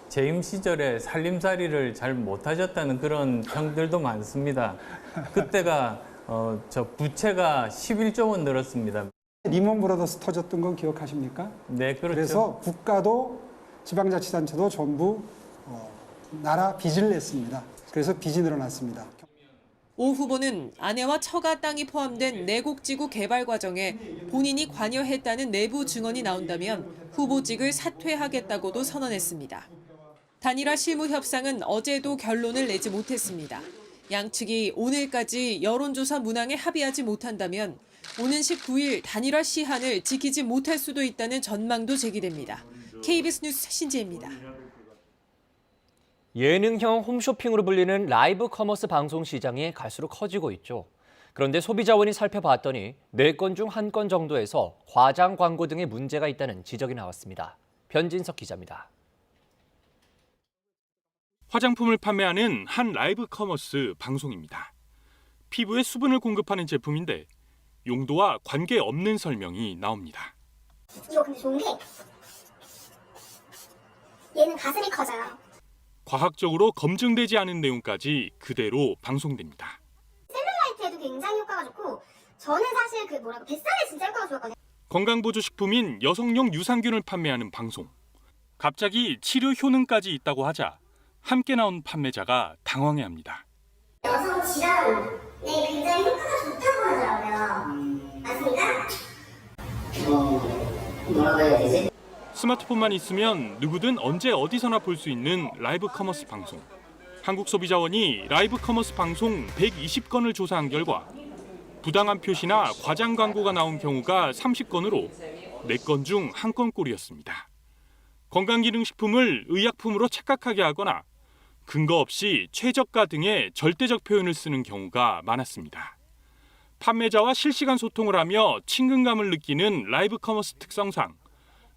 재임 시절에 살림살이를 잘 못하셨다는 그런 평들도 많습니다. 그때가 저 부채가 11조 원 늘었습니다. 리먼 브라더스 터졌던 건 기억하십니까? 네, 그렇죠. 그래서 국가도 지방자치단체도 전부 나라 빚을 냈습니다. 그래서 빚이 늘어났습니다. 오 후보는 아내와 처가 땅이 포함된 내곡지구 개발 과정에 본인이 관여했다는 내부 증언이 나온다면 후보직을 사퇴하겠다고도 선언했습니다. 단일화 실무 협상은 어제도 결론을 내지 못했습니다. 양측이 오늘까지 여론조사 문항에 합의하지 못한다면 오는 19일 단일화 시한을 지키지 못할 수도 있다는 전망도 제기됩니다. KBS 뉴스 신지혜입니다. 예능형 홈쇼핑으로 불리는 라이브 커머스 방송 시장이 갈수록 커지고 있죠. 그런데 소비자원이 살펴봤더니 4건 중 1건 정도에서 과장 광고 등의 문제가 있다는 지적이 나왔습니다. 변진석 기자입니다. 화장품을 판매하는 한 라이브 커머스 방송입니다. 피부에 수분을 공급하는 제품인데 용도와 관계없는 설명이 나옵니다. 이거 근데 좋은 게 얘는 가슴이 커져요. 과학적으로 검증되지 않은 내용까지 그대로 방송됩니다. 셀룰라이트에도 굉장히 효과가 좋고 저는 사실 뱃살에 진짜 효과가 좋았거든요. 건강보조식품인 여성용 유산균을 판매하는 방송. 갑자기 치료 효능까지 있다고 하자 함께 나온 판매자가 당황해합니다. 여성 질환에 굉장히 효과가 좋다고 하더라고요. 맞습니까? 뭐라고 해야 되지? 스마트폰만 있으면 누구든 언제 어디서나 볼 수 있는 라이브 커머스 방송. 한국소비자원이 라이브 커머스 방송 120건을 조사한 결과 부당한 표시나 과장 광고가 나온 경우가 30건으로 4건 중 1건꼴이었습니다. 건강기능식품을 의약품으로 착각하게 하거나 근거 없이 최저가 등의 절대적 표현을 쓰는 경우가 많았습니다. 판매자와 실시간 소통을 하며 친근감을 느끼는 라이브 커머스 특성상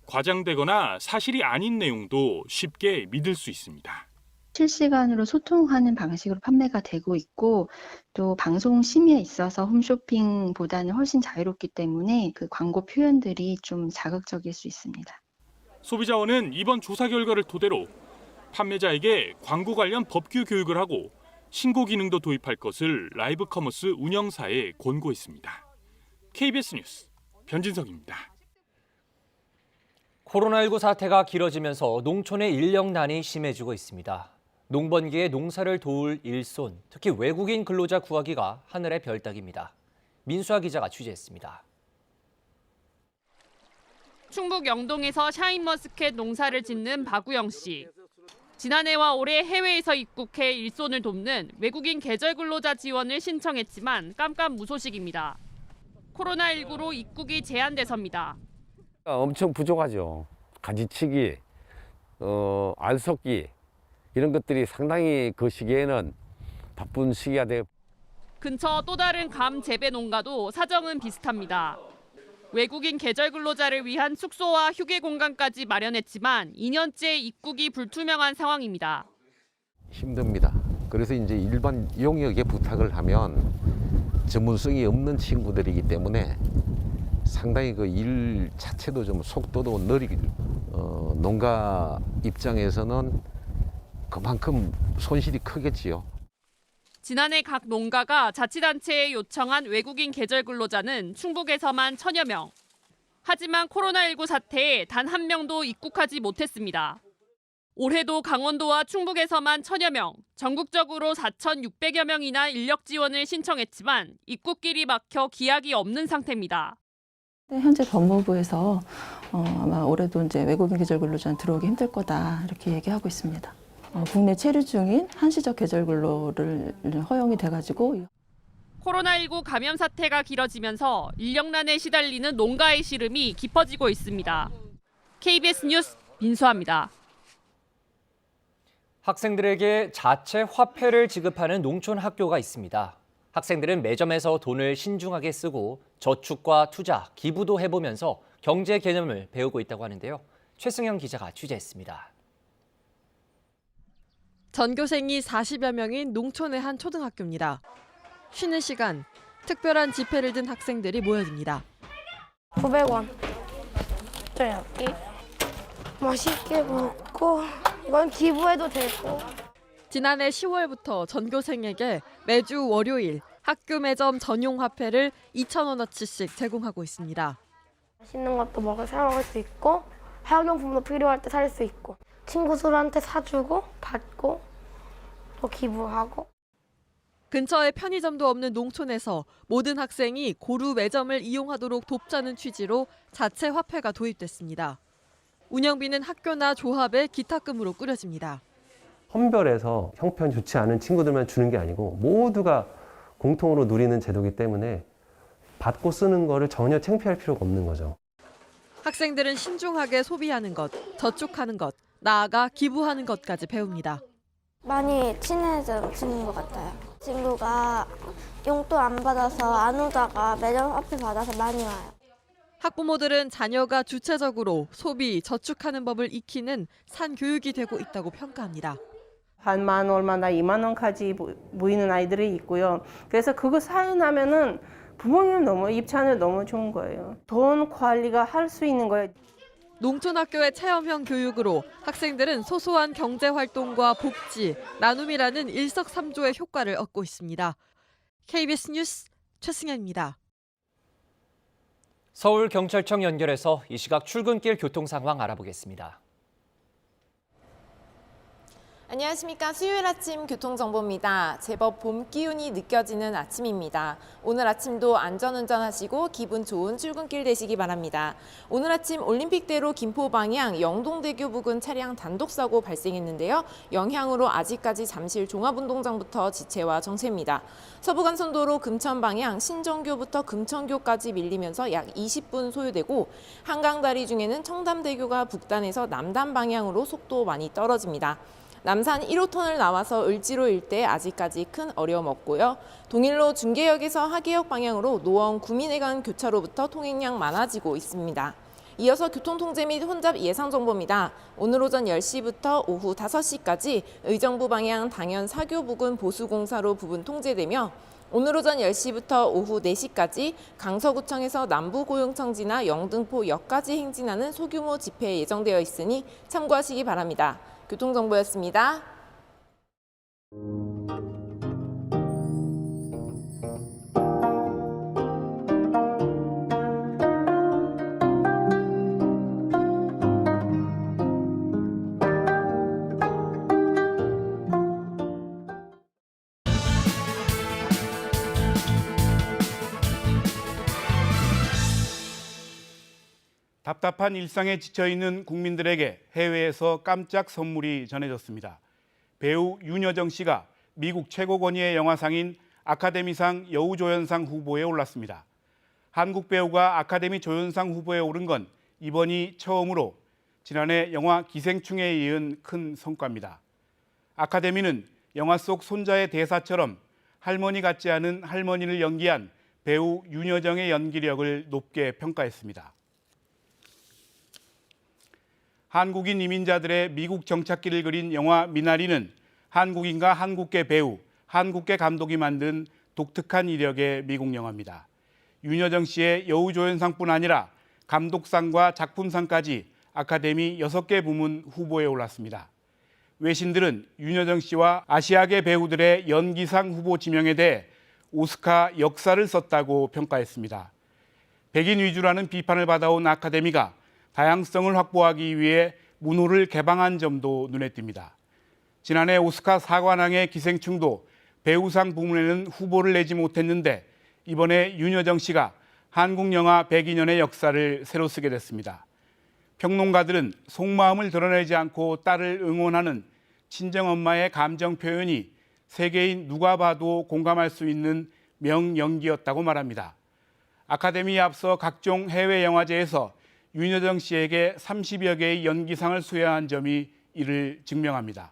과장되거나 사실이 아닌 내용도 쉽게 믿을 수 있습니다. 실시간으로 소통하는 방식으로 판매가 되고 있고 또 방송 심의에 있어서 홈쇼핑보다는 훨씬 자유롭기 때문에 그 광고 표현들이 좀 자극적일 수 있습니다. 소비자원은 이번 조사 결과를 토대로 판매자에게 광고 관련 법규 교육을 하고 신고 기능도 도입할 것을 라이브 커머스 운영사에 권고했습니다. KBS 뉴스 변진석입니다. 코로나19 사태가 길어지면서 농촌의 인력난이 심해지고 있습니다. 농번기에 농사를 도울 일손, 특히 외국인 근로자 구하기가 하늘의 별따기입니다. 민수아 기자가 취재했습니다. 충북 영동에서 샤인머스켓 농사를 짓는 박우영 씨. 지난해와 올해 해외에서 입국해 일손을 돕는 외국인 계절 근로자 지원을 신청했지만 깜깜무소식입니다. 코로나19로 입국이 제한돼서입니다. 엄청 부족하죠. 가지치기, 알 섞기 이런 것들이 상당히 그 시기에는 바쁜 시기가 되고. 근처 또 다른 감 재배 농가도 사정은 비슷합니다. 외국인 계절 근로자를 위한 숙소와 휴게 공간까지 마련했지만 2년째 입국이 불투명한 상황입니다. 힘듭니다. 그래서 이제 일반 용역에 부탁을 하면 전문성이 없는 친구들이기 때문에 상당히 그 일 자체도 좀 속도도 느리고 농가 입장에서는 그만큼 손실이 크겠지요. 지난해 각 농가가 자치단체에 요청한 외국인 계절 근로자는 충북에서만 1000여 명. 하지만 코로나19 사태에 단 한 명도 입국하지 못했습니다. 올해도 강원도와 충북에서만 1000여 명, 전국적으로 4,600여 명이나 인력 지원을 신청했지만 입국길이 막혀 기약이 없는 상태입니다. 현재 법무부에서 아마 올해도 이제 외국인 계절 근로자는 들어오기 힘들 거다 이렇게 얘기하고 있습니다. 국내 체류 중인 한시적 계절 근로를 허용이 돼가지고. 코로나19 감염 사태가 길어지면서 인력난에 시달리는 농가의 시름이 깊어지고 있습니다. KBS 뉴스 민수아입니다. 학생들에게 자체 화폐를 지급하는 농촌 학교가 있습니다. 학생들은 매점에서 돈을 신중하게 쓰고 저축과 투자, 기부도 해보면서 경제 개념을 배우고 있다고 하는데요. 최승현 기자가 취재했습니다. 전교생이 40여 명인 농촌의 한 초등학교입니다. 쉬는 시간, 특별한 지폐를 든 학생들이 모여듭니다. 900원. 저 여기 맛있게 먹고 이건 기부해도 되고. 지난해 10월부터 전교생에게 매주 월요일 학교 매점 전용 화폐를 2,000원어치씩 제공하고 있습니다. 맛있는 것도 사 먹을 수 있고 학용품도 필요할 때 살 수 있고 친구들한테 사주고 받고 또 기부하고. 근처에 편의점도 없는 농촌에서 모든 학생이 고루 매점을 이용하도록 돕자는 취지로 자체 화폐가 도입됐습니다. 운영비는 학교나 조합의 기탁금으로 꾸려집니다. 선별해서 형편 좋지 않은 친구들만 주는 게 아니고 모두가 공통으로 누리는 제도이기 때문에 받고 쓰는 거를 전혀 창피할 필요가 없는 거죠. 학생들은 신중하게 소비하는 것, 저축하는 것, 나아가 기부하는 것까지 배웁니다. 많이 친해지는 것 같아요. 친구가 용돈 안 받아서 안 오다가 매점 화폐 받아서 많이 와요. 학부모들은 자녀가 주체적으로 소비, 저축하는 법을 익히는 산교육이 되고 있다고 평가합니다. 한 만 얼마나 2만 원까지 모이는 아이들이 있고요. 그래서 그거 사인하면은 부모님 입장은 너무 좋은 거예요. 돈 관리가 할 수 있는 거예요. 농촌학교의 체험형 교육으로 학생들은 소소한 경제활동과 복지, 나눔이라는 일석삼조의 효과를 얻고 있습니다. KBS 뉴스 최승현입니다. 서울경찰청 연결해서 이 시각 출근길 교통 상황 알아보겠습니다. 안녕하십니까. 수요일 아침 교통정보입니다. 제법 봄 기운이 느껴지는 아침입니다. 오늘 아침도 안전운전하시고 기분 좋은 출근길 되시기 바랍니다. 오늘 아침 올림픽대로 김포 방향 영동대교 부근 차량 단독사고 발생했는데요. 영향으로 아직까지 잠실 종합운동장부터 지체와 정체입니다. 서부간선도로 금천 방향 신정교부터 금천교까지 밀리면서 약 20분 소요되고 한강다리 중에는 청담대교가 북단에서 남단 방향으로 속도 많이 떨어집니다. 남산 1호터널 나와서 을지로 일대 아직까지 큰 어려움 없고요. 동일로 중계역에서 하계역 방향으로 노원 구민회관 교차로부터 통행량 많아지고 있습니다. 이어서 교통통제 및 혼잡 예상 정보입니다. 오늘 오전 10시부터 오후 5시까지 의정부 방향 당연 사교 부근 보수공사로 부분 통제되며 오늘 오전 10시부터 오후 4시까지 강서구청에서 남부고용청 지나 영등포역까지 행진하는 소규모 집회 예정되어 있으니 참고하시기 바랍니다. 교통정보였습니다. 답답한 일상에 지쳐있는 국민들에게 해외에서 깜짝 선물이 전해졌습니다. 배우 윤여정 씨가 미국 최고 권위의 영화상인 아카데미상 여우조연상 후보에 올랐습니다. 한국 배우가 아카데미 조연상 후보에 오른 건 이번이 처음으로 지난해 영화 기생충에 이은 큰 성과입니다. 아카데미는 영화 속 손자의 대사처럼 할머니 같지 않은 할머니를 연기한 배우 윤여정의 연기력을 높게 평가했습니다. 한국인 이민자들의 미국 정착기를 그린 영화 미나리는 한국인과 한국계 배우, 한국계 감독이 만든 독특한 이력의 미국 영화입니다. 윤여정 씨의 여우조연상뿐 아니라 감독상과 작품상까지 아카데미 6개 부문 후보에 올랐습니다. 외신들은 윤여정 씨와 아시아계 배우들의 연기상 후보 지명에 대해 오스카 역사를 썼다고 평가했습니다. 백인 위주라는 비판을 받아온 아카데미가 다양성을 확보하기 위해 문호를 개방한 점도 눈에 띕니다. 지난해 오스카 사관왕의 기생충도 배우상 부문에는 후보를 내지 못했는데 이번에 윤여정 씨가 한국 영화 102년의 역사를 새로 쓰게 됐습니다. 평론가들은 속마음을 드러내지 않고 딸을 응원하는 친정엄마의 감정 표현이 세계인 누가 봐도 공감할 수 있는 명연기였다고 말합니다. 아카데미에 앞서 각종 해외 영화제에서 윤여정 씨에게 30여 개의 연기상을 수여한 점이 이를 증명합니다.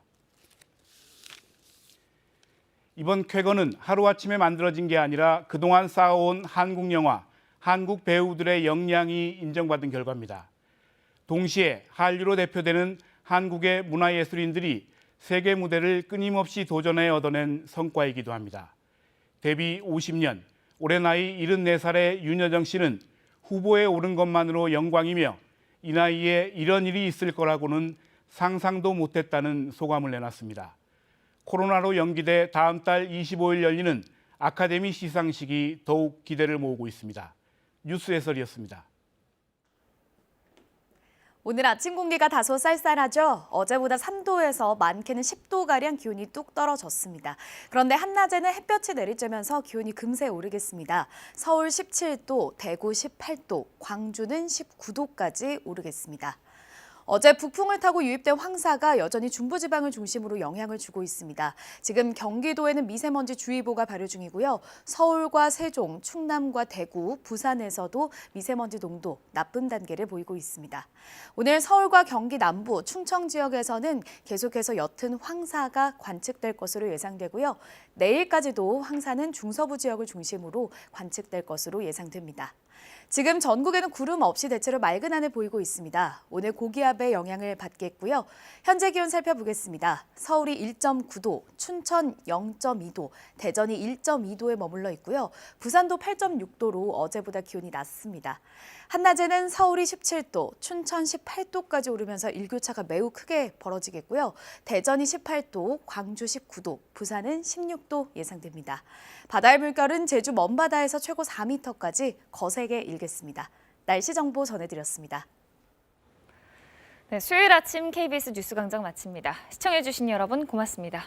이번 쾌거는 하루아침에 만들어진 게 아니라 그동안 쌓아온 한국 영화, 한국 배우들의 역량이 인정받은 결과입니다. 동시에 한류로 대표되는 한국의 문화예술인들이 세계 무대를 끊임없이 도전해 얻어낸 성과이기도 합니다. 데뷔 50년, 올해 나이 74살의 윤여정 씨는 후보에 오른 것만으로 영광이며 이 나이에 이런 일이 있을 거라고는 상상도 못했다는 소감을 내놨습니다. 코로나로 연기돼 다음 달 25일 열리는 아카데미 시상식이 더욱 기대를 모으고 있습니다. 뉴스 해설이었습니다. 오늘 아침 공기가 다소 쌀쌀하죠? 어제보다 3도에서 많게는 10도가량 기온이 뚝 떨어졌습니다. 그런데 한낮에는 햇볕이 내리쬐면서 기온이 금세 오르겠습니다. 서울 17도, 대구 18도, 광주는 19도까지 오르겠습니다. 어제 북풍을 타고 유입된 황사가 여전히 중부지방을 중심으로 영향을 주고 있습니다. 지금 경기도에는 미세먼지 주의보가 발효 중이고요. 서울과 세종, 충남과 대구, 부산에서도 미세먼지 농도 나쁨 단계를 보이고 있습니다. 오늘 서울과 경기 남부, 충청 지역에서는 계속해서 옅은 황사가 관측될 것으로 예상되고요. 내일까지도 황사는 중서부 지역을 중심으로 관측될 것으로 예상됩니다. 지금 전국에는 구름 없이 대체로 맑은 하늘 보이고 있습니다. 오늘 고기압의 영향을 받겠고요. 현재 기온 살펴보겠습니다. 서울이 1.9도, 춘천 0.2도, 대전이 1.2도에 머물러 있고요. 부산도 8.6도로 어제보다 기온이 낮습니다. 한낮에는 서울이 17도, 춘천 18도까지 오르면서 일교차가 매우 크게 벌어지겠고요. 대전이 18도, 광주 19도, 부산은 16도 예상됩니다. 바다의 물결은 제주 먼바다에서 최고 4m까지 거세게 일겠습니다. 날씨 정보 전해드렸습니다. 네, 수요일 아침 KBS 뉴스광장 마칩니다. 시청해주신 여러분 고맙습니다.